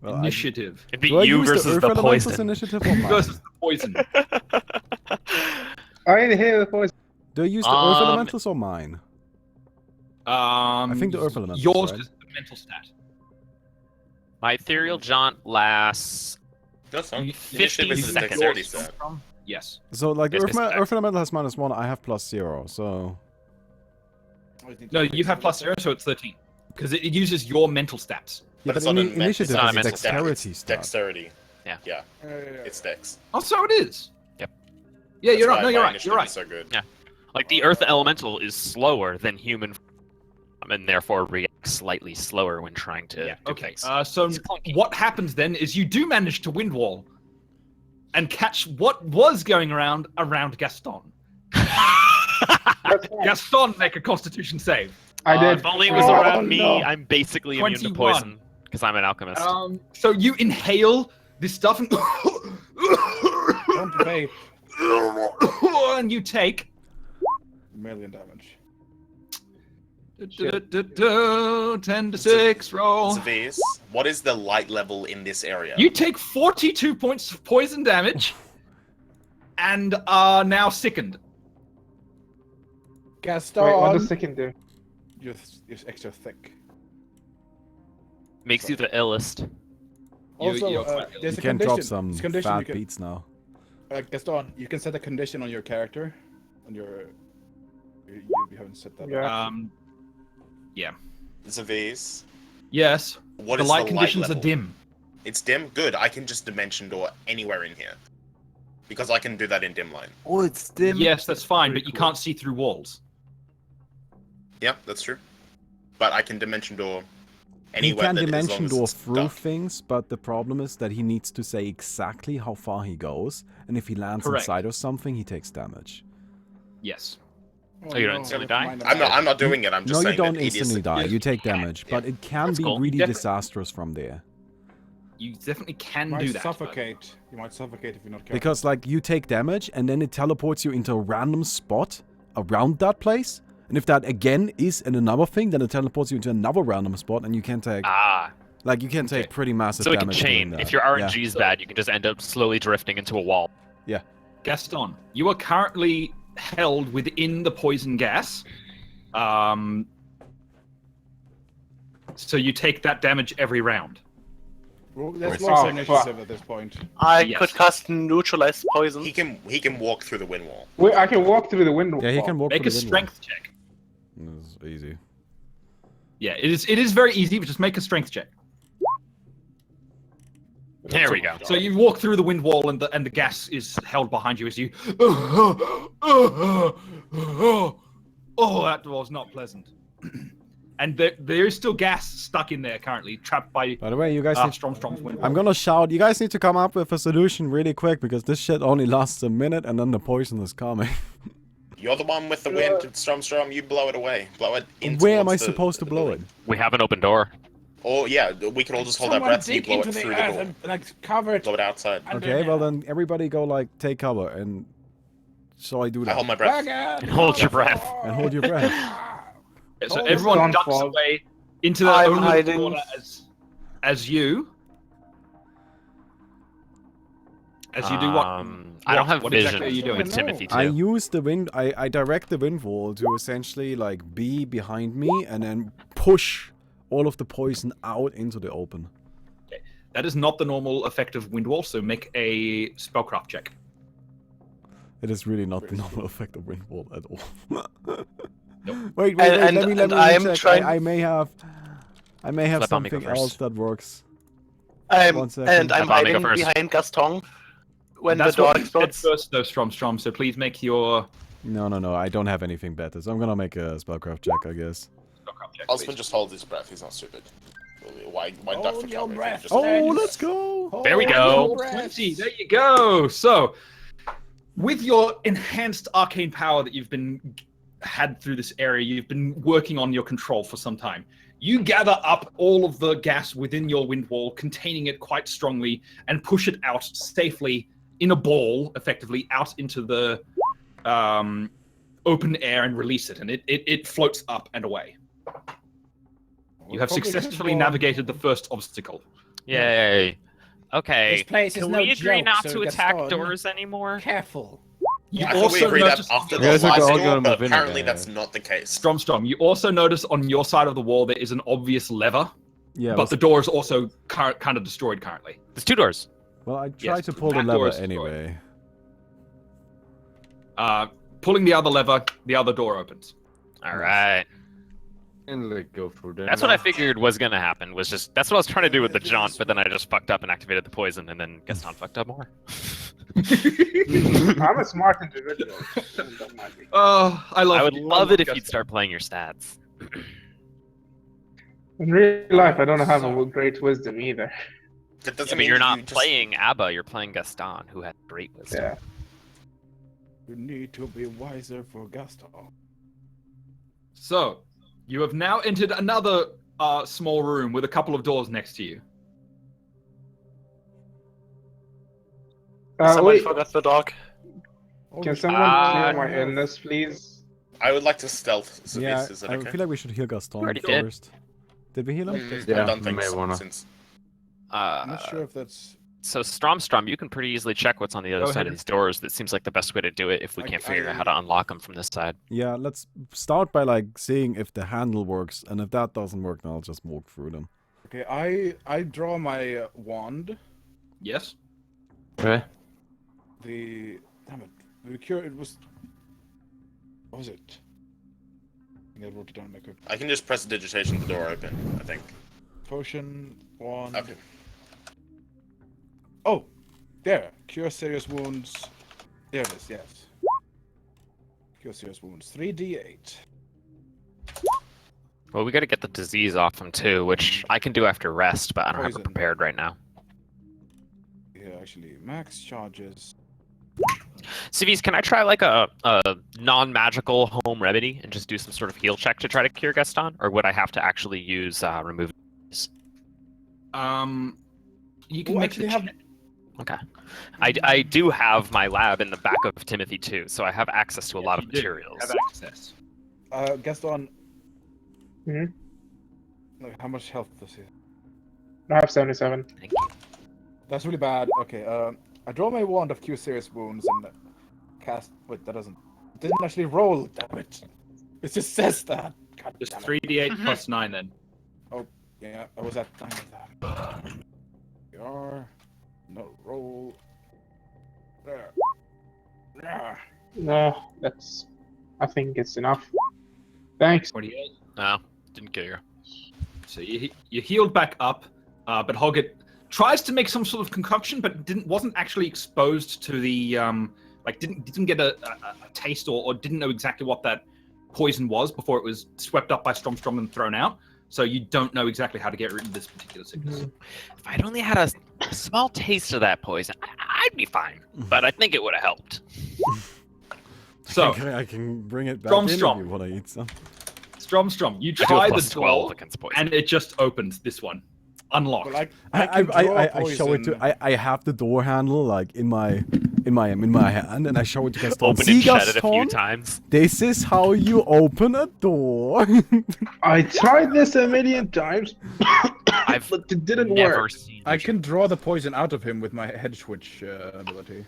Well, I- Initiative. It'd be Do I you use versus the Earth the Elementals poison. initiative or mine? Versus the poison. I didn't hear the voice. Do I use the Earth Elementals or mine? I think the Earth Elementals, Yours right? is the mental stat. My ethereal jaunt lasts. That's fine. 50 Initiative is a seconds. dexterity stat. Yes. So, like, Yes, Earth, yes, Earth Elemental has -1, I have +0, so... No, you have +0, so it's 13. Because it uses your mental stats. Yeah, But it's but not a initiative not a is a mental stat, dexterity it's stat. Dexterity. Yeah. Yeah. It's dex. Oh, so it is. Yep. Yeah, That's you're why right. No, my you're right. initiative You're is right. so good. Yeah. Like the earth elemental is slower than human, and therefore reacts slightly slower when trying to. Yeah. do Okay. things. So It's clunky. what happens then is you do manage to wind wall and catch what was going around Gaston. Gaston, make a Constitution save. I did. If only it was Oh, around me, no. I'm basically immune to 21. poison because I'm an alchemist. So you inhale this stuff and, Don't vape. and you take 1,000,000 damage. 10 to 6 roll. Zaviz, what is the light level in this area? You take 42 points of poison damage and are now sickened. Gaston! Wait, what does second do? You're extra thick. Makes you the illest. Also, you're there's You a can condition. drop some There's a condition fat you can, beats now. Gaston, you can set a condition on your character. On your... You haven't set that. Yeah. Zaviz, what Yes. is The the light conditions are level? dim. It's dim? Good, I can just dimension door anywhere in here. Because I can do that in dim line. Oh, it's dim. Yes, that's fine, but Pretty you cool. can't see through walls. Yeah, that's true. But I can dimension door He anywhere can that as long dimension as door it's through dark. things, but the problem is that he needs to say exactly how far he goes, and if he lands Correct. inside of something, he takes damage. Yes. Oh, you don't instantly die? I'm not doing it, I'm just No, you saying don't that it is... instantly die. yes, You take damage, but it can That's be cool. really Definitely. disastrous from there. You definitely can You might do that. suffocate. You might suffocate if you're not careful. Because, like, you take damage, and then it teleports you into a random spot around that place. And if that, again, is in another thing, then it teleports you into another random spot, and you can take... Like, you can take Okay. pretty massive So it can damage doing chain. that. If your RNG is bad, you can just end up slowly drifting into a wall. Gaston, you are currently held within the poison gas. So you take that damage every round. Well, let's Oh, roll fuck. initiative at this point. I Yes. could cast neutralize poison. He can walk through the wind wall. Wait, I can walk through the window. Yeah, he can walk Make a through the window. strength check. It's easy. Yeah, it is very easy, but just make a strength check. There we go. So you walk through the wind wall, and the gas is held behind you as you. Oh, that was not pleasant. And there is still gas stuck in there currently, trapped by By the way, you guys need... Strom's wind wall. I'm gonna shout, you guys need to come up with a solution really quick, because this shit only lasts a minute, and then the poison is coming. You're the one with the wind, Strom, you blow it away. Blow it in Where am I towards the- supposed to the blow it? building. We have an open door. Or, yeah, we could all just hold our Someone breaths and you dig blow it into through the the earth door. and like cover it. Blow it outside. Okay, well then everybody go, like, take cover, and... Shall I do I that? hold my breath. And hold your breath. And hold your breath. Yeah, so Oh, everyone don't ducks fall. away into the I'm only hiding. corner as you. As you do what? I don't have what vision exactly are you doing? with Timothy too. I use the wind... I direct the wind wall to essentially, like, be behind me, and then push all of the poison out into the open. That is not the normal effect of wind wall, so make a spellcraft check. It is really not the normal effect of wind wall at all. Nope. Wait, And- let me and I am check. trying- I may have Let Bobby go something first. else that works. I'm, One second. and I'm Let Bob make it hiding first. behind Gaston when That's the door what you said explodes. first, though, Strom. So please make your No, I don't have anything better, so I'm gonna make a spellcraft check, I guess. spellcraft check. Osman please. just holds his breath, he's not stupid. Why duck Hold for your cover? if you breath. just- Oh, let's go! There we go. 20, there you go. So, with your enhanced arcane power that you've been had through this area. You've been working on your control for some time. You gather up all of the gas within your wind wall, containing it quite strongly, and push it out safely in a ball, effectively, out into the open air and release it. And it floats up and away. You have successfully navigated the first obstacle. Yay. Okay. This place is Can no we agree joke, not Sir to attack Gaston. doors anymore? Careful. You I thought we agreed that after the Guys are last all door, gonna but move in apparently again. that's not the case. Strom. You also notice on your side of the wall there is an obvious lever, Yeah, but the door is also kind of destroyed currently. There's 2 doors. well, I tried Yes, to pull the that door lever is destroyed. anyway. Pulling the other lever, the other door opens. All right. And like go through there. That's what I figured was gonna happen. That's what I was trying to do with the jaunt, but then I just fucked up and activated the poison, and then Gaston fucked up more. I'm a smart individual. Don't mind me. Oh, I would love it if Gaston. you'd start playing your stats. In real life, I don't have a great wisdom either. That I doesn't mean, you're not you just- playing ABBA, you're playing Gaston, who had great wisdom. Yeah. You need to be wiser for Gaston. So, you have now entered another small room with a couple of doors next to you. Somebody Wait, forgot the dog. can someone clear my illness, please? I would like to stealth. So Yeah, is it I okay? feel like we should heal Gaston Already did. first. Did we heal him? Yeah, I've done you things may wanna. since. I'm not sure if that's. So Strom, you can pretty easily check what's on the other Go side ahead. of these doors. That seems like the best way to do it if we can't figure out how to unlock them from this side. Yeah, let's start by like seeing if the handle works, and if that doesn't work, then I'll just walk through them. Okay, I draw my wand. Yes? Okay. Damn it. The cure. It was. What was it? I think I wrote it down in my quick. I can just press digitation, the door open, I think. Potion, wand. Okay. Oh, there. Cure serious wounds. There it is. Yes. Cure serious wounds. 3d8. Well, we got to get the disease off him too, which I can do after rest, but I don't have Poison. it prepared right now. Yeah, actually, max charges. Civis, can I try like a non-magical home remedy and just do some sort of heal check to try to cure Gaston, or would I have to actually use remove? You can Oh, make actually the have- check. Okay. I do have my lab in the back of Timothy too, so I have access to a lot of You do materials. have access. Gaston. Mhm. Like, how much health does he have? I have 77. Thank you. That's really bad. Okay, I draw my wand of cure serious wounds and cast. Wait, that doesn't. It didn't actually roll. Damn it! It just says that. God Just damn it. 3d8 plus 9 then. Yeah, I was at 9 of that. We are. No roll. There. There. No, that's. I think it's enough. Thanks. 28. No, didn't kill you. So you healed back up, but Hoggett tries to make some sort of concoction, but wasn't actually exposed to the didn't get a taste or didn't know exactly what that poison was before it was swept up by Strom and thrown out. So you don't know exactly how to get rid of this particular sickness. If I'd only had a small taste of that poison, I'd be fine. But I think it would have helped. So I can bring it back Strom, in Strom. if you want to eat some. Strom, you I do a try the plus 12 door, against poison. and it just opens. This one, unlocked. But I show it to. I have the door handle like in my hand, and I show it to Gaston. Open See, and shut it a few Gaston? times. This is how you open a door. I tried this a million times, I've but it didn't never work. seen. I can draw the poison out of him with my head switch ability.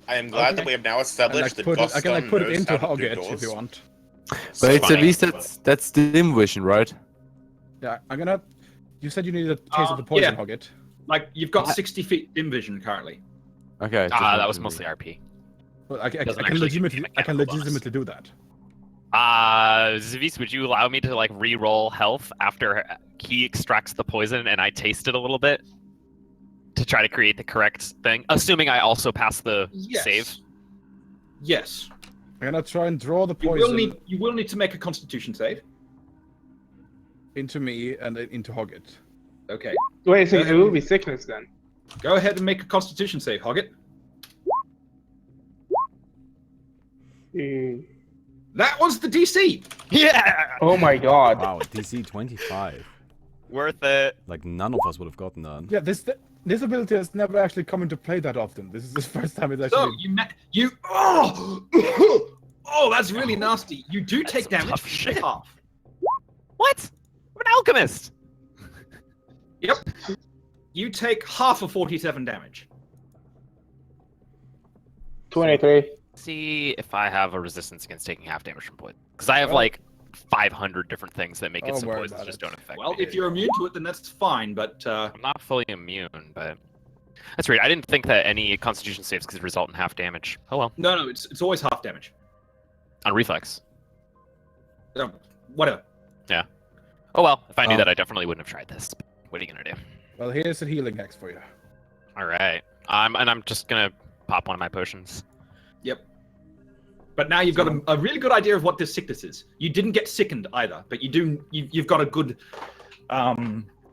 I am glad Okay. that we have now And established that I can like put it knows into how to do Hoggett doors. if you want. But it's funny. at least that's dim vision, right? Yeah, I'm gonna. You said you needed a taste of the poison, yeah. Hoggett. Like you've got 60 feet dim vision currently. Okay. That was mostly RP. But I Doesn't can actually give me legitimately, a I can mechanical bonus. legitimately do that. Zavis, would you allow me to like re-roll health after he extracts the poison and I taste it a little bit to try to create the correct thing? Assuming I also pass the Yes. save. Yes. I'm gonna try and draw the You poison will need to make a Constitution save. into me and then into Hoggett. Okay. Wait, so it will be sickness then? Go ahead and make a Constitution save, Hoggett. That was the DC. Yeah. Oh my god. Wow, DC 25. Worth it. Like none of us would have gotten that. Yeah, this ability has never actually come into play that often. This is the first time it's So actually. you oh, that's really nasty. You do That's take some damage. tough You take shit. half. What? I'm an alchemist. Yep. You take half of 47 damage. 23. See if I have a resistance against taking half damage from poison. Because I have Well- like 500 different things that make it Don't so worry poisons about just it. don't affect Well, me. if you're immune to it, then that's fine. But I'm not fully immune, but that's weird. I didn't think that any Constitution saves could result in half damage. Oh well. no, it's always half damage. On reflex. Whatever. Oh well. If I knew Oh. that, I definitely wouldn't have tried this. What are you gonna do? Well, here's a healing hex for you. All right. I'm just gonna pop one of my potions. Yep. But now you've got a really good idea of what this sickness is. You didn't get sickened either, but you've got a good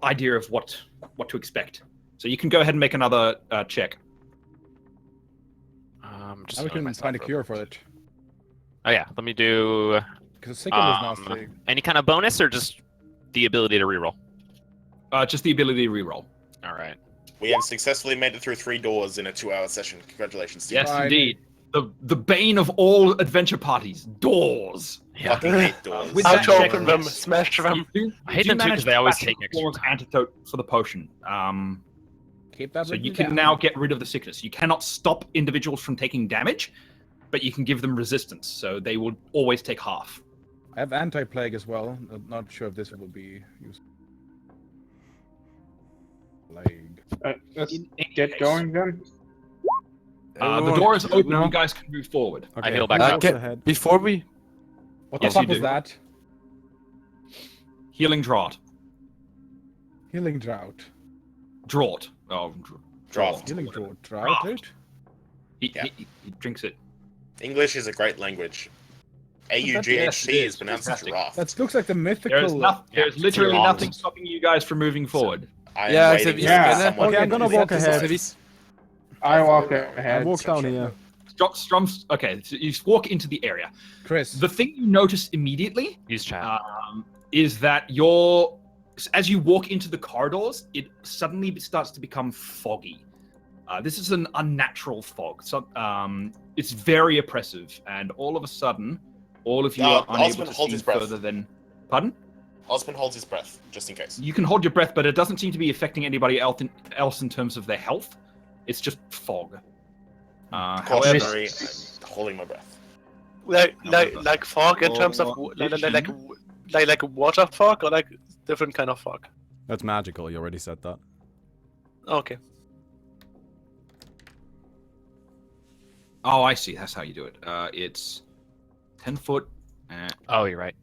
idea of what to expect. So you can go ahead and make another check. Just Now we healing can myself find a real cure quick. for it. Oh yeah. Let me do Because the second is nasty. any kind of bonus or just the ability to reroll. Just the ability to reroll. All right. We have successfully made it through 3 doors in a 2-hour session. Congratulations, team. Yes, Fine. indeed. The bane of all adventure parties. Doors. Yeah. Fucking 8 doors. With How that to check, open them, yes. smash them. I hate them too, 'cause they always take extra Performance time. antidote for the potion. Keep that So written you can down. now get rid of the sickness. You cannot stop individuals from taking damage, but you can give them resistance, so they will always take half. I have anti-plague as well. I'm not sure if this will be useful. Plague. Let's In any get case. going then. The Everyone door is good open. now? You guys can move forward. Okay, heal back who up. goes Get- ahead? Before we What Yes, the you fuck was do. that? Healing draught. Healing drought. Draught. Oh, Draught. Healing Whatever. drought. Dude. Yeah. He drinks it. English is a great language. Yes, AUGHT it is is. pronounced Fantastic. draft. That looks like the mythical. There's literally Draught. nothing stopping you guys from moving forward. I am Yeah, waiting so for yeah. someone Okay, to I'm gonna decide. walk ahead. I walk I ahead. walk down here. Okay, so you walk into the area. Chris. The thing you notice immediately Use chat. is that as you walk into the corridors, it suddenly starts to become foggy. This is an unnatural fog. So it's very oppressive, and all of a sudden, all of you are unable Osmond, to hold see his breath. further than. Pardon? Osmond holds his breath, just in case. You can hold your breath, but it doesn't seem to be affecting anybody else in terms of their health. It's just fog. However, Cautionary, I'm holding my breath. Like fog in terms of Vision. like water fog or like different kind of fog. That's magical. You already said that. Okay. oh, I see. That's how you do it. It's 10 foot. Oh, you're right.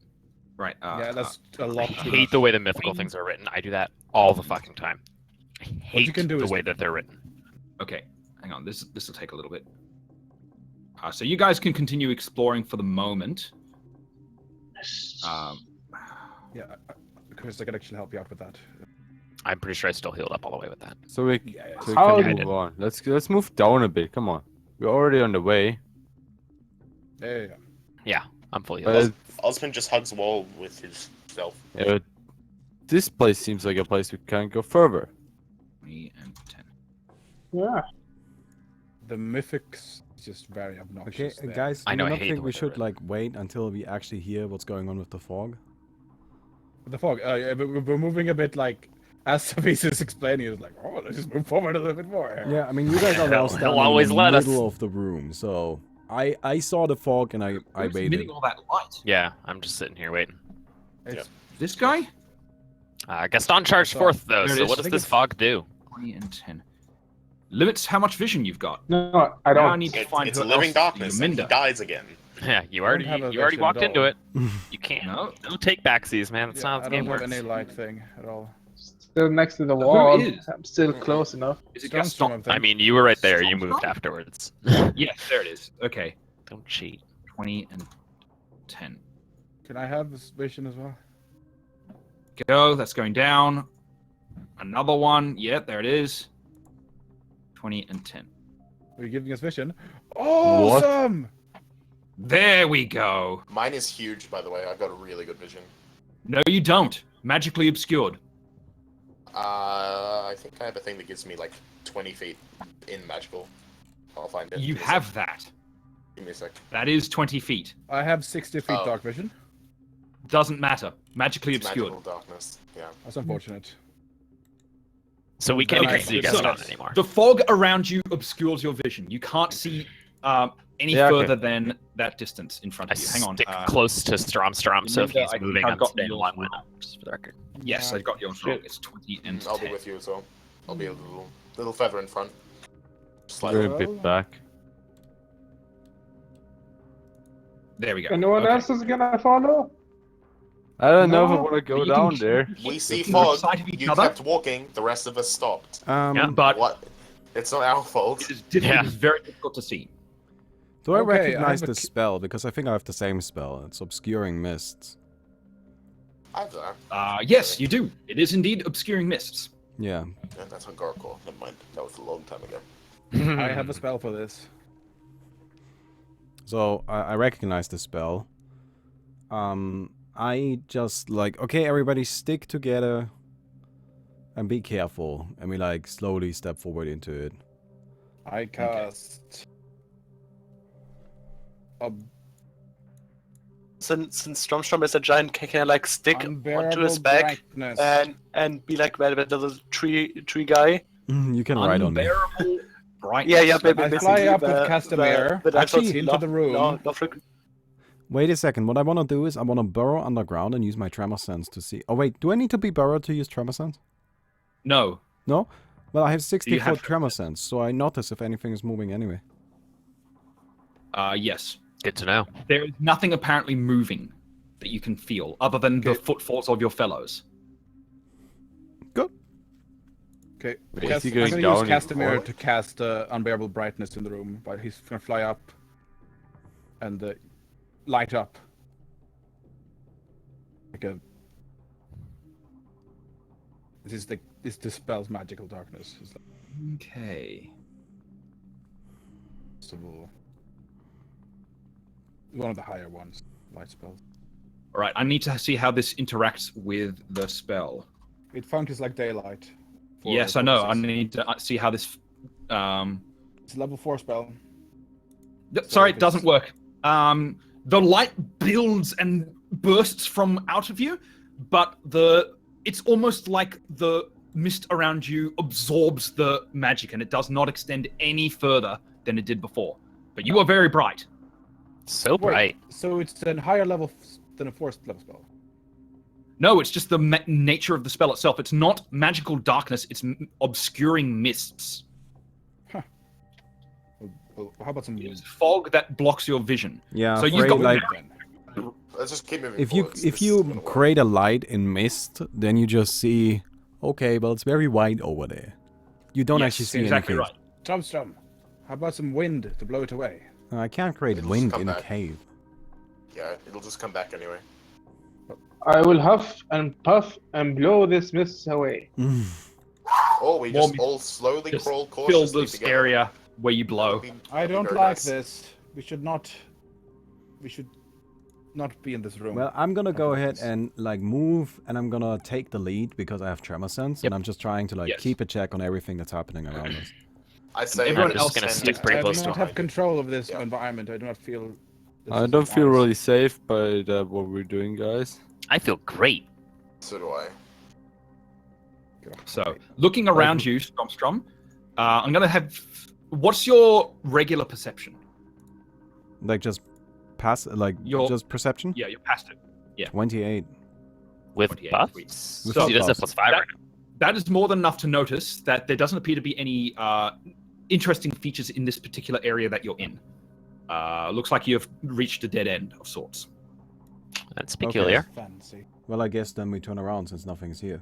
Right. Yeah, that's a I lot. hate the way the mythical things are written. I do that all the fucking time. I hate can do the is- way that they're written. Okay, hang on. This will take a little bit. So you guys can continue exploring for the moment. Yeah, Chris, I can actually help you out with that. I'm pretty sure I still healed up all the way with that. so we Yeah, so we How can did- move on. Let's move down a bit. Come on. We're already on the way. yeah. I'm fully But healed. Osmond just hugs the wall with his self. this place seems like a place we can go further. 20 and 10. Yeah. The mythics is just very Okay, obnoxious. there. guys, I do know, you I not hate think the we way they're should written. like wait until we actually hear what's going on with the fog? The fog. Yeah, we're moving a bit like as Savis is explaining. It's like, oh, let's just move forward a little bit more. here. Yeah, I mean, you guys are now He'll standing always in the let us. middle of the room, so I saw the fog and I Who's waited. emitting all that light? Yeah, I'm just sitting here waiting. It's- This guy? Gaston charged Gaston. forth though. There it So is. what I does think this it's- fog do? 20 and 10. Limits how much vision you've got. No, I Now I don't. need to find It's who a living else- darkness, and he Yominda. dies again. Yeah, you don't already have a you already vision walked at into all. it. You can't. No. Don't take backsies, man. That's yeah, not how I the game don't have works. any light thing at all. Still next to the Who wall. is? I'm still close enough. Is it Stormstorm, Gaston? I think. I mean, you were right there. You Storm's moved gone? afterwards. Yes, there it is. Okay. Don't cheat. 20 and 10. Can I have this vision as well? Go. That's going down. Another one. Yeah, there it is. 20 and 10. Are you giving us vision? Awesome! There we go. Mine is huge, by the way. I've got a really good vision. No, you don't. Magically obscured. I think I have a thing that gives me like 20 feet in magical. I'll find it. You Give me a have sec. that. Give me a sec. That is 20 feet. I have 60 feet Oh. dark vision. Doesn't matter. Magically It's obscured. magical darkness. Yeah. That's unfortunate. So we can't Okay, even see so- Gaston anymore. The fog around you obscures your vision. You can't see any Yeah, okay. further than that distance in front I of you. Hang on. stick close to Strom, so if Linda, he's I think moving, I've I'm got staying yours along with wrong. him, just for the record. Yes, I got yours wrong. It's 20 and I'll 10. be with you as well. I'll be a little further in front. We're Slightly. a bit back. There we go. Anyone Okay. else is gonna follow? I don't know if I No, want to go you can down keep- there. We see Keep fog. sight of each You other. kept walking. The rest of us stopped. Yeah, but What? It's not our fault. it is, Yeah. it is very difficult to see. Do I Okay, I recognize have a the spell? Because I think I have the same spell. It's Obscuring Mists. I have that. Yes, you do. It is indeed obscuring mists. Yeah. Yeah, that's on Gargoyle. Never mind. That was a long time ago. I have a spell for this. So I recognize the spell. I just like, okay, everybody stick together and be careful. And we like slowly step forward into it. I cast. Since Stromstrom is a giant, can I like stick onto Unbearable his back brightness. and be like that little tree guy? You can ride on me. Unbearable brightness. Yeah, I fly up with Castamere, actually into the room. No freak. Wait a second. What I want to do is I want to burrow underground and use my tremor sense to see. Oh wait, do I need to be burrowed to use tremor sense? No. No? Well, I have 60 You have foot tremor sense, so I notice if anything is moving anyway. Yes. Good to know. There is nothing apparently moving that you can feel other than the footfalls of your fellows. Good. Okay, Wait, is he I'm going gonna down use in Castamere forward? to cast Unbearable Brightness in the room, but he's gonna fly up and light up. Like a... This dispels magical darkness. It's like Okay. possible. One of the higher ones, light spells. All right. I need to see how this interacts with the spell. It functions like daylight. for Yes, I know. I purposes. need to see how this. It's a level 4 spell. Sorry, if it doesn't it's- work. The light builds and bursts from out of you, but it's almost like the mist around you absorbs the magic, and it does not extend any further than it did before. But you are very bright. So bright. So it's a higher level than a 4th level spell. No, it's just the nature of the spell itself. It's not magical darkness. It's obscuring mists. Well, how about some It's fog that blocks your vision. Yeah, So you've afraid, got- like then? Let's just keep moving if you forwards. This if is you gonna work. create a light in mist, then you just see, okay, well it's very white over there. You don't Yes, actually see exactly anything. right. Strom, how about some wind to blow it away? I can't create It'll wind just in come a back. cave. Yeah, it'll just come back anyway. I will huff and puff and blow this mist away. Or we More just all slowly Just crawl fill cautiously this together. area where you blow. I That'd be don't very like nice. this. We should not be in this room. Well, I'm gonna go Okay. ahead and like move, and I'm gonna take the lead because I have tremor sense, and I'm just trying to like Yes. keep a check on everything that's happening around us. I'd say everyone we're else just gonna tend stick to- pretty I close do to not him. have control of this Yeah. environment. I do not feel. this I is don't feel wise. really safe by what we're doing, guys. I feel great. So do I. So, looking around you, Strom, I'm gonna have. What's your regular perception? Like just pass, like just perception. Yeah, you're past it. 28. With 28, buffs? sweet. So he does have buffs. +5 That- right now. That is more than enough to notice that there doesn't appear to be any interesting features in this particular area that you're in. Looks like you've reached a dead end of sorts. That's peculiar. Fancy. Well, I guess then we turn around since nothing's here.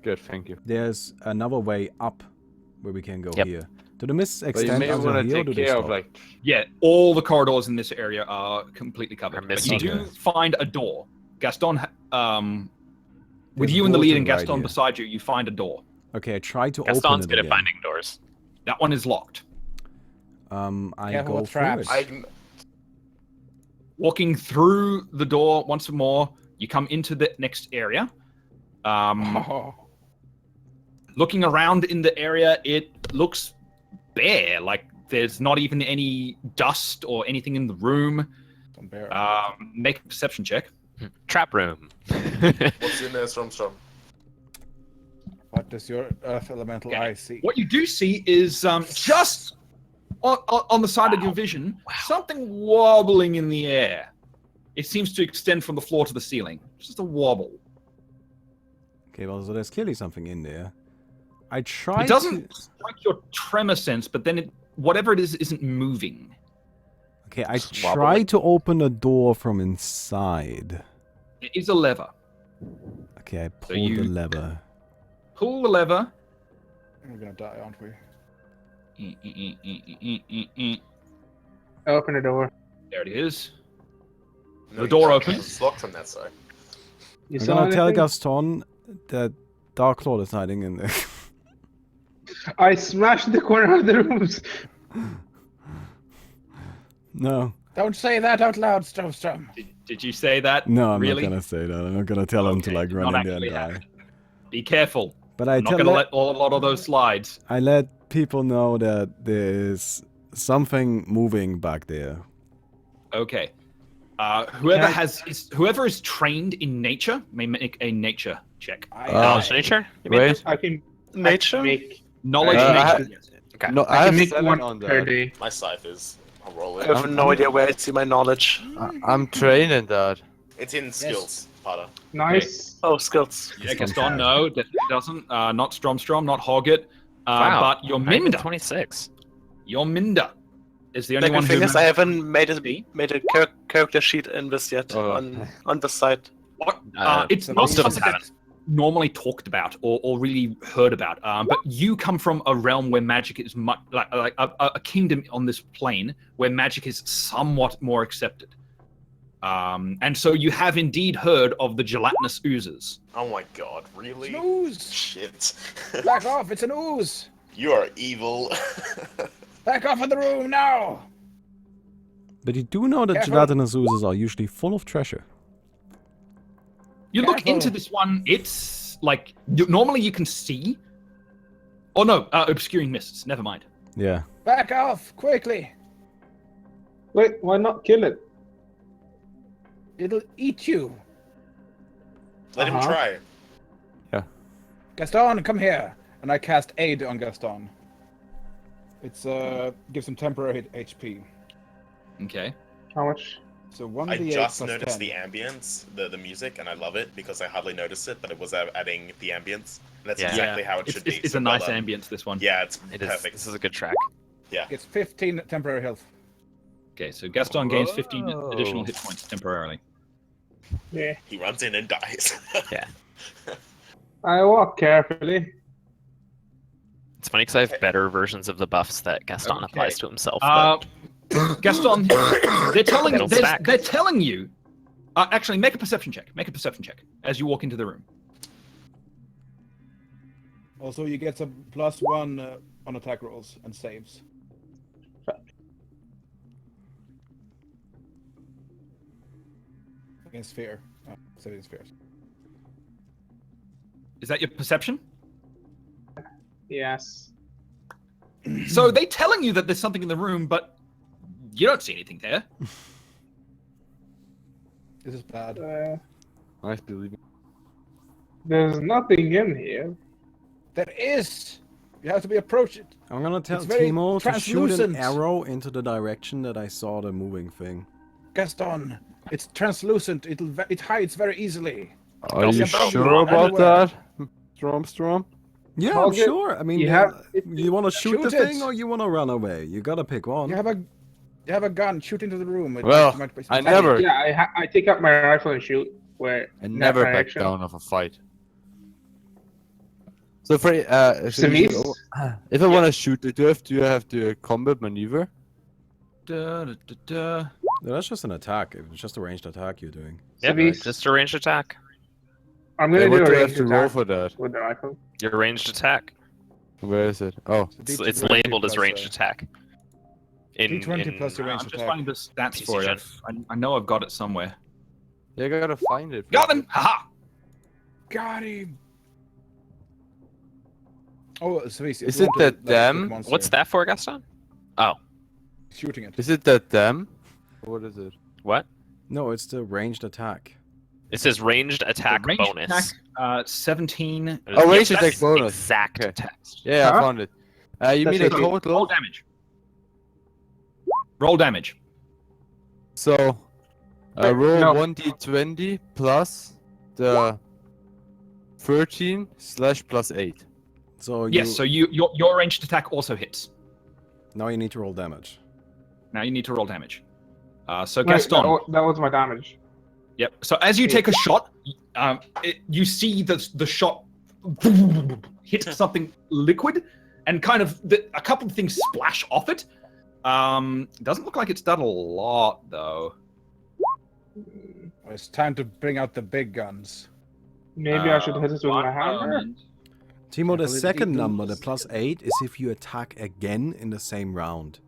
Good, thank you. There's another way up where we can go Yep. here. Do the mists But you extend may until want to here, or do take they care stop? of like. Yeah, all the corridors in this area are completely covered. Are But you missing. do Okay. find a door. Gaston, with There's you a in the door lead to and the right Gaston here. beside you, you find a door. Okay, I try to Gaston's open it good at again. finding doors. That one is locked. I Careful go with through traps. it. Walking through the door once more, you come into the next area. Looking around in the area, it looks bare. Like there's not even any dust or anything in the room. Make a perception check. Trap room. What's in there, Stormstrom? What does your earth elemental eye see? What you do see is just on the side of your vision, something wobbling in the air. It seems to extend from the floor to the ceiling. Just a wobble. Okay, well, so there's clearly something in there. I tried It doesn't strike your tremor sense, but then whatever it is isn't moving. Okay, I tried to open a door from inside. It is a lever. Okay, I pulled the lever. Pull the lever. We're gonna die, aren't we? Open the door. There it is. No, The door you can't. opens. It's locked from that side. You I'm saw gonna tell anything? Gaston that Dark Lord is hiding in there. I smashed the corner of the rooms. No. Don't say that out loud, Stromstrom. Did you say that? No, I'm really? not gonna say that. I'm not gonna tell him to Okay, like did run not in there and actually die. happen. Be careful. But I I'm not gonna let a lot of those slides. I let people know that there is something moving back there. Okay. Whoever is trained in nature may make a nature check. Knowledge nature? You mean? Wait. I can Nature? make Knowledge I- nature. Yes. Okay. No, I I can have make 7 one on per that. day. My scythe is. I'll roll I it. have no idea where I see my knowledge. I'm trained in that. It's in skills, Potter. Nice. Oh, skills. Yeah, Gaston, no, that doesn't. Not Stromstrom, not Hoggett. Wow. But your I'm even Minda. 26. Your Minda is the The only one good who. thing is I haven't made See? a character sheet in this yet Oh. on the site. It's not most of us something that's normally talked about or really heard about. But you come from a realm where magic is much like a kingdom on this plane where magic is somewhat more accepted. And so you have indeed heard of the gelatinous oozes. Oh my god, really? It's an ooze! Shit. Back off, it's an ooze! You are evil. Back off of the room now! But you do know that Careful. gelatinous oozes are usually full of treasure. You look Careful. into this one, it's like normally you can see. Oh no, obscuring mists. Never mind. Yeah. Back off, quickly! Wait, why not kill it? It'll eat you. Let him try. Gaston, come here! And I cast Aid on Gaston. It's gives him temporary HP. Okay. How much? So 1d8 I just plus noticed 10. the ambience, the music, and I love it because I hardly noticed it, but it was adding the ambience. And that's Yeah. exactly how it It's, should be. it's so a nice well done. ambience, this one. Yeah, it's It is. perfect. This is a good track. Gets 15 temporary health. Okay, so Gaston gains 15 Whoa. additional hit points temporarily. Yeah. He runs in and dies. I walk carefully. It's funny because I have better versions of the buffs that Gaston Okay. applies to himself. Gaston, they're telling It'll stack. they're telling you. Actually, make a perception check. Make a perception check as you walk into the room. Also, you get a +1 on attack rolls and saves. Against fear. Saving spheres. Is that your perception? Yes. So they're telling you that there's something in the room, but you don't see anything there. This is bad. I believe it. There's nothing in here. There is! You have to be approach it. I'm gonna tell It's very Timo to shoot an translucent. arrow into the direction that I saw the moving thing. Gaston, it's translucent. It hides very easily. Are you Gaston, sure about anywhere. that, Storm? Yeah, I'm Target- sure. I mean, you you, have- want to shoot the Shoot it. thing or you want to run away? You gotta pick one. You have a gun. Shoot into the room. Well, might be I some- never- Yeah, I take out my rifle and shoot where. I in that never back direction. down of a fight. So for Cerise? if I want to shoot, do you have to combat maneuver? Da, da, da, da. No, that's just an attack. It's just a ranged attack you're doing. Yep, Cerise. just a ranged attack. I'm Yeah, gonna what do do a I have ranged to roll attack for that? with the rifle. Your ranged attack. Where is it? Oh, It's labeled as ranged attack. D20 plus your I'm range just attack. finding the stats PC for it. gen. I know I've got it somewhere. You gotta find it. Got him! Haha! Got him. Oh, so he's Is it that dam? What's that for, Gaston? Oh, Shooting it. Is it that dam? What is it? what? No, it's the ranged attack. It says ranged attack The ranged bonus. attack, 17. Oh, ranged Yes, attack that's bonus. Exact Okay. text. Yeah, I Huh? found it. You That's mean a okay. Roll total? damage. Roll damage. So, Wait, roll no. 1d20 plus the 13 / plus 8. So Yes, so your ranged attack also hits. now you need to roll damage. Now you need to roll damage. So Wait, Gaston. that was my damage. Yep. So as you take a shot, you see the shot hit something liquid, and kind of a couple of things splash off it. Doesn't look like it's done a lot though. It's time to bring out the big guns. Maybe I should hit it with One my hammer. moment. Timo, the believe second it number, the loses. plus 8, is if you attack again in the same round.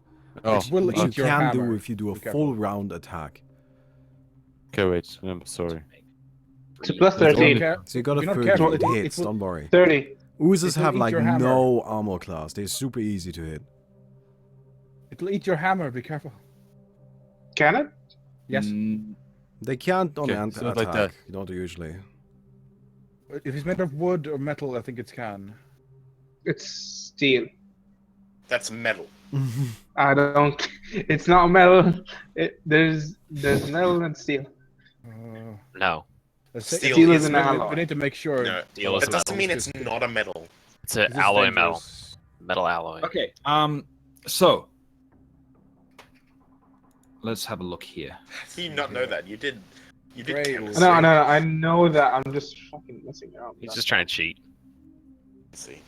Oh, Which will Which you eat your can hammer. do if you do a Be careful. full round attack. okay, wait. I'm sorry. It's a plus Don't 13. care. So you got a If you're not 30, careful, it it will- hits, it will- don't worry. 30. Oozes will have eat like your hammer. no armor class. They're super easy to hit. It'll eat your hammer. Be careful. Can it? Yes. They can't on Okay, ant so attack. like that. You don't usually. If it's made of wood or metal, I think it can. It's steel. That's metal. I don't. It's not metal. There's metal and steel. No, Let's say- Steel Steel is is an we- alloy. We need to make sure. No, Steel is that a doesn't metal. mean it's not a metal. it's an This is alloy metal. dangerous. Metal alloy. Okay. So let's have a look here. How do you not know that? You did Great. chemistry. No, I know that. I'm just fucking messing around. He's just trying to cheat. Let's see.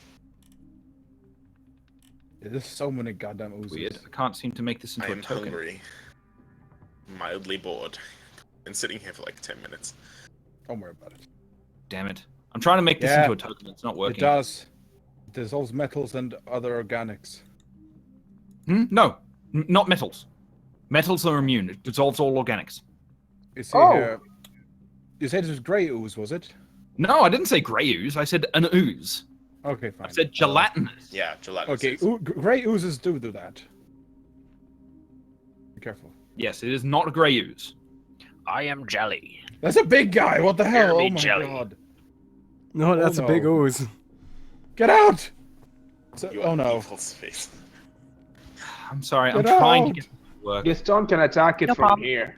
There's so many goddamn oozes. Weird. I can't seem to make this into a I'm token. hungry. Mildly bored. Been sitting here for like 10 minutes. Don't worry about it. Damn it! I'm trying to make this Yeah. into a token. It's not working. It does. It dissolves metals and other organics. No, not metals. Metals are immune. It dissolves all organics. You see Oh. here. You said it was grey ooze, was it? No, I didn't say grey ooze. I said an ooze. Okay, fine. I said gelatinous. Yeah, gelatinous. Okay, grey oozes do that. Be careful. Yes, it is not a grey ooze. I am jelly. That's a big guy. What the hell? me Oh my jelly. god. No, that's a big no. ooze. Get out! So, You oh are no. evil space. I'm sorry. I'm Get trying to out. get it to work. Gaston can attack it No from problem. here.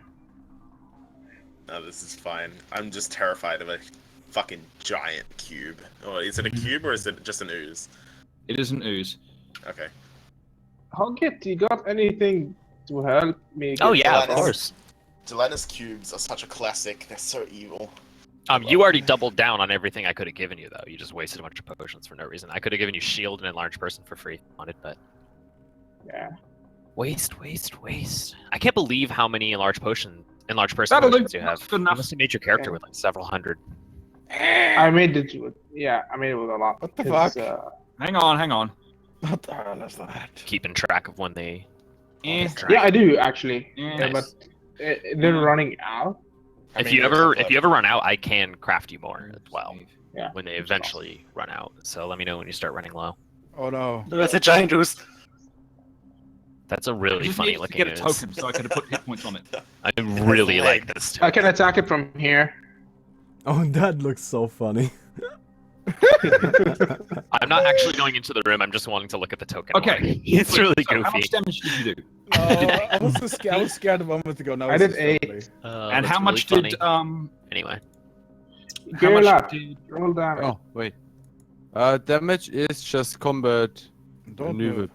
No, this is fine. I'm just terrified of a fucking giant cube. Oh, is it a cube or is it just an ooze? It is an ooze. Okay. Hoggit, you got anything to help me? Oh get yeah, of Gelatinous. course. Gelatinous cubes are such a classic. They're so evil. You already doubled down on everything I could have given you, though. You just wasted a bunch of potions for no reason. I could have given you shield and enlarged person for free if you wanted, but Yeah. waste. I can't believe how many enlarged person That'll do. potions you have. That's good You enough. must have made your character Yeah. with like several hundred. I made it with. Yeah, I made it with a lot. What the It's, fuck? Hang on. What the hell is that? Keeping track of when they. Eh, Yeah, I do actually. eh. Yeah, but they're running out. I If mean, you they're ever tough. run out, I can craft you more as well Yeah. when they eventually run out. So let me know when you start running low. Oh no. That's a giant ooze. That's a I really just funny needed to looking get a ooze. token so I could have put hit points on it. I really That's like leg. this. I can attack it from here. Oh, that looks so funny. I'm not actually going into the room. I'm just wanting to look at the token. Okay. more. It's really So how goofy. much damage did you do? I was so scared. I was scared a moment ago. Now I it's did just 8. lovely. And how much really did funny. Anyway, how much Gerlach, did roll damage. Oh, wait. Damage is just combat Don't maneuver. move.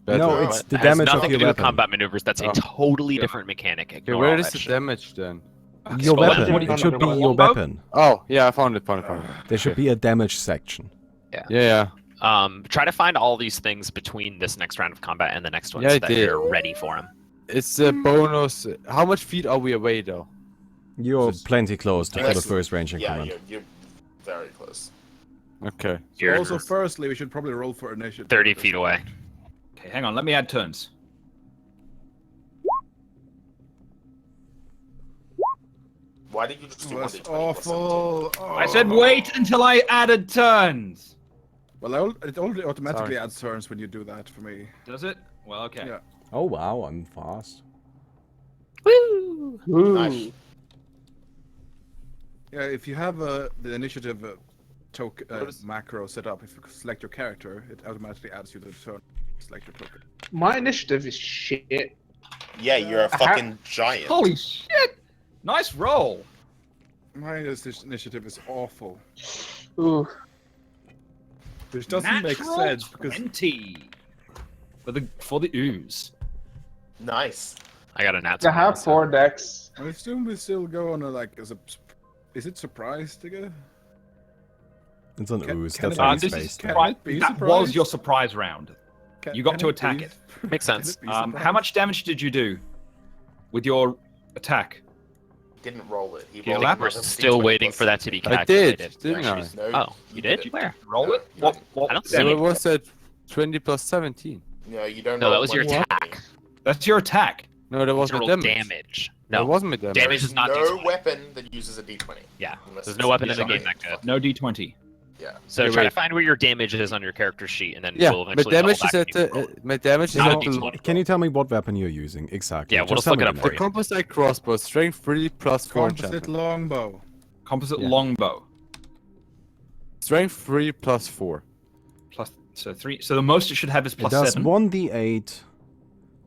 No, Better. it's the it has damage of nothing your to do with weapon. combat maneuvers. That's Oh. a totally different mechanic. Okay, Ignore where all is that the shit. damage then? Your Well, weapon. what It should be your longbow? weapon. Oh, yeah, I found it. Found it. There should be a damage section. Yeah. Try to find all these things between this next round of combat and the next one Yeah, so I that did. you're ready for them. It's a bonus. How much feet are we away though? You're Just- plenty close to for the Yes. first range Yeah, increment. you're very close. Okay. You're Also, firstly, we should probably roll for initiative. 30 feet away. Okay, hang on, let me add turns. Why did you just do That's 1d20 awful. I said wait until I added turns. Well, it already automatically adds turns when you do that for me. Does it? Well, okay. Yeah. Oh wow, I'm fast. Woo! Ooh. Nice. Yeah, if you have the initiative macro set up, if you select your character, it automatically adds you the turn. Select your token. My initiative is shit. Yeah, you're a fucking giant. Holy shit! Nice roll. My initiative is awful. Ooh. Which doesn't make Natural sense because 20 for the ooze. Nice. I got a nat. I have 20, 4 decks. I assume we still go on a is it surprise to It's an Can- ooze. can That's it- how This it's is based. Can surprise. it be That surprise? was your surprise round. You got to attack please- Makes can sense. it be How surprise? much damage did you do with your attack? Didn't roll it. He Yeah, rolled Lap, We're another still D20 waiting plus for that to be I calculated. did, didn't I? Actually, no, Oh, you did? didn't. Where? Roll it. No, What I don't So see it it. was at 20 plus 17. No, you don't. No, roll that was your 1d20. attack. That's your attack. No, that was To my roll damage. damage. No, No, it wasn't my damage. Damage There's is not no D20. weapon that uses a d20. Yeah, Unless there's it's no weapon in the giant game that good. fucking- No d20. Yeah. So Okay, try to wait. find where your damage is on your character sheet, and then Yeah, we'll my eventually damage double is back at and roll. my damage is Not at a the, D20. Can you tell me what weapon you're using exactly? Yeah, we'll just tell look me it up the for name. you. composite crossbow, strength 3 plus 4 Composite enchantment. longbow. Composite Yeah. longbow. Strength 3 plus 4. Plus so 3. So the most it should have is It plus does 7. 1d8.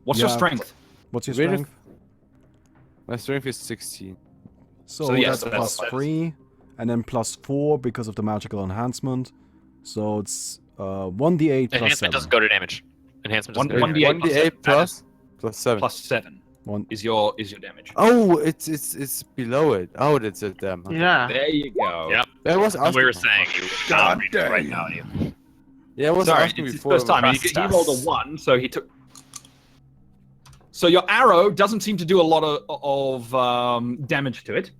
What's your yeah. strength? What's your Rate of- strength? My strength is 16. So, So yes, that's that's- plus 3, and then plus 4 because of the magical enhancement. So it's 1d8 plus Enhancement 7. doesn't go to damage. Enhancement doesn't go to 1d8 damage. 1d8 plus plus 7. Plus 7 One. is your damage. Oh, it's below it. Oh, that's it. Damn. Okay. Yeah. There you go. Yep. That was And we were asking- saying you would God not read the right damn. value. Yeah, I was Sorry, asking it's his before. first time. He Trust rolled a us. 1, so he took. So your arrow doesn't seem to do a lot of damage to it.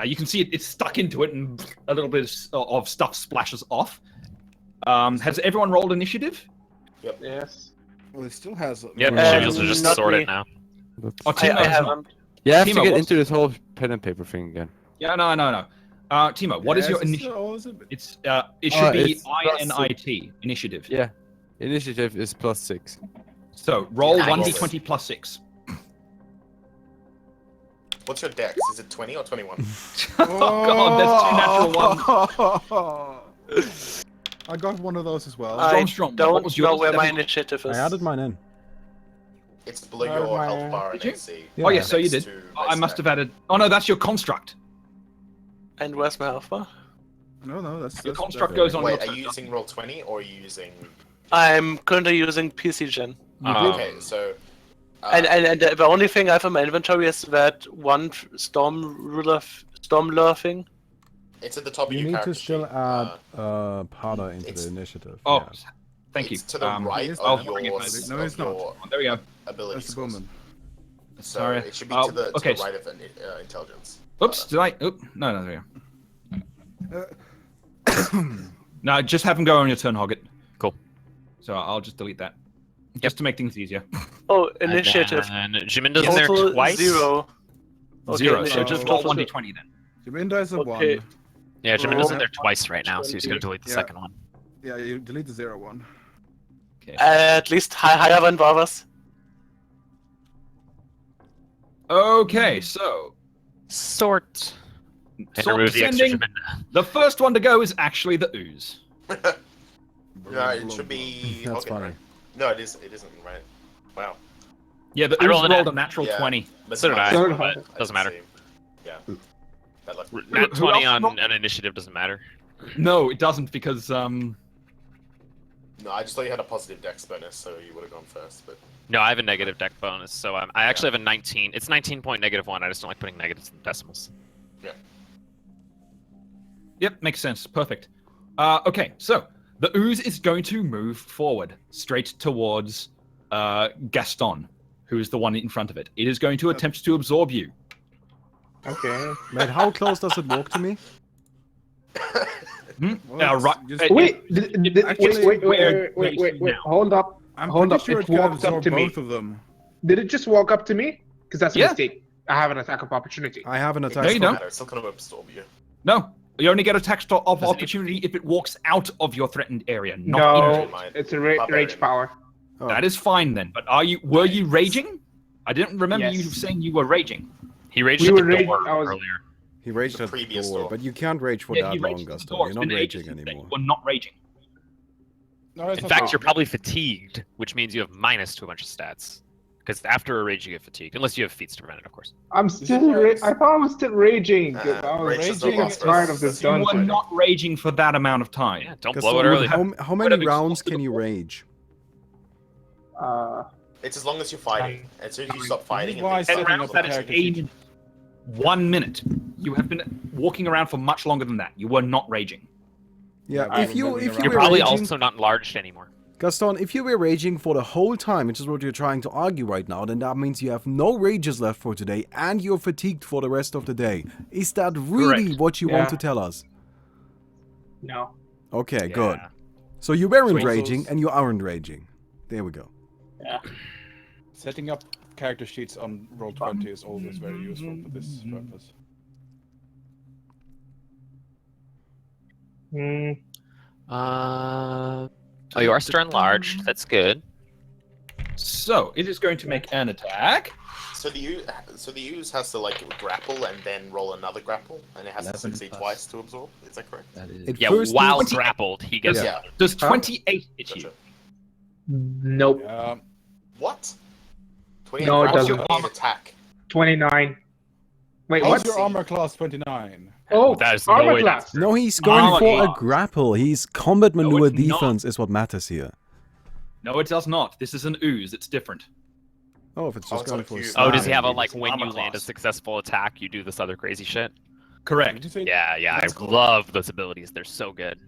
You can see it's stuck into it, and a little bit of stuff splashes off. Has everyone rolled initiative? Yes. Well, it still has. Yep, Yeah. Shields will just Not sort me. it now. Oh, I Timo has not. haven't. Yeah, I have Timo, to get what's- into this whole pen and paper thing again. Yeah, no. Timo, what is your initiative? It's it should be It's plus INIT initiative. Yeah. Initiative is plus 6. So roll Nice. 1d20 plus 6. What's your dex? Is it 20 or 21? Oh god, that's two natural ones. I got one of those as well. I- I Strong. What don't was know yours? where my 7? initiative is. I added mine in. It's below your health bar and Did you? AC. Oh yes, so you Next did. to I base must stat. have added. Oh no, that's your construct. And where's my health bar? No, that's Your that's construct definitely- goes on Wait, your are you using Roll20 or are you using? I'm currently using PC Gen. Okay, so. And the only thing I have in my inventory is that one storm lure thing. It's at the top You of your need to character still sheet. add Pada into it's- the initiative. Oh, yeah. thank you. It's to the right Yes, of I'll your, bring it back. No, it's not. Oh, there we go. ability That's the scores. woman. So Sorry. it should be Oh, to the okay. right of intelligence. Oops, did I? Oop, no, there we go. No, just have them go on your turn, Hoggett. Cool. So I'll just delete that. Just to make things easier. Oh, initiative. And Jiminda's in there Total twice. 0. Okay, 0. So initiative just roll total 1d20 then. Jaminda is a Okay. 1. Yeah, Jiminda's in Roll there twice right now, so he's gonna 20. delete the Yeah. second one. Yeah, you delete the 0 one. Okay. At least higher than Barbara's. Okay, so Sort. And sort remove the extra descending. Jiminda. The first one to go is actually the ooze. No, it should be. That's okay, funny. right? No, it is. It isn't right. Wow. Yeah, the I ooze rolled rolled an a natural Yeah. 20. But So did I, So did but I doesn't matter. didn't see. Yeah. That left. Nat Who 20 else on rolled? an initiative doesn't matter. No, it doesn't because No, I just thought you had a positive dex bonus, so you would have gone first. But No, I have a negative deck bonus, so I actually have a 19. It's 19.-1. I just don't like putting negatives in decimals. Yep, makes sense. Perfect. Okay, so the ooze is going to move forward straight towards Gaston, who is the one in front of it. It is going to attempt to absorb you. Okay. Mate, how close does it walk to me? Hmm? Well, Right. just- Wait, actually, wait. now. Hold up. I'm Hold pretty up, sure it it can walked up absorb to me. both of them. Did it just walk up to me? Because that's a Yeah. mistake. I have an attack of opportunity. I have an It attack. No, you doesn't don't. matter, It's still gonna absorb you. No, you only get attack of Does it need- opportunity if it walks out of your threatened area, not No, into it. Mine. it's a Barbarian. rage power. Oh. That is fine then. But were you raging? I didn't remember you Yes. saying you were raging. He raged We at the were raging- door I was- earlier. He raged The at the previous door, door. but you can't rage for Yeah, that he long, raged at the Gaston. door. You're It's not been ages raging since then. anymore. You were not raging. No, it's In not fact, wrong. you're probably fatigued, which means you have minus to a bunch of stats. Because after a rage, you get fatigued, unless you have feats to prevent it, of course. I'm still. I thought I was still raging. I was Rage does not raging last tired us. of this You were dungeon. not raging for that amount of time. Yeah, don't Gaston, blow it early. how Would many have rounds exhausted can you the- rage? It's as long as you're fighting. As soon as you stop fighting, why and setting things rounds, up start a that is character a sheet. minute. 1 minute. You have been walking around for much longer than that. You were not raging. Yeah, I if you remember if you You're You're were probably raging, also not enlarged anymore. Gaston, if you were raging for the whole time, which is what you're trying to argue right now, then that means you have no rages left for today, and you're fatigued for the rest of the day. Is that really Correct. what you Yeah. want to tell us? No. Okay, good. Yeah. So you weren't Sweet. raging, and you aren't raging. There we go. Setting up character sheets on Roll20 is always very useful for this purpose. Mm, Oh, you are still enlarged. That's good. So it is going to make an attack. So the ooze has to like grapple and then roll another grapple, and it has to 11 succeed plus. twice to absorb. Is that correct? That is. It Yeah, first while needs- grappled, he gets. Yeah. Does 28 hit you? Gotcha. nope. What? 28 No, it grapple, doesn't. 28 attack. 29. Wait, How's what? your armor class 29? Oh, That is no armor way class. No, he's going Oh, for yeah. a grapple. He's combat maneuver it's not. defense is what matters here. No, it does not. This is an ooze. It's different. Oh, if it's Oh, just it's going on a for cube. Oh, does he slam. have a It's like an when you armor land a class. successful attack, you do this other crazy shit? Did Correct. you say? Yeah, yeah, That's I cool. love those abilities. They're so good.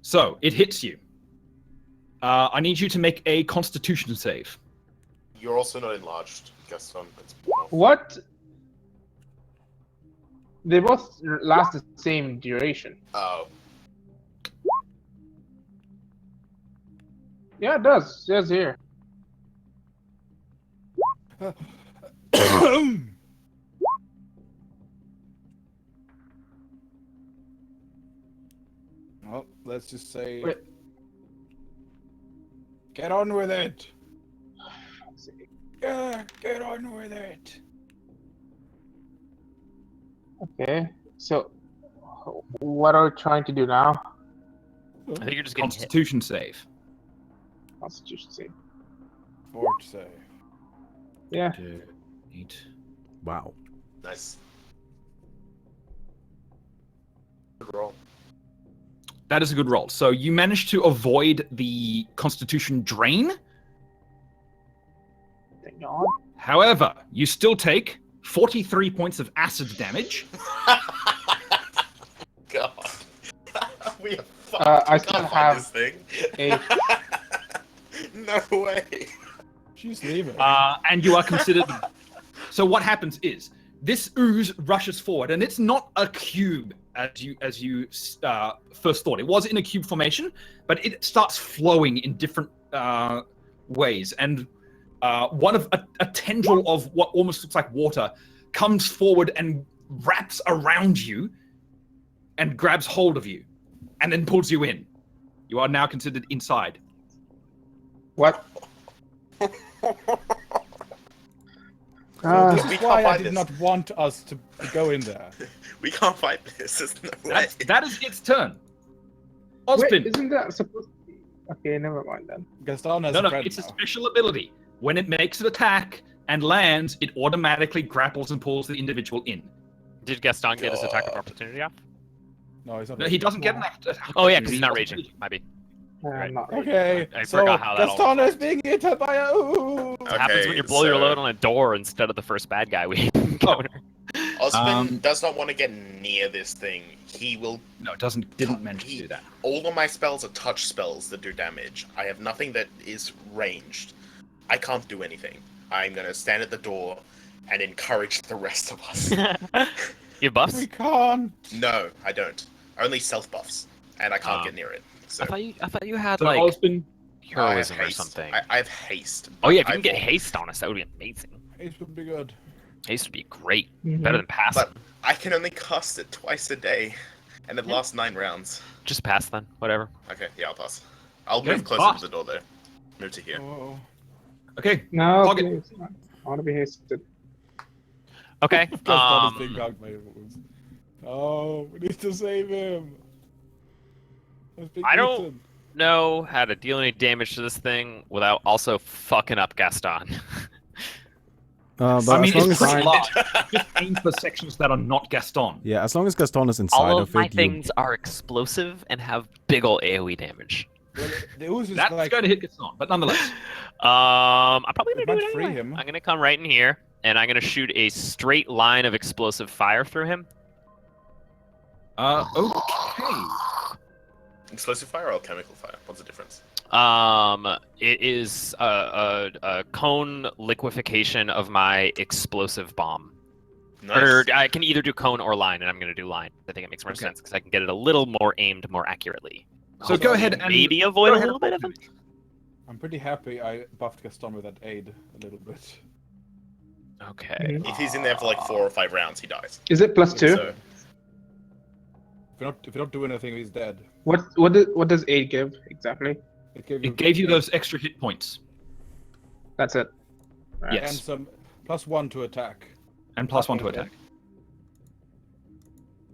So it hits you. I need you to make a Constitution save. You're also not enlarged, Gaston. It's What? They both last the same duration. Oh. Yeah, it does. It says here. Well, let's just say. Wait. Get on with it. Yeah, get on with it. Okay. So, what are we trying to do now? I think you're just getting hit. Constitution save. Constitution save. Fort save. Yeah. 8. Wow. Nice. Good roll. That is a good roll. So you managed to avoid the Constitution drain. Thank God. However, you still take 43 points of acid damage. God. We are fucked. I We still can't find have this thing. a- No way. She's leaving. And you are considered. So what happens is this ooze rushes forward, and it's not a cube as you first thought. It was in a cube formation, but it starts flowing in different ways, and one of a tendril of what almost looks like water comes forward and wraps around you, and grabs hold of you, and then pulls you in. You are now considered inside. What? So this we is can't why I find did this. not want us to go in there. We can't fight this. There's no way. That is its turn. Wait, Ozpin. isn't that supposed to be... Okay, never mind then. Gaston has No, a friend it's a now. special ability. When it makes an attack and lands, it automatically grapples and pulls the individual in. Did Gaston get his attack of God. opportunity off? No, he's not. No, he doesn't get an attack. Oh yeah, because he's not raging. Might be. I'm not Okay, I so forgot how that all Gaston is works. being eaten by a ooze. It happens when you blow your load on a door instead of the first bad guy we encounter. Osman does not want to get near this thing. He will. No, it didn't mention to do that. All of my spells are touch spells that do damage. I have nothing that is ranged. I can't do anything. I'm gonna stand at the door and encourage the rest of us. You have buffs? We can't. No, I don't. Only self buffs, and I can't get near it. So I thought you had So like. Ozpin, heroism or haste. something. I have haste. Oh yeah, if but you can get I've- haste on us, that would be amazing. It would be good. Haste would be great. Mhm. Better than pass. But I can only cast it twice a day, and it lasts 9 rounds. Just pass then. Whatever. Okay, yeah, I'll pass. I'll Okay, move closer pass. to the door though. Move to here. Oh. Okay. No, Hog it. please. I want to be hasted. Okay. Gaston is being gagged by wounds. Oh, we need to save him. He's being I don't- eaten. know how to deal any damage to this thing without also fucking up Gaston. But I mean, as long it's as pretty large. Just aim for sections that are not Gaston. yeah, as long as Gaston is inside All of of my it, you things are explosive and have big ol' AoE damage. Well, the ooze is That's like going to hit Gaston, but nonetheless. I'm probably It gonna do might it free anyway. him. I'm gonna come right in here and I'm gonna shoot a straight line of explosive fire through him. Okay. Explosive fire or chemical fire? What's the difference? It is a cone liquefaction of my explosive bomb. Nice. Or I can either do cone or line, and I'm going to do line. I think it makes more Okay. sense because I can get it a little more aimed more accurately. So go ahead and Maybe avoid go a ahead little bit of it. I'm pretty happy I buffed Gaston with that aid a little bit. Okay. If he's in there for like 4 or 5 rounds, he dies. Is it +2? So, If you don't do anything, he's dead. What does aid give exactly? It gave you those extra hit points That's it. Right. Yes. And some +1 to attack. and +1 to attack.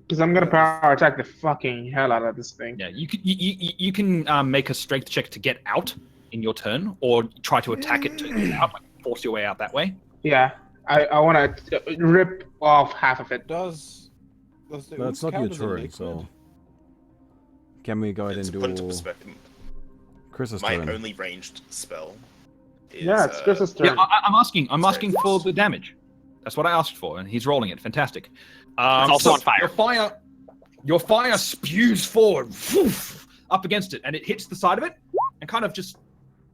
Because I'm gonna power attack the fucking hell out of this thing. Yeah, you can make a strength check to get out in your turn, or try to attack it to get out, like force your way out that way. Yeah. I want to rip off half of it. Does the But ooze it's not count your as a turn, liquid? so can we go ahead to and put into do perspective, Chris's my turn? only ranged spell is. Yeah, it's Chris's turn. Yeah, I'm asking for the damage. That's what I asked for, and he's rolling it. Fantastic. It's also on fire. Your fire spews forward, woof, up against it, and it hits the side of it, and kind of just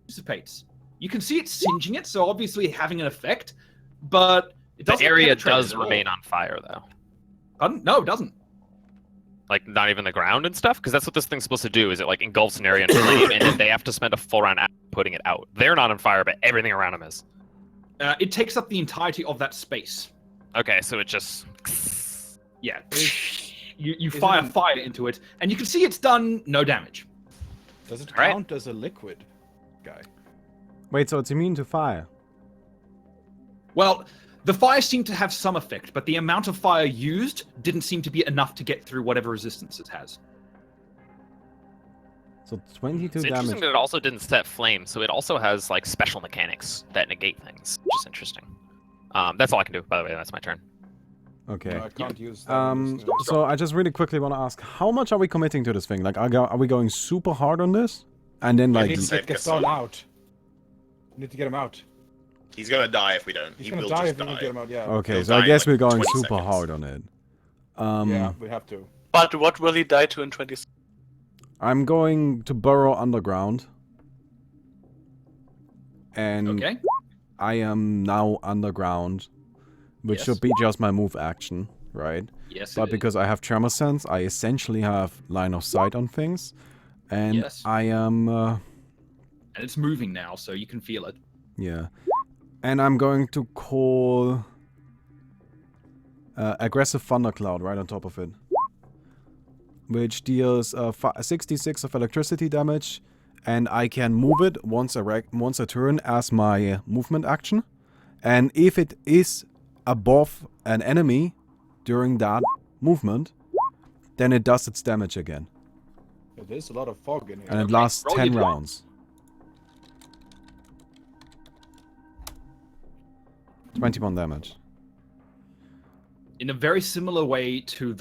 dissipates. You can see it singeing it, so obviously having an effect, but it The doesn't. area penetrate does it at all. remain on fire though. Pardon? No, it doesn't. Like not even the ground and stuff, because that's what this thing's supposed to do. Is it like engulfs an area in flame, and then they have to spend a full round putting it out. They're not on fire, but everything around them is. It takes up the entirety of that space. Okay, so it just. Yeah. You fire fire into it, and you can see it's done no damage. Does it Right. count as a liquid, guy? Wait, so it's immune to fire? Well, the fire seemed to have some effect, but the amount of fire used didn't seem to be enough to get through whatever resistance it has. So 22 It's interesting damage. that it also didn't set flame, so it also has like special mechanics that negate things, which is interesting. That's all I can do. By the way, that's my turn. Okay. No, I can't use that. So I just really quickly want to ask, how much are we committing to this thing? Like, are we going super hard on this? And then I like, need to Save get Gaston Gaston. out. We need to get him out. He's gonna die if we don't. He's He gonna will die just if we don't die. get him out. Yeah. okay, He'll so I die in, guess like, we're going 20 super seconds. hard on it. Yeah, we have to. But what will he die to in 20 seconds? I'm going to burrow underground. And Okay. I am now underground, which Yes. should be just my move action, right? Yes. But it because I have tremor sense, I essentially have line of sight on things. And Yes. I am, and it's moving now, so you can feel it. yeah. And I'm going to call aggressive thundercloud right on top of it. Which deals 66 of electricity damage. And I can move it once a turn as my movement action. And if it is above an enemy during that movement, then it does its damage again. There's a lot of fog in here. And it Okay, lasts roll 10 your die. rounds. 21 damage. In a very similar way to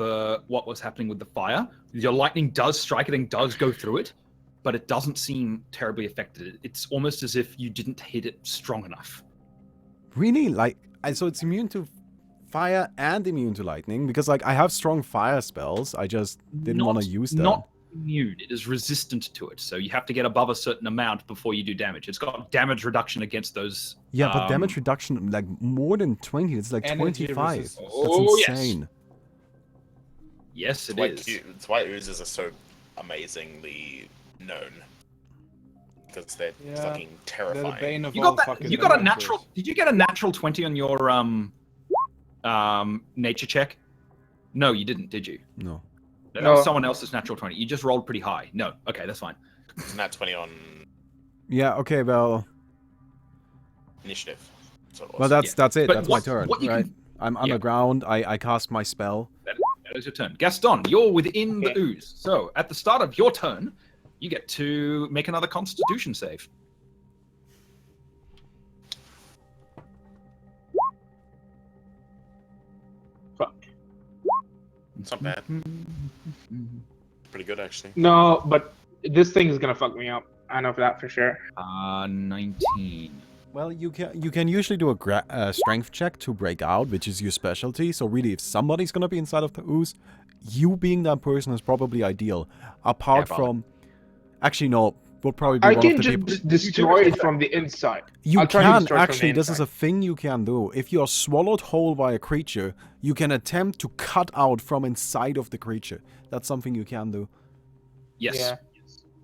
what was happening with the fire, your lightning does strike it and does go through it, but it doesn't seem terribly affected. It's almost as if you didn't hit it strong enough. Really? Like, so it's immune to fire and immune to lightning? Because, like, I have strong fire spells. I just didn't want to use them. Not immune. It is resistant to it, so you have to get above a certain amount before you do damage. It's got damage reduction against those. Yeah, but damage reduction, like, more than 20. It's like Energy 25. resistance. Oh, That's yes. insane. Yes, it It's why is. It's why oozes are so amazingly known. because they're Yeah, fucking They're the terrifying. bane of You all got that. fucking You got a adventurers. natural. Did you get a natural 20 on your nature check? No, you didn't. Did you? No. That No. was someone else's natural 20. You just rolled pretty high. No. Okay, that's fine. It's nat 20 on Yeah. Okay. Well. initiative. So it was. Well, that's it. But That's what- my turn, what you right? can- I'm Yeah. underground. I cast my spell. That is your turn. Gaston, you're within the Okay. ooze. So at the start of your turn, you get to make another Constitution save. Fuck. It's not bad. Pretty good, actually. No, but this thing is gonna fuck me up. I know that for sure. 19. Well, you can usually do a strength check to break out, which is your specialty. So really, if somebody's gonna be inside of the ooze, you being that person is probably ideal. Apart Yeah, probably. from, actually no, would probably be I one can of the people. just destroy it from the inside. You I'll try to can destroy it from the actually. This is inside. a thing you can do. If you are swallowed whole by a creature, you can attempt to cut out from inside of the creature. That's something you can do. Yes. Yeah.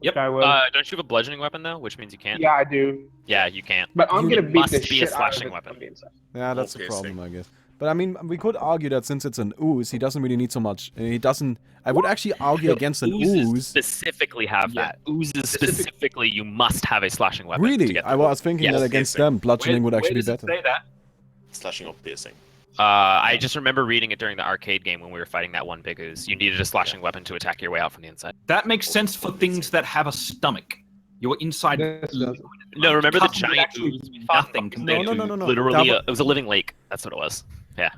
Yep. I will. Don't you have a bludgeoning weapon though, which means you can't? Yeah, I do. Yeah, you can't. But I'm You gonna beat must the be a shit out of slashing it weapon. from the inside. Yeah, that's the Okay, problem, sick. I guess. But I mean, we could argue that since it's an ooze, he doesn't really need so much. He doesn't. I would actually argue against an Oozes ooze. specifically have Yeah. that. Oozes specifically, you must have a slashing weapon. To Really, get I was thinking Yes. that against Piercing. them, bludgeoning would actually be does it better. say that? Slashing or piercing. I just remember reading it during the arcade game when we were fighting that one big ooze. You needed a slashing weapon to attack your way out from the inside. That makes sense for things that have a stomach. You're inside. This doesn't. No, remember the Cutting would giant actually ooze? do nothing compared No, to. no. Literally, That it was a living lake. That's what it was. Yeah.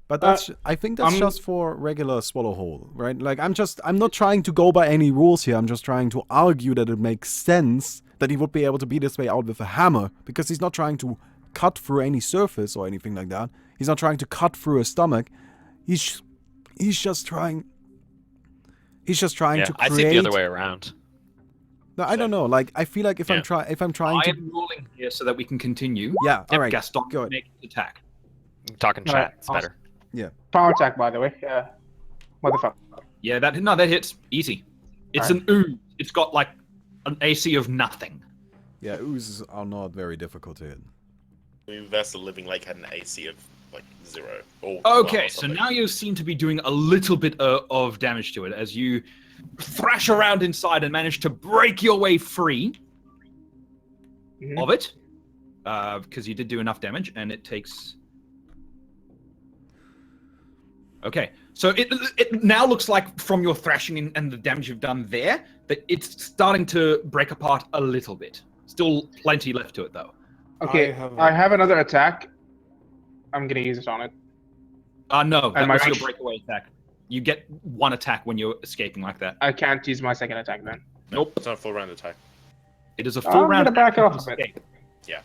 But that's. I think that's I'm- just for regular swallow hole, right? Like I'm not trying to go by any rules here. I'm just trying to argue that it makes sense that he would be able to beat his way out with a hammer because he's not trying to cut through any surface or anything like that. He's not trying to cut through a stomach. He's just trying. He's just trying Yeah, to I create. see it the other way around. No, I don't know. Like I feel like if I'm Yeah. trying I to. am ruling here so that we can continue. Yeah. All right. Gaston, go ahead. make an attack. Talking Alright, chat, it's better. Power attack, by the way. Motherfucker. Yeah, that hits easy. It's an ooze. It's got like an AC of nothing. Yeah, oozes are not very difficult to hit. That's the living lake had an AC of like 0. Or Okay, or so something. now you seem to be doing a little bit of damage to it as you thrash around inside and manage to break your way free Mhm. of it, because you did do enough damage, and it takes. Okay, so it now looks like from your thrashing and the damage you've done there that it's starting to break apart a little bit. Still plenty left to it though. Okay, I have another attack. I'm gonna use it on it. No, that my was your range- breakaway attack. You get one attack when you're escaping like that. I can't use my second attack then. Nope. It's not a full round attack. It is a full I'm round. gonna back action off to a bit. escape. Yeah.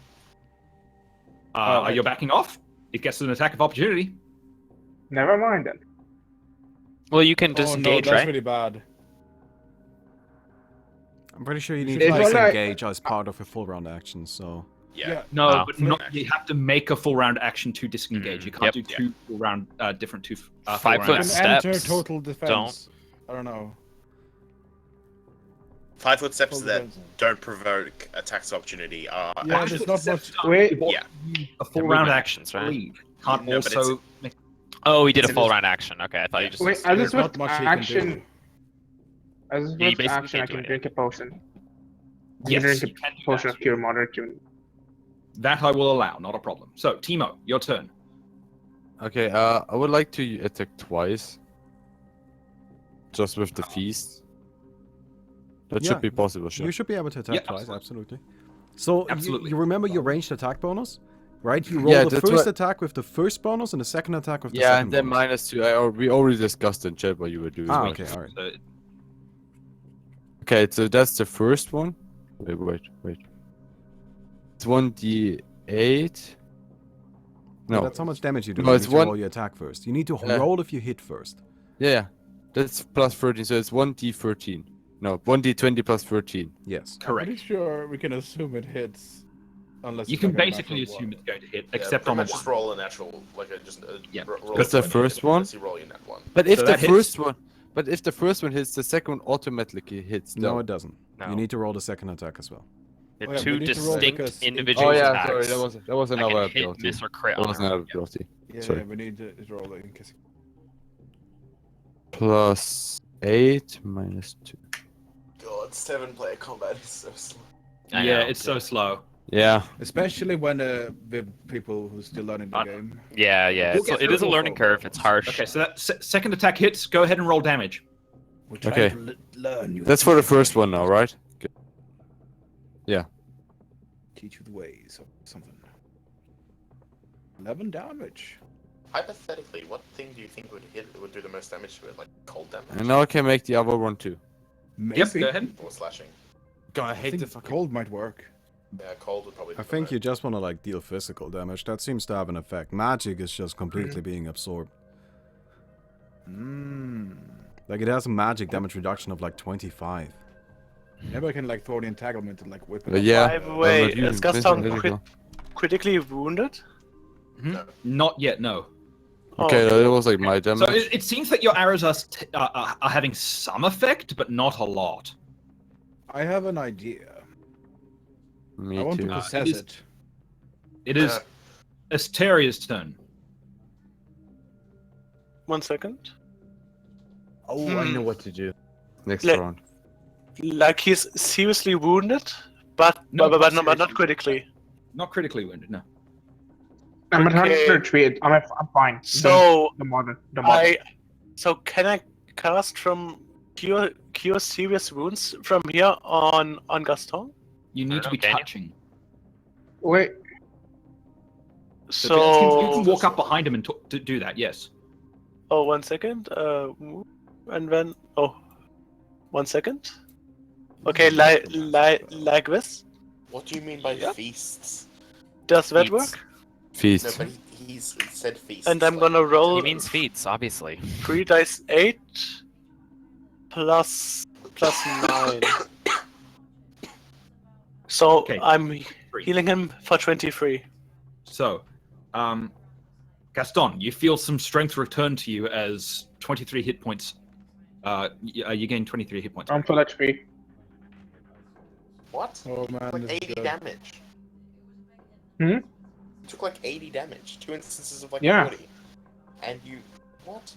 Are you backing off? It gets an attack of opportunity. Never mind then. Well, you can Oh no, disengage, that's right? really bad. I'm pretty sure you need It's to only like- disengage as part of a full round action. So Yeah. No, Oh. but not, you have to make a full round action to disengage. You can't Yep. do two full round, different two. Full 5 round foot actions. And enter steps. total defense. I don't know. 5 foot steps Total that defense. don't provoke attacks of opportunity are. Yeah, actually- there's not much. Wait, Yeah. A full They're round movement action, actions, right? leave. Can't No, but also. Make... Oh, he did a It's- full round action. Okay, I thought you just. wait. As There's a not swift much he can action, do. as a Yeah, you swift basically action, I can't do can anything. drink a potion. I Yes, can you drink can a do potion that. of cure moderate to. That I will allow, not a problem. So, Timo, your turn. Okay, I would like to attack twice. Just with the feast. That Yeah, should be possible, sure. you should be able to attack Yeah, twice, absolutely. absolutely. So Absolutely. You remember your ranged attack bonus, right? You roll Yeah, the that's first what- attack with the first bonus and the second attack with the Yeah, second and then bonus. -2. We already discussed in chat what you were doing. Ah, okay, alright. So, Okay, so that's the first one. Wait. It's 1d8. No. That's how much damage you do. No, You it's need to one- roll your attack first. You need to Yeah. roll if you hit first. Yeah. That's plus 13, so it's 1d13. No, 1d20 plus 13. Yes. correct. Pretty sure we can assume it hits. Unless You it's can like a basically natural assume one. it's going to hit, Yeah, except pretty on the much just one. roll a natural, like a just. Yeah. Roll That's a the 20, first one? unless you roll your nat one. But if So the that hits. first one, But if the first one hits, the second one automatically hits. No, though. it doesn't. No. You need to roll the second attack as well. They're Oh, yeah, two we need to roll distinct because it- individual Oh yeah, attacks. sorry, that was that another can hit, ability. miss, or crit That on was their another own. ability. Yeah, Sorry. we need to roll it in case. Plus 8 minus 2. God, 7-player combat is so slow. I Yeah, know. it's so slow. Yeah. Especially when with people who's still learning the game. Yeah, We'll so get it through is a it. learning curve. It's harsh. Okay, so that second attack hits. Go ahead and roll damage. We're Okay. trying to learn you. That's for the first one now, right? Good. Teach you the ways of something. 11 damage. Hypothetically, what thing do you think would do the most damage to it? Like cold damage And now I can make the other one too. Maybe. Yep, go ahead. or slashing? God, I I think cold might work. Yeah, cold would probably. I think you just want to like deal physical damage. That seems to have an effect. Magic is just completely being absorbed. Like it has a magic damage reduction of like 25. Maybe I can like throw the entanglement and like whip it. But up. yeah. By the way, I'm not using is Gaston physical. critically wounded? Not yet, no. Okay, Oh, that was like my So damage. it seems that your arrows are having some effect, but not a lot. I have an idea. Me I want too. to it possess is- it. It is Asteria's turn. 1 second. Oh, I know what to do. Next Le- round. Like he's seriously wounded, but No, but not not seriously. critically. Not critically wounded, no. I'm at Okay. 103. I'm fine. So the modern. so can I cast from cure serious wounds from here on Gaston? You need to be Can you? touching. Wait. So you can So walk up behind him and to do that. Yes. oh, 1 second. And then 1 second. Okay, like this. What do you mean by Yeah. feasts? Does that Feats. work? Feast. No, but he's said feasts. And I'm like- gonna roll He means feats, obviously. 3 dice 8 plus 9. So Okay. I'm healing him for 23. So, Gaston, you feel some strength return to you as 23 hit points. You gain 23 hit points. I'm full HP. What? Oh man, Like this is 80 good. damage. Hmm? You took like 80 damage. 2 instances of like Yeah. 40. And you. What?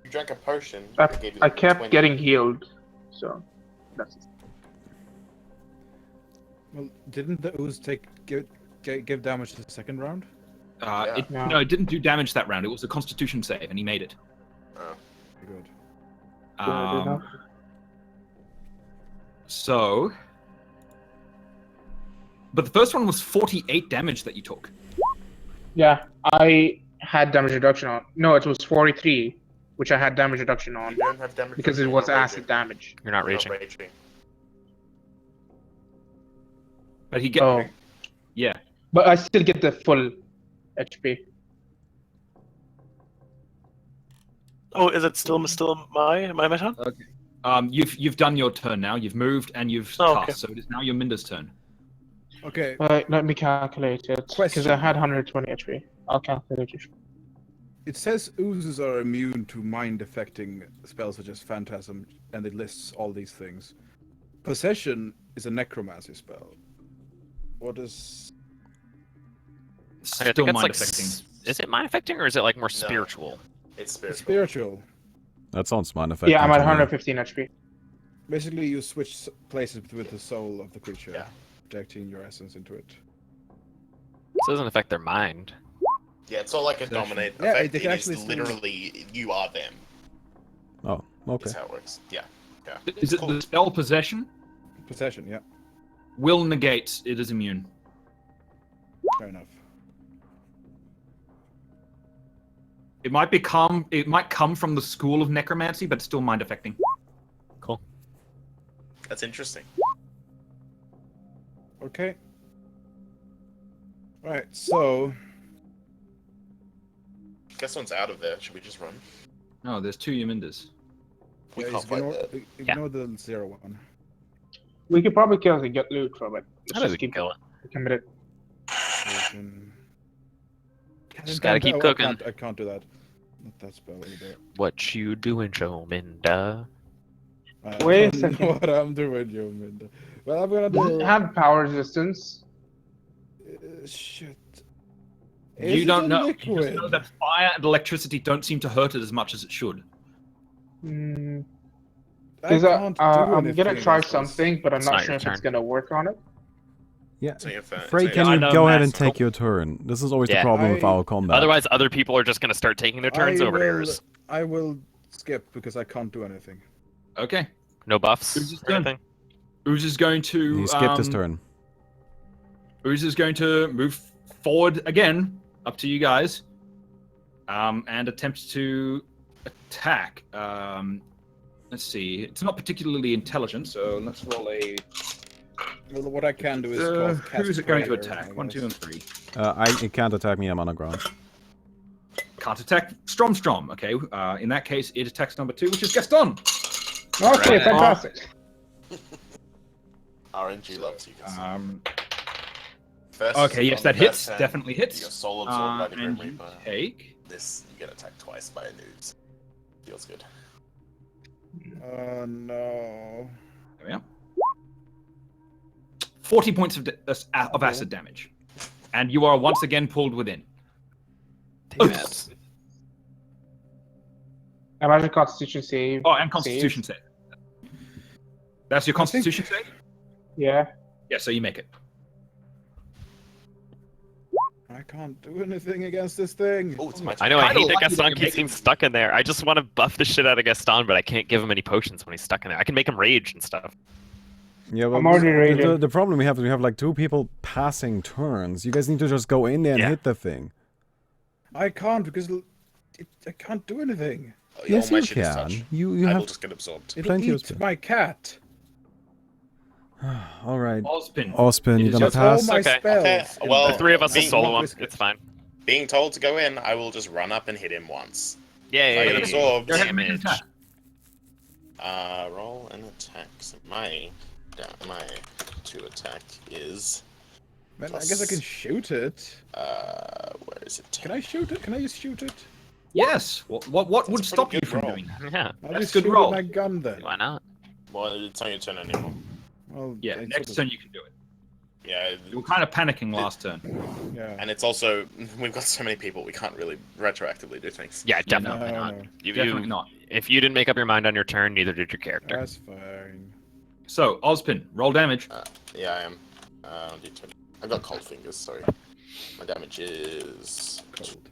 You drank a potion. that gave you, I like, kept 20. getting healed. So that's Well, didn't the ooze give damage the second round? It, Yeah. No, it didn't do damage that round. It was a Constitution save, and he made it. Oh. Good. Um, so, but the first one was 48 damage that you took. Yeah, I had damage reduction on. No, it was 43, which I had damage reduction on You don't have damage because it reduction, was you're not acid raging. damage. You're not You're raging. raging. But he get Oh, yeah. but I still get the full HP. Oh, is it still my turn? You've done your turn now. You've moved and you've Oh, cast. okay. So it is now your Minda's turn. Okay. Let me calculate it because Question. I had 120 HP. I'll calculate it. It says oozes are immune to mind-affecting spells such as phantasm, and it lists all these things. Possession is a necromancy spell. What is? I think Still it's mind like, affecting. is it mind affecting or is it like more spiritual? It's spiritual. Spiritual. That sounds mind affecting. Yeah, I'm at to me. 115 HP. Basically, you switch places with the soul of the creature, Yeah. projecting your essence into it. This doesn't affect their mind. Yeah, it's not like a dominate Yeah, effect. it It actually is seems- literally you are them. Oh, okay. Is how it works. Yeah. Yeah. Is it Cool. the spell possession? Possession, yeah, Will negates. It is immune. fair enough. It might become. It might come from the school of necromancy, but still mind affecting. Cool. That's interesting. Okay. Right, so Gaston's out of there. Should we just run? No, there's 2 Yamindas. We yeah, can't fight ignore, that. ignore the 0-1. We could probably kill it and get loot from it. How do we kill it? Committed. We can- Just gotta keep I cooking. I can't do that. Not that spell either. What you doing, Joe Minda? I Wait a don't second. know what I'm doing, Joe Minda. Well, I'm gonna Does it do. have power resistance? Shit. You Is don't it a know. You just know liquid? that fire and electricity don't seem to hurt it as much as it should. Hmm. I Because can't do I'm anything gonna try against this. something, but I'm It's not not sure your if it's turn. gonna work on it. Yeah. So you're fair- Frey, so can you're- you I know, go ahead Matt. and take your turn? This is always the Yeah. problem with I- our combat. Otherwise, other people are just gonna start taking their turns I over will, yours. I will skip because I can't do anything. Okay. No buffs Who's his or turn? anything. Ooze is going to. He skipped his turn. Ooze is going to move forward again, up to you guys, and attempt to attack. Let's see. It's not particularly intelligent, so let's roll a. Well, what I can do is cast Who is it going to Prayer, attack? I 1, 2, and guess. 3. It can't attack me. I'm on the ground. Can't attack Strom. Okay. In that case, it attacks number 2, which is Gaston. Okay, Right. fantastic. RNG loves you guys. First, Okay. Yes, on that the hits. first turn, Definitely hits. Your soul absorbed by the Grim And you Reaper. take. This, you get attacked twice by a noobs. Feels good. Oh no. There we are. 40 points of acid damage, and you are once again pulled within. Oops. Imagine Constitution save. Oh, and Constitution save. That's your Constitution save? Yeah. Yeah, so you make it. I can't do anything against this thing. Oh, it's my I turn. know, I Kinda hate that lucky that Gaston you keeps make getting stuck in there. I just want to buff the shit out of Gaston, but I can't give him any potions when he's stuck in there. I can make him rage and stuff. Yeah, well, I'm already raging. the problem we have like 2 people passing turns. You guys need to just go in there and Yeah. hit the thing. I can't because I can't do anything. Oh, Yes, all my you shit is can. touch. You I will have. just get absorbed. It'll Plenty of eat spell. my cat. All right, Ozpin. Ospin, It you're is gonna your That's all pass. my Okay. spells. Okay, in well, there. The 3 of us will being- solo him. Risk it. It's fine. Being told to go in, I will just run up and hit him once. Yeah, I get absorbed. Go ahead and make an Damage. attack. Roll an attack. So my 2 attack is. Man, I guess I can shoot it. Where is it? Can I shoot it? Can I just shoot it? Yes. What That's would a stop you pretty from good roll. doing that? Yeah, I'll That's just good shoot roll. with my gun then. why not? Well, it's not your turn anymore. Well, Yeah, I next sort turn you can do it. Yeah, You were kind of panicking last turn. of- Yeah. and it's also we've got so many people we can't really retroactively do things. Yeah, Yeah, definitely no, not. no. You, Definitely you, not. if you didn't make up your mind on your turn, neither did your character. That's fine. So, Ozpin, roll damage. Yeah, I am. D20. I've got cold fingers. Sorry. My damage is Cold.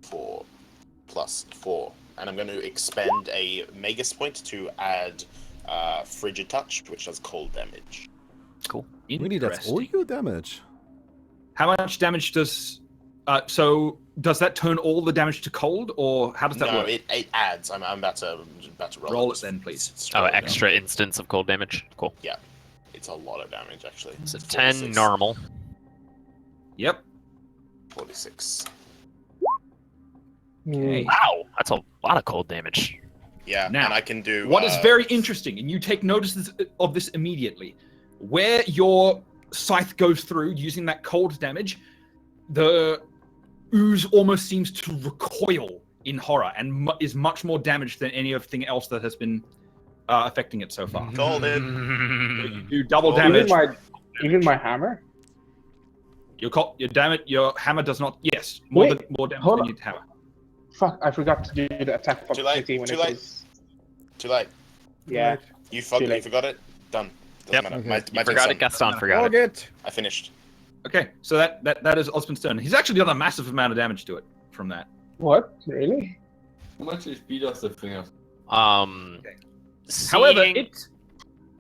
4 plus 4, and I'm going to expend a Magus point to add frigid touch, which does cold damage. Cool. Really, that's all Interesting. your damage. How much damage does? So does that turn all the damage to cold, or how does that No, work? it adds. I'm about to roll. Roll it it then, please. straight Oh, down. extra instance of cold damage. Cool. It's a lot of damage actually. So It's 10 46. normal. Yep. 46. Okay. Wow, that's a lot of cold damage. Yeah, Now, and I can do. What is very interesting, and you take notice of this immediately, where your scythe goes through using that cold damage, the ooze almost seems to recoil in horror and is much more damaged than anything else that has been affecting it so far. Golden. You do double Oh, damage. Even my hammer. Your hammer does not. Yes, more Wait, damage hold than on. your hammer. Fuck! I forgot to do the attack of Too late, opportunity when too it late. was. Too late. Yeah. You Too late. forgot it. Done. Doesn't Yep. matter. Okay. My You turn's forgot done. it, Gaston forgot Log it. it. I finished. Okay, so that is Osmond's turn. He's actually done a massive amount of damage to it from that. What? Really? How much HP does the thing have? However, seeing-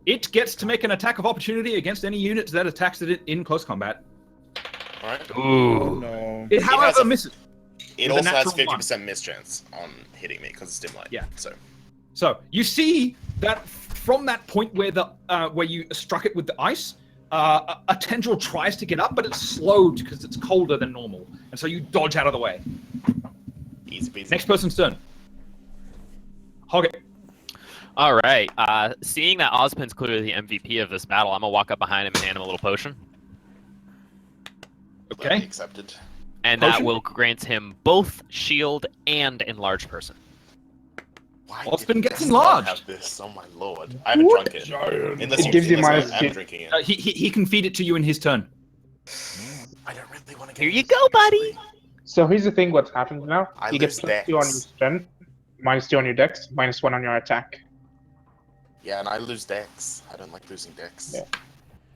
it gets to make an attack of opportunity against any units that attacks it in close combat. All right. Oh Ooh. no. It, has however, a- misses. It With a also has natural 50% miss chance on hitting me because it's dim light. Yeah. So So you see that from that point where you struck it with the ice, a tendril tries to get up, but it's slowed because it's colder than normal, and so you dodge out of the way. easy peasy. Next person's turn. Hog it. All right. Seeing that Ozpin's clearly the MVP of this battle, I'm gonna walk up behind him and hand him a little potion. That'll be Okay. accepted. and that Potion? will grant him both shield and enlarged person. Why Well, it's been did getting this not large. have this? Oh my lord! I haven't drunk it. Unless It gives you unless minus I'm two. drinking it. He can feed it to you in his turn. I don't really want to get. Here you this, go, buddy. actually. So here's the thing: what's happened now? I You get lose +2 on your dex. strength, -2 on your dex, -1 on your attack. Yeah, and I lose dex. I don't like losing dex. Yeah.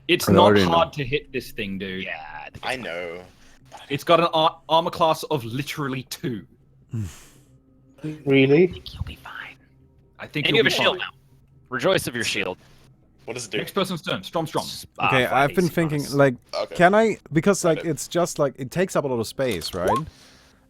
It's I not already hard to hit this thing, dude. Yeah, I think I know. It's got an armor class of literally 2. Really? you'll be fine. I think And you you'll have a be shield fine. now. Rejoice of your shield. What does it do? Next person's turn. Strom. Okay, I've been thinking, like, Okay. can I, because, like, Got it. it's just, like, it takes up a lot of space, right?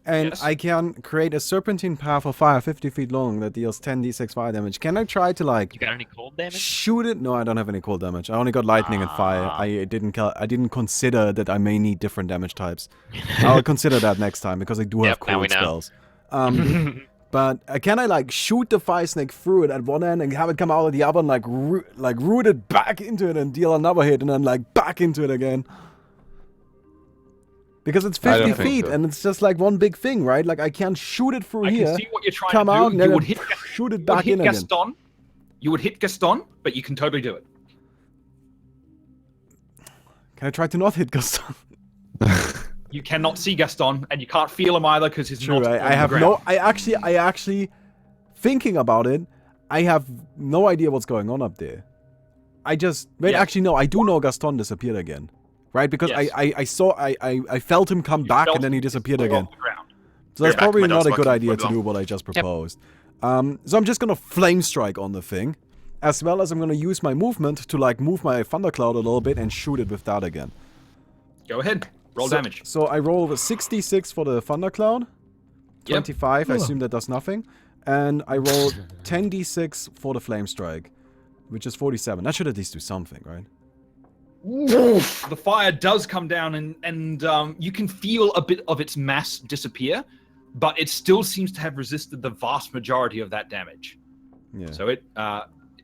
And Yes. I can create a serpentine path of fire 50 feet long that deals 10d6 fire damage. Can I try to, like, You got any cold damage? shoot it? No, I don't have any cold damage. I only got lightning and fire. Ah. I didn't consider that I may need different damage types. I'll consider that next time, because I do have Yep, now we cold know. spells. But can I, like, shoot the fire snake through it at one end and have it come out of the other and, like, root it back into it and deal another hit and then, like, back into it again? Because it's I don't 50 think feet so. and it's just, like, one big thing, right? Like, I can't shoot it through I here, can see what you're trying come to do. out, and You then would hit, shoot it you would back hit in again. Gaston. You would hit Gaston, but you can totally do it. Can I try to not hit Gaston? You cannot see Gaston, and you can't feel him either because he's True, not on I the have ground. no. I actually, thinking about it, I have no idea what's going on up there. I just wait. Yeah. Actually, no. I do know Gaston disappeared again, right? Because Yes. I felt him come You back felt and then he him disappeared off again. the ground. So that's Back, probably my not dog's a good barking. idea We're to gone. do what I just proposed. So I'm just gonna flame strike on the thing, as well as I'm gonna use my movement to like move my thundercloud a little bit and shoot it with that again. Go ahead. Roll So- damage. So I roll with 66 for the thundercloud. Yep. 25, I assume that does nothing. And I roll 10d6 for the flame strike, which is 47. That should at least do something, right? The fire does come down, and you can feel a bit of its mass disappear, but it still seems to have resisted the vast majority of that damage. Yeah. So it,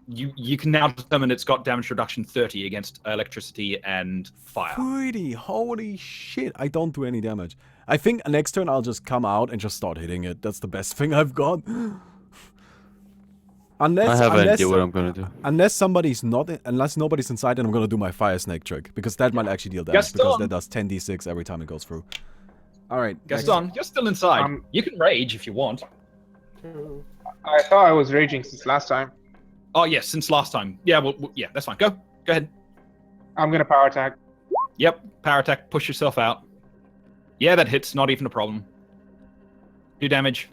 you can now determine it's got damage reduction 30 against electricity and fire. 30, holy shit. I don't do any damage. I think next turn I'll just come out and just start hitting it. That's the best thing I've got. Unless, I have an unless, idea what I'm gonna do. unless unless nobody's inside, then I'm gonna do my fire snake trick. Because that might actually deal damage. Because Gaston! that does 10d6 every time it goes through. Alright. Gaston, you're still inside. Um, You can rage if you want. I thought I was raging since last time. Oh yes, since last time. Yeah, well, yeah, that's fine. Go ahead. I'm gonna power attack. Yep, power attack. Push yourself out. Yeah, that hits. Not even a problem. Do damage.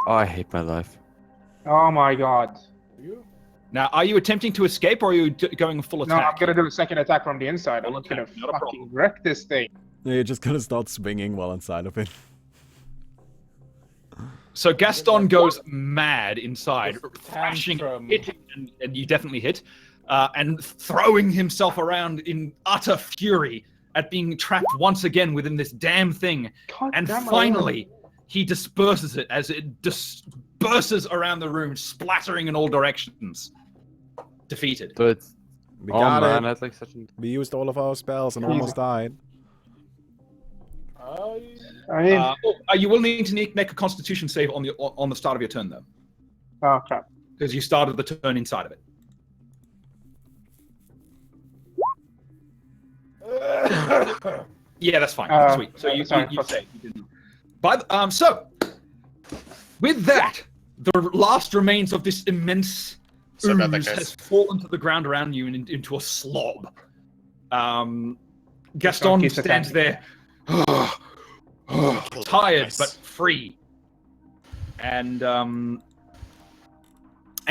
Oh, I hate my life. Oh my god. Now, are you attempting to escape, or are you going full No, attack? I'm gonna do a second attack from the inside. I'm Full gonna attack, not a fucking problem. wreck this thing. Yeah, you're just gonna start swinging while inside of it. So Gaston goes mad inside, thrashing, Tantrum. hitting, and you definitely hit, and throwing himself around in utter fury at being trapped once again within this damn thing. God And damn it. finally, he disperses it as it disperses around the room, splattering in all directions. Defeated. So it's We oh got man, it. that's like such an We used all of our spells and Easy. almost died. I mean, You will need to make a Constitution save on the start of your turn, though, oh crap. because you started the turn inside of it. Yeah, that's fine. Sweet. So you sorry, say you didn't. But so with that, the last remains of this immense Sorry about that, ooze guys. has fallen to the ground around you and into a slob. Gaston keeps stands attacking. there, tired Nice. but free, and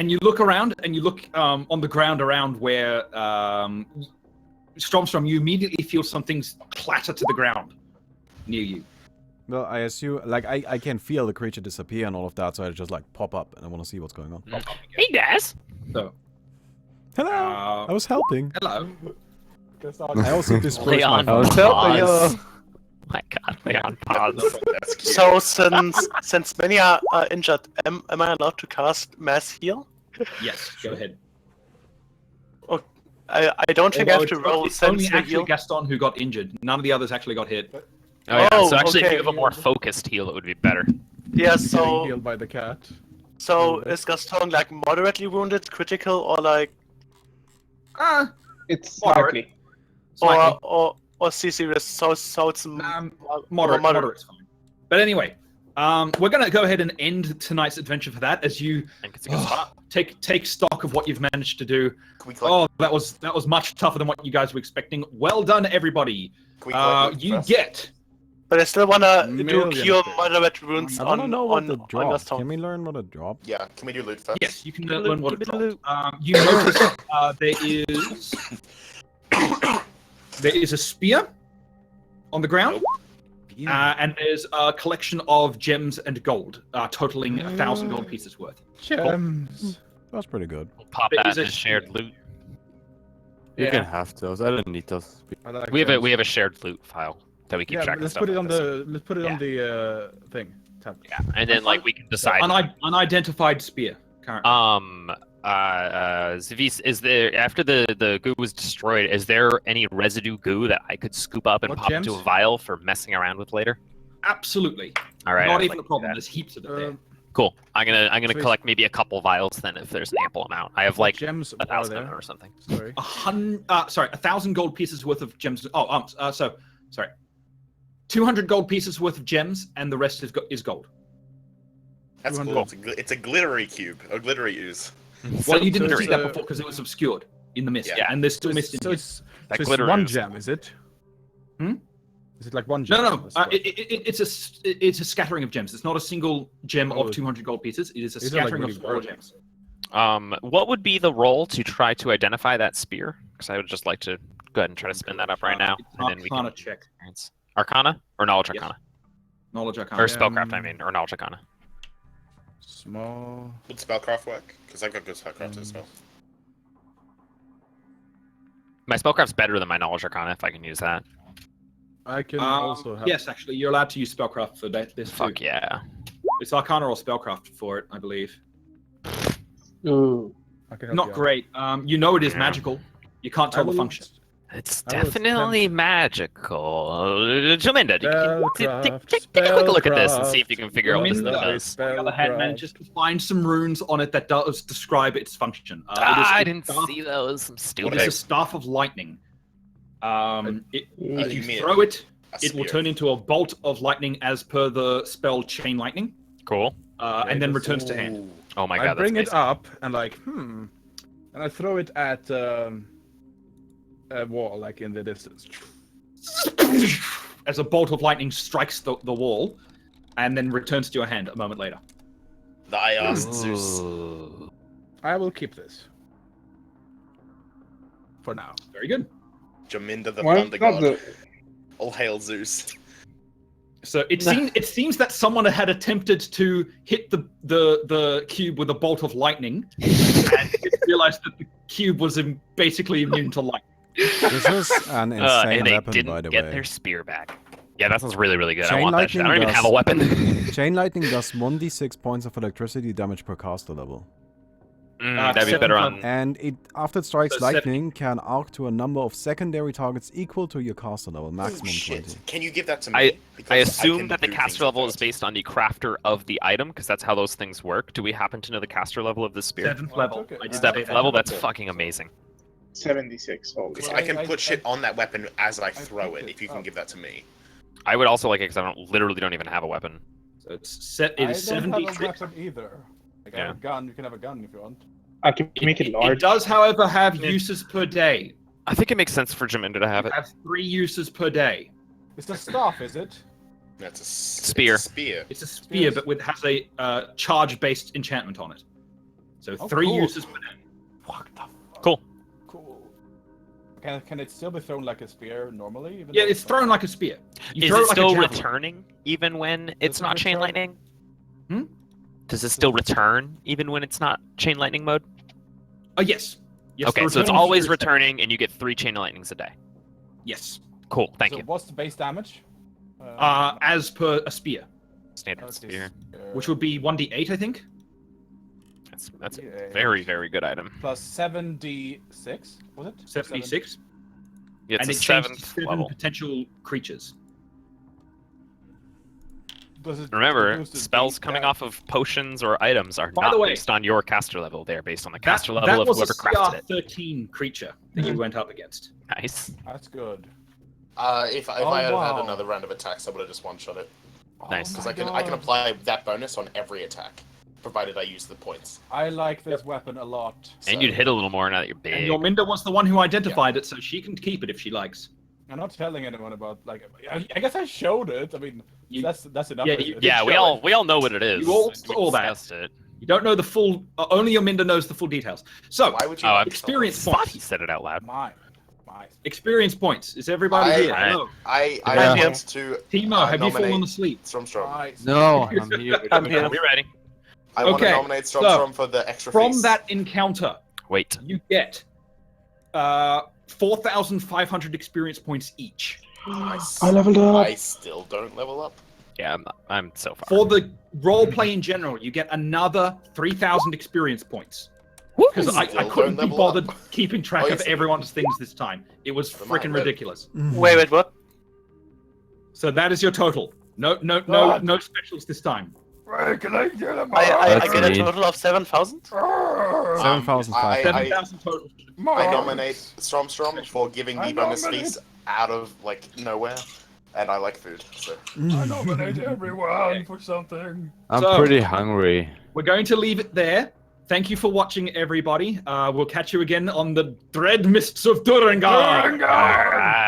you look around and you look on the ground around where Stromstrom. You immediately feel something's clatter to the ground near you. Well, I assume, like, I can feel the creature disappear and all of that, so I just, like, pop up and I want to see what's going on. Hey guys. So, Hello! I was helping. hello. I also dispersed my Leon. I was helping Pause. you. My God, Leon, pause. That's cute. So since many are injured, am I allowed to cast mass heal? Yes, go ahead. I don't think I have to Although roll it's only sense to actually heal. Gaston who got injured. None of the others actually got hit. Oh yeah. Oh, So actually, if okay. you have a more focused heal, it would be better. Yeah, Getting so healed by the cat. so is Gaston like moderately wounded, critical, or like It's Moderate. slightly. Slightly. or serious? So it's Moderate. moderate. Moderate's fine. But anyway, we're gonna go ahead and end tonight's adventure for that as you I think it's a good spot. take stock of what you've managed to do. Can we collect, Oh, that was much tougher than what you guys were expecting. Well done, everybody. can we collect loot You first? get But I still wanna do Million cure things. moderate wounds I on want to know what on the on drop. Gaston. Can we learn what a drop? Yeah, can we do loot first? yes, you can Give me learn loot, what give it me the dropped. You notice there is a spear on the ground. And there's a collection of gems and gold, totaling 1,000 gold pieces worth. Gems. That's pretty good. We'll pop There that is in a shared loot. You Yeah. can have those. I don't need those. I like We gems. have a shared loot file that we keep Yeah, track of let's stuff put it like on this. let's put it on the thing. Tab. Yeah, and then like we can decide. Unidentified spear, currently. Zavis, is there after the goo was destroyed? Is there any residue goo that I could scoop up and What pop into a gems? vial for messing around with later? Absolutely. All right, Not I'd even like a problem. that. There's heaps of it there. Cool. I'm gonna Sweet. collect maybe a couple vials then if there's an ample amount. I have What like gems are 1,000 there? or something. Sorry. 1,000 gold pieces worth of gems. Sorry. 200 gold pieces worth of gems, and the rest is gold. That's cool. It's a glittery cube, a glittery ooze. Well, you didn't so see it's, that before because it was obscured in the mist. Yeah. And there's still So mist in so here. it's, That so it's glitter one is- gem, is it? Hmm? Is it like one gem? No. That's right. It's a scattering of gems. It's not a single gem Oh. of 200 gold pieces. It is a These are, like, scattering really of smaller bright. gems. What would be the roll to try to identify that spear? Because I would just like to go ahead and try to spin that up right now, It's and then we can Arcana check. experience. Arcana or knowledge Yes. arcana Knowledge Arcana. or spellcraft. I mean, or knowledge arcana. Small. Would spellcraft work? Because I've got good spellcraft as well. My spellcraft's better than my knowledge arcana if I can use that. I can also have. Yes, actually, you're allowed to use spellcraft for this too. Fuck yeah. It's Arcana or spellcraft for it, I believe. Ooh. I can help Not you out. great. You know it is Yeah. magical. You can't I tell the will- function. It's I will definitely magical. Jaminda, Spellcraft, take a quick look at this and see if you can figure out what this Jaminda, does. On the other hand, manages to find some runes on it that does describe its function. I it is didn't see those. I'm It stupid. is a staff of lightning. If you you mean throw it, A it will spear. turn into a bolt of lightning as per the spell Chain Lightning, Cool. and then this returns to hand. Ooh. Oh my I god, bring that's it up and like, and I throw it at a wall, like in the distance. As a bolt of lightning strikes the wall, and then returns to your hand a moment later. I asked amazing. Zeus. Ooh. I will keep this for now. Very good. Jaminda the Well, Thunder not God. the. All hail Zeus. So it seems that someone had attempted to hit the cube with a bolt of lightning, and it realized that the cube was basically immune to light. This is an insane And they weapon, didn't by the get way. their spear back. Yeah, that sounds really, really good. I Chain want that shit. I don't lightning even have a weapon. Chain lightning does 1d6 points of electricity damage per caster level. That'd be better on. And it, after it strikes So 70. lightning, can arc to a number of secondary targets equal to your caster level, maximum Oh, shit. 20. Can you give that to me? Because I assume can that the do caster things level with is that. based on the crafter of the item, because that's how those things work. Do we happen to know the caster level of the spear? 7th level. Okay. I did say 7th that. level? That's fucking amazing. 76. Holy Because shit. I can I- put shit on that weapon as I throw picked it, it if you can up. give that to me. I would also like it because I literally don't even have a weapon. So it is I don't have a 76. weapon either. Like, I Yeah. have a gun. You can have a gun if you want. I can make it large. It does, however, have uses per day. I think it makes sense for Jaminda to have It it. has 3 uses per day. It's a staff, is it? That's a Spear. It's a spear. It's a spear, but has a charge-based enchantment on it. So Oh, 3 cool. uses per day. What the fuck? Cool. Cool. Can it still be thrown like a spear normally? Even Yeah, though it's thrown like a spear. You Is throw it like a still javelin. returning even when it's it not chain return? lightning? Hmm? Does it still return even when it's not chain lightning mode? Yes. Yes. Okay, the so it's return always is- returning, and you get 3 chain lightnings a day. Yes. Cool, thank So you. what's the base damage? As per a spear, Standard okay, spear. which would be 1d8, I think. That's a Yeah. very, very good item. Plus 7d6, was it? 76. It's And a it changed to 7th 7 level. potential creatures. Does it Remember, reduce the spells speed? coming Yeah. off of potions or items are By the not way, based on your caster level. They're based on the That, caster that level of was whoever a crafted it. CR13 creature that you went up against. Nice. That's good. If Oh, I had wow. had another round of attacks, I would have just one-shot it. Nice. Because Oh I can my apply that bonus on every attack, provided I use the points. I like this weapon a lot. And you'd hit a little more now that you're big. And Yorminda was the one who identified it, so she can keep it if she likes. I'm not telling anyone about I guess I showed it. I mean, You- that's enough. Yeah, isn't you- it? Yeah, we show all know what it is. You all We saw that. discussed it. You don't know the full. Only Yorminda knows the full details. So, Why would you? Oh, not I'm experience thought points. he said it out loud. My. Experience points. Is everybody I- here? I- Hello. I Yeah. want to. Timo, have you fallen nominate asleep? Stromstrom. No, I'm here. I'm here. Are we ready? I want to Okay, nominate Stromstrom for the extra From feast. that encounter, Wait. you get 4,500 experience points each. I leveled up. I still don't level up. Yeah, I'm so far. For the role play in general, you get another 3,000 experience points. Because I Still couldn't don't be level bothered up. keeping track Oh, of yes. everyone's things this time. It was Remind freaking me. ridiculous. Wait, what? So that is your total. No specials this time. Can I get a I That's get a me. total of 7,000? 7,500. 7,000 total. I nominate Stromstrom for giving me bonus feast out of nowhere, and I like food. So nominate everyone for something. I'm So- pretty hungry. We're going to leave it there. Thank you for watching, everybody. We'll catch you again on the Dread Mists of Durengar. Ah.